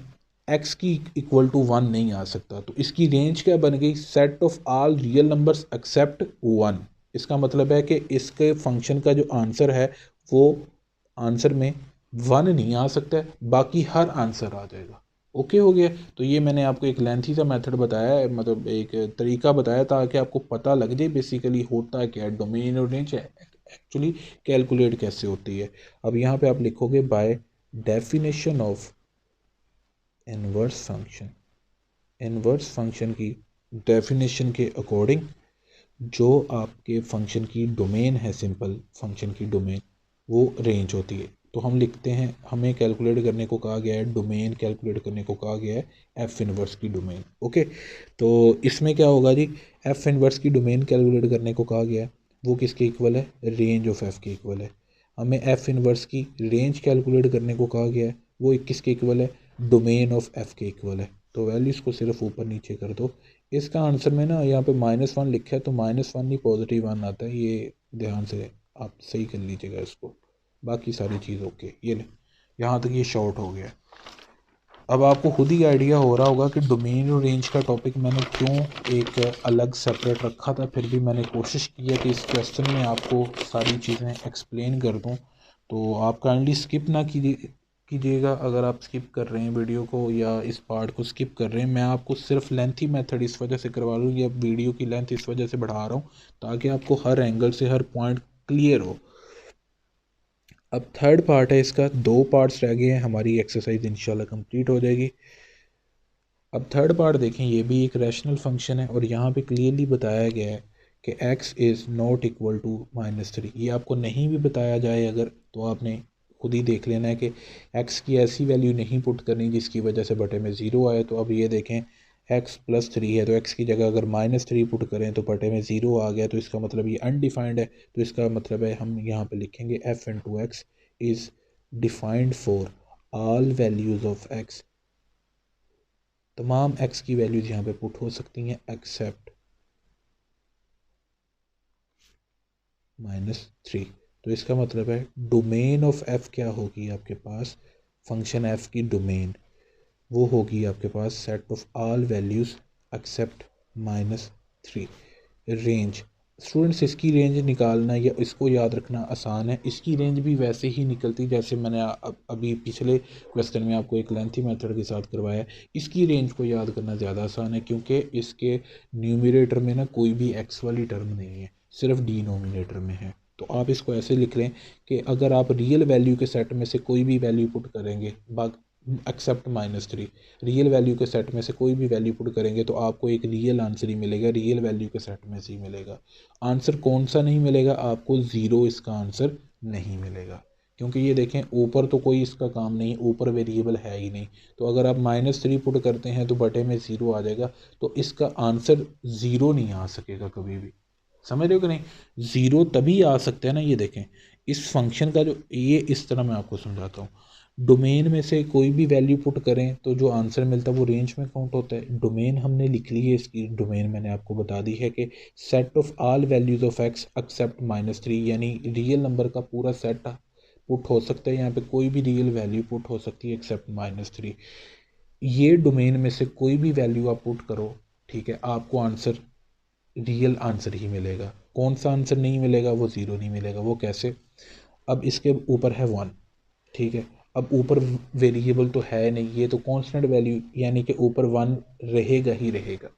x की इक्वल टू 1 नहीं आ सकता। तो इसकी रेंज क्या बन गई, set of all real numbers accept 1। इसका मतलब है कि इसके फंक्शन का जो आंसर है वो आंसर में 1 नहीं आ सकता है, बाकी हर आंसर आ जाएगा। ओके हो गया। तो ये मैंने आपको एक लेंथी सा मेथड बताया है, मतलब एक तरीका बताया ताकि आपको पता लग जाए बेसिकली होता है क्या है, डोमेन और रेंज एक्चुअली कैलकुलेट कैसे होती है। अब यहाँ पे आप लिखोगे bye definition of inverse function. Inverse function की डेफिनेशन के अकॉर्डिंग जो आपके फंक्शन की डोमेन है, सिंपल फंक्शन की डोमेन, वो रेंज होती है। तो हम लिखते हैं, हमें कैलकुलेट करने को कहा गया है, डोमेन कैलकुलेट करने को कहा गया है एफ इनवर्स की डोमेन। ओके। तो इसमें क्या होगा जी, एफ इनवर्स की डोमेन कैलकुलेट करने को कहा गया है, वो किसके इक्वल है, रेंज ऑफ एफ के इक्वल है। हमें एफ इनवर्स की रेंज कैलकुलेट करने को कहा गया है, वो किसके इक्वल है, डोमेन ऑफ एफ के इक्वल है। तो वैल्यूज़ को सिर्फ ऊपर नीचे कर दो। इसका आंसर में ना यहाँ पे -1 लिखा है, तो -1 नहीं +1 आता है, ये ध्यान से आप सही कर लीजिएगा इसको। बाकी सारी चीज़ ओके। ये ले, यहाँ तक ये शॉर्ट हो गया। अब आपको खुद ही आइडिया हो रहा होगा कि डोमेन और रेंज का टॉपिक मैंने क्यों एक अलग सेपरेट रखा था। फिर भी मैंने कोशिश की है कि इस क्वेश्चन में आपको सारी चीज़ें एक्सप्लेन कर दूँ। तो आप काइंडली स्किप ना कीजिएगा। अगर आप स्किप कर रहे हैं वीडियो को या इस पार्ट को स्किप कर रहे हैं, मैं आपको सिर्फ लेंथी मेथड इस वजह से करवा रहा हूँ, या वीडियो की लेंथ इस वजह से बढ़ा रहा हूँ ताकि आपको हर एंगल से हर पॉइंट क्लियर हो। अब थर्ड पार्ट है इसका, 2 पार्ट्स रह गए हैं, हमारी एक्सरसाइज इंशाल्लाह कंप्लीट हो जाएगी। अब थर्ड पार्ट देखें, ये भी एक रैशनल फंक्शन है और यहाँ पे क्लियरली बताया गया है कि x is not equal to -3। ये आपको नहीं भी बताया जाए अगर, तो आपने खुद ही देख लेना है कि x की ऐसी वैल्यू नहीं पुट करनी जिसकी वजह से बटे में ज़ीरो आए। तो अब ये देखें x + 3 है, तो x की जगह अगर -3 पुट करें तो बटे में ज़ीरो आ गया, तो इसका मतलब ये अनडिफाइंड है। तो इसका मतलब है हम यहाँ पे लिखेंगे f × x is defined for all values of x। तमाम x की वैल्यूज़ यहाँ पे पुट हो सकती हैं एक्सेप्ट -3। तो इसका मतलब है डोमेन ऑफ f क्या होगी आपके पास, फंक्शन f की डोमेन वो होगी आपके पास set of all values except -3। Range students इसकी रेंज निकालना या इसको याद रखना आसान है। इसकी रेंज भी वैसे ही निकलती जैसे मैंने अभी पिछले क्वेश्चन में आपको एक लेंथी मेथड के साथ करवाया। इसकी रेंज को याद करना ज़्यादा आसान है क्योंकि इसके न्यूमरेटर में ना कोई भी एक्स वाली टर्म नहीं है, सिर्फ डिनोमिनेटर में है। तो आप इसको ऐसे लिख लें कि अगर आप रियल वैल्यू के सेट में से कोई भी वैल्यू पुट करेंगे एक्सेप्ट -3, रियल वैल्यू के सेट में से कोई भी वैल्यू पुट करेंगे तो आपको एक रियल आंसर ही मिलेगा, रियल वैल्यू के सेट में से ही मिलेगा। आंसर कौन सा नहीं मिलेगा? आपको ज़ीरो इसका आंसर नहीं मिलेगा, क्योंकि ये देखें ऊपर तो कोई इसका काम नहीं, ऊपर वेरिएबल है ही नहीं। तो अगर आप -3 पुट करते हैं तो बटे में ज़ीरो आ जाएगा, तो इसका आंसर ज़ीरो नहीं आ सकेगा कभी भी। समझ रहे हो कि नहीं? ज़ीरो तभी आ सकते हैं ना, ये देखें इस फंक्शन का जो ये इस तरह मैं आपको समझाता हूँ। डोमेन में से कोई भी वैल्यू पुट करें तो जो आंसर मिलता है वो रेंज में काउंट होता है। डोमेन हमने लिख ली है, इसकी डोमेन मैंने आपको बता दी है कि set of all values of x except -3, यानी रियल नंबर का पूरा सेट पुट हो सकता है, यहाँ पे कोई भी रियल वैल्यू पुट हो सकती है एक्सेप्ट -3। ये डोमेन में से कोई भी वैल्यू आप पुट करो, ठीक है, आपको आंसर रियल आंसर ही मिलेगा। कौन सा आंसर नहीं मिलेगा? वो ज़ीरो नहीं मिलेगा। वो कैसे? अब इसके ऊपर है 1, ठीक है, अब ऊपर वेरिएबल तो है नहीं, ये तो कांस्टेंट वैल्यू, यानी कि ऊपर 1 रहेगा ही रहेगा।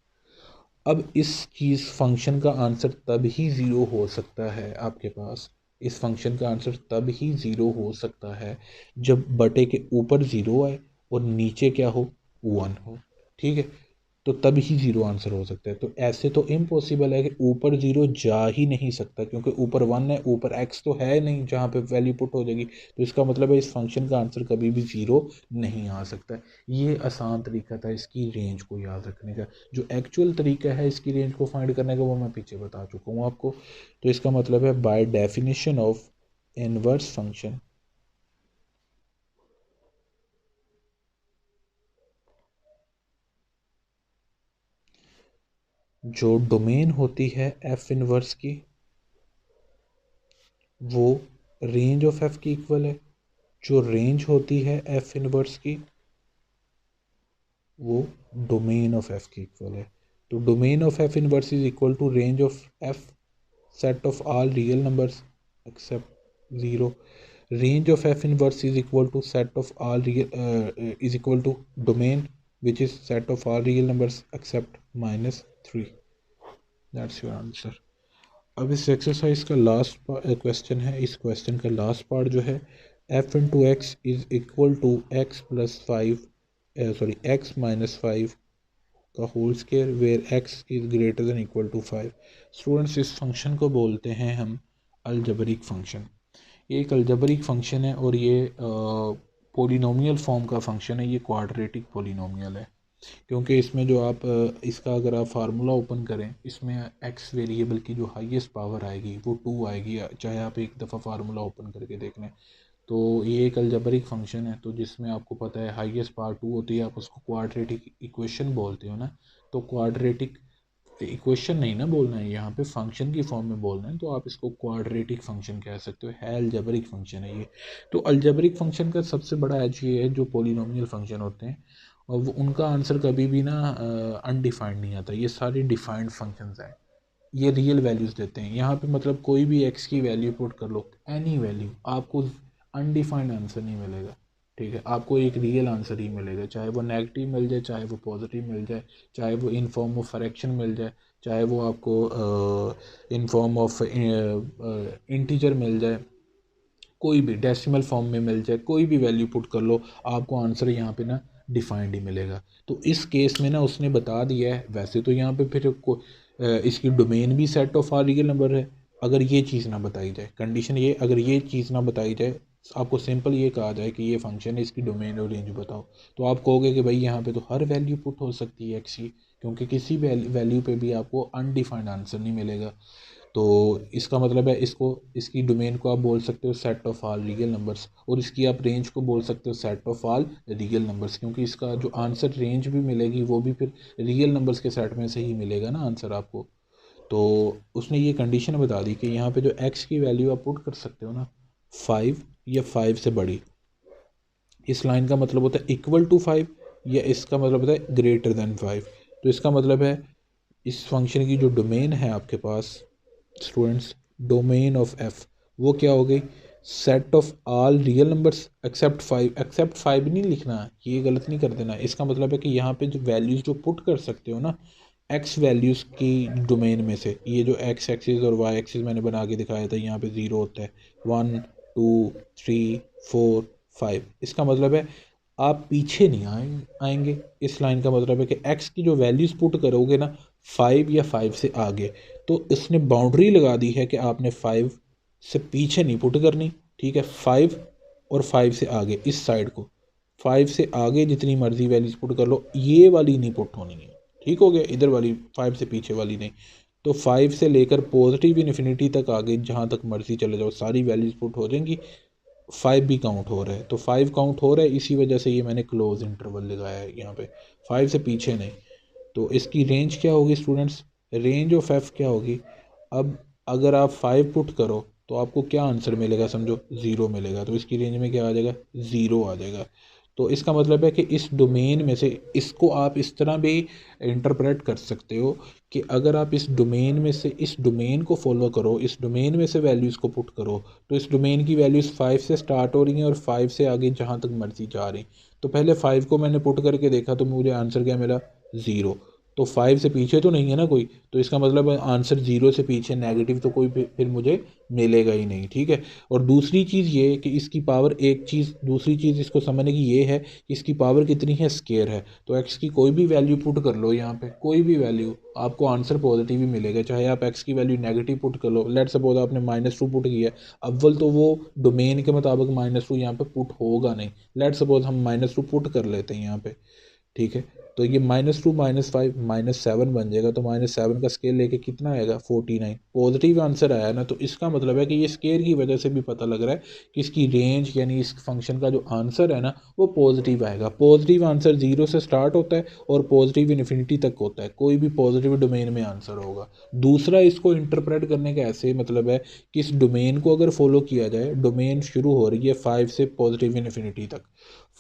अब इस चीज़ फंक्शन का आंसर तब ही ज़ीरो हो सकता है आपके पास, इस फंक्शन का आंसर तब ही ज़ीरो हो सकता है जब बटे के ऊपर ज़ीरो आए और नीचे क्या हो? 1 हो, ठीक है, तो तब ही ज़ीरो आंसर हो सकता है। तो ऐसे तो इम्पॉसिबल है कि ऊपर ज़ीरो जा ही नहीं सकता, क्योंकि ऊपर 1 है, ऊपर एक्स तो है नहीं जहाँ पे वैल्यू पुट हो जाएगी। तो इसका मतलब है इस फंक्शन का आंसर कभी भी ज़ीरो नहीं आ सकता। ये आसान तरीका था इसकी रेंज को याद रखने का। जो एक्चुअल तरीका है इसकी रेंज को फाइंड करने का वो मैं पीछे बता चुका हूँ आपको। तो इसका मतलब है by definition of inverse function, जो डोमेन होती है एफ इनवर्स की वो रेंज ऑफ एफ की इक्वल है। जो रेंज होती है एफ इनवर्स की वो डोमेन ऑफ एफ की इक्वल है। तो domain of f inverse is equal to range of f set of all real numbers except zero. Range of f inverse is equal to set of all real is equal to domain which is set of all real numbers accept -3। That's your answer. अब इस exercise का last question है। इस question का last part जो है, F into x is equal to X plus 5 X -5 का whole square where X is greater than equal to 5। Students इस फंक्शन को बोलते हैं हम अलजबरिक फंक्शन। ये एक अलजबरिक फंक्शन है और ये पोलिनोमियल फॉर्म का फंक्शन है। ये क्वाड्रेटिक पोलिनोमियल है, क्योंकि इसमें जो आप इसका अगर आप फार्मूला ओपन करें, इसमें एक्स वेरिएबल की जो हाईएस्ट पावर आएगी वो 2 आएगी, चाहे आप एक दफ़ा फार्मूला ओपन करके देख लें। तो ये एक अलजबरिक फंक्शन है, तो जिसमें आपको पता है हाईएस्ट पावर 2 होती है, आप उसको क्वाड्रेटिक इक्वेशन बोलते हो ना। तो क्वाड्रेटिक इक्वेशन नहीं ना बोलना है, यहाँ पे फंक्शन की फॉर्म में बोलना है, तो आप इसको क्वाड्रेटिक फंक्शन कह सकते हो, है अलजबरिक फंक्शन है ये। तो अलजबरिक फंक्शन का सबसे बड़ा एज ये है, जो पोलिनोमियल फंक्शन होते हैं और वो उनका आंसर कभी भी ना अनडिफाइंड नहीं आता। ये सारे डिफाइंड फंक्शंस हैं, ये रियल वैल्यूज़ देते हैं। यहाँ पे मतलब कोई भी एक्स की वैल्यू पुट कर लो, एनी वैल्यू, आपको अनडिफाइंड आंसर नहीं मिलेगा, ठीक है, आपको एक रियल आंसर ही मिलेगा, चाहे वो नेगेटिव मिल जाए, चाहे वो पॉजिटिव मिल जाए, चाहे वो इन फॉर्म ऑफ फ्रैक्शन मिल जाए, चाहे वो आपको इन फॉर्म ऑफ इंटीजर मिल जाए, कोई भी डेसिमल फॉर्म में मिल जाए, कोई भी वैल्यू पुट कर लो, आपको आंसर यहाँ पे ना डिफाइंड ही मिलेगा। तो इस केस में ना उसने बता दिया है। वैसे तो यहाँ पे फिर इसकी डोमेन भी set of R real number है, अगर ये चीज़ ना बताई जाए, कंडीशन ये, अगर ये चीज़ ना बताई जाए, आपको सिंपल ये कहा जाए कि ये फंक्शन है, इसकी डोमेन और रेंज बताओ, तो आप कहोगे कि भाई यहाँ पे तो हर वैल्यू पुट हो सकती है एक्स की, क्योंकि किसी वैल्यू पे भी आपको अनडिफाइंड आंसर नहीं मिलेगा। तो इसका मतलब है इसको, इसकी डोमेन को आप बोल सकते हो set of all real numbers, और इसकी आप रेंज को बोल सकते हो set of all real numbers, क्योंकि इसका जो आंसर रेंज भी मिलेगी वो भी फिर रियल नंबर्स के सेट में से ही मिलेगा ना आंसर आपको। तो उसने ये कंडीशन बता दी कि यहाँ पे जो एक्स की वैल्यू आप पुट कर सकते हो ना 5 या 5 से बड़ी, इस लाइन का मतलब होता है इक्वल टू 5, या इसका मतलब होता है ग्रेटर देन 5। तो इसका मतलब है इस फंक्शन की जो डोमेन है आपके पास स्टूडेंट्स, डोमेन ऑफ एफ वो क्या हो गई, set of all real numbers except 5। Except 5 नहीं लिखना, ये गलत नहीं कर देना। इसका मतलब है कि यहाँ पे जो वैल्यूज़ जो पुट कर सकते हो ना एक्स वैल्यूज़ की डोमेन में से, ये जो एक्स एक्सिस और वाई एक्सिस मैंने बना के दिखाया था, यहाँ पे ज़ीरो होता है, 1 2 3 4 5। इसका मतलब है आप पीछे नहीं आएंगे। इस लाइन का मतलब है कि एक्स की जो वैल्यूज़ पुट करोगे ना 5 या 5 से आगे, तो इसने बाउंड्री लगा दी है कि आपने 5 से पीछे नहीं पुट करनी। ठीक है, 5 और 5 से आगे इस साइड को, 5 से आगे जितनी मर्जी वैल्यूज पुट कर लो, ये वाली नहीं पुट होनी है। ठीक हो गया, इधर वाली 5 से पीछे वाली नहीं। तो 5 से लेकर पॉजिटिव इन्फिनिटी तक आगे जहाँ तक मर्जी चले जाओ सारी वैल्यूज पुट हो जाएंगी। 5 भी काउंट हो रहा है, तो 5 काउंट हो रहा है, इसी वजह से ये मैंने क्लोज इंटरवल लगाया है यहाँ पे, 5 से पीछे नहीं। तो इसकी रेंज क्या होगी स्टूडेंट्स, रेंज ऑफ एफ क्या होगी। अब अगर आप 5 पुट करो तो आपको क्या आंसर मिलेगा, समझो 0 मिलेगा, तो इसकी रेंज में क्या आ जाएगा, 0 आ जाएगा। तो इसका मतलब है कि इस डोमेन में से, इसको आप इस तरह भी इंटरप्रेट कर सकते हो कि अगर आप इस डोमेन में से इस डोमेन को फॉलो करो, इस डोमेन में से वैल्यूज़ को पुट करो, तो इस डोमेन की वैल्यूज़ 5 से स्टार्ट हो रही हैं और 5 से आगे जहाँ तक मर्जी जा रही। तो पहले 5 को मैंने पुट करके देखा तो मुझे आंसर क्या मिला, 0। तो 5 से पीछे तो नहीं है ना कोई, तो इसका मतलब आंसर 0 से पीछे नेगेटिव तो कोई फिर मुझे मिलेगा ही नहीं। ठीक है, और दूसरी चीज़ ये कि इसकी पावर, एक चीज़ दूसरी चीज़ इसको समझने की ये है कि इसकी पावर कितनी है, स्केयर है। तो एक्स की कोई भी वैल्यू पुट कर लो यहाँ पे, कोई भी वैल्यू, आपको आंसर पॉजिटिव ही मिलेगा, चाहे आप एक्स की वैल्यू नेगेटिव पुट कर लो। लेट सपोज आपने -2 पुट किया, अव्वल तो वो डोमेन के मुताबिक -2 यहाँ पे पुट होगा नहीं। लेट सपोज हम -2 पुट कर लेते हैं यहाँ पे। ठीक है, तो ये -2 -5 -7 बन जाएगा, तो -7 का स्केल लेके कितना आएगा, 49। पॉजिटिव आंसर आया ना, तो इसका मतलब है कि ये स्केयर की वजह से भी पता लग रहा है कि इसकी रेंज यानी इस फंक्शन का जो आंसर है ना वो पॉजिटिव आएगा। पॉजिटिव आंसर 0 से स्टार्ट होता है और पॉजिटिव इन्फिनिटी तक होता है, कोई भी पॉजिटिव डोमेन में आंसर होगा। दूसरा इसको इंटरप्रेट करने का ऐसे मतलब है कि इस डोमेन को अगर फॉलो किया जाए, डोमेन शुरू हो रही है 5 से पॉजिटिव इन्फिनिटी तक,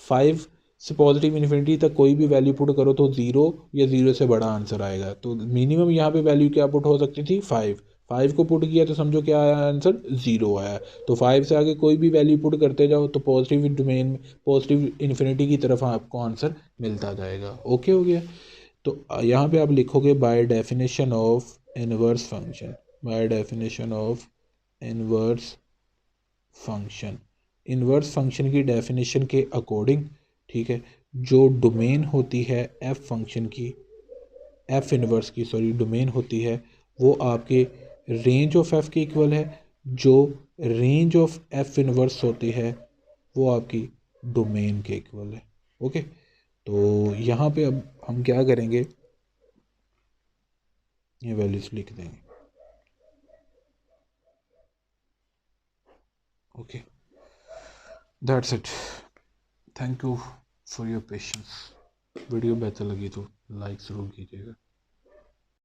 5 से पॉजिटिव इन्फिनिटी तक कोई भी वैल्यू पुट करो तो 0 या 0 से बड़ा आंसर आएगा। तो मिनिमम यहाँ पे वैल्यू क्या पुट हो सकती थी, 5। 5 को पुट किया तो समझो क्या आया आंसर, 0 आया। तो 5 से आगे कोई भी वैल्यू पुट करते जाओ तो पॉजिटिव डोमेन में, पॉजिटिव इन्फिनिटी की तरफ आपको आंसर मिलता जाएगा। ओके हो गया। तो यहाँ पे आप लिखोगे bye definition of inverse function, bye definition of inverse function, inverse function की डेफिनेशन के अकॉर्डिंग, ठीक है, जो डोमेन होती है एफ फंक्शन की, एफ इनवर्स की सॉरी डोमेन होती है, वो आपके रेंज ऑफ एफ के इक्वल है। जो रेंज ऑफ एफ इनवर्स होती है वो आपकी डोमेन के इक्वल है। ओके, तो यहाँ पे अब हम क्या करेंगे, ये वैल्यूज लिख देंगे। Okay, that's it, thank you for your patience. Video बेहतर लगी तो लाइक ज़रूर कीजिएगा।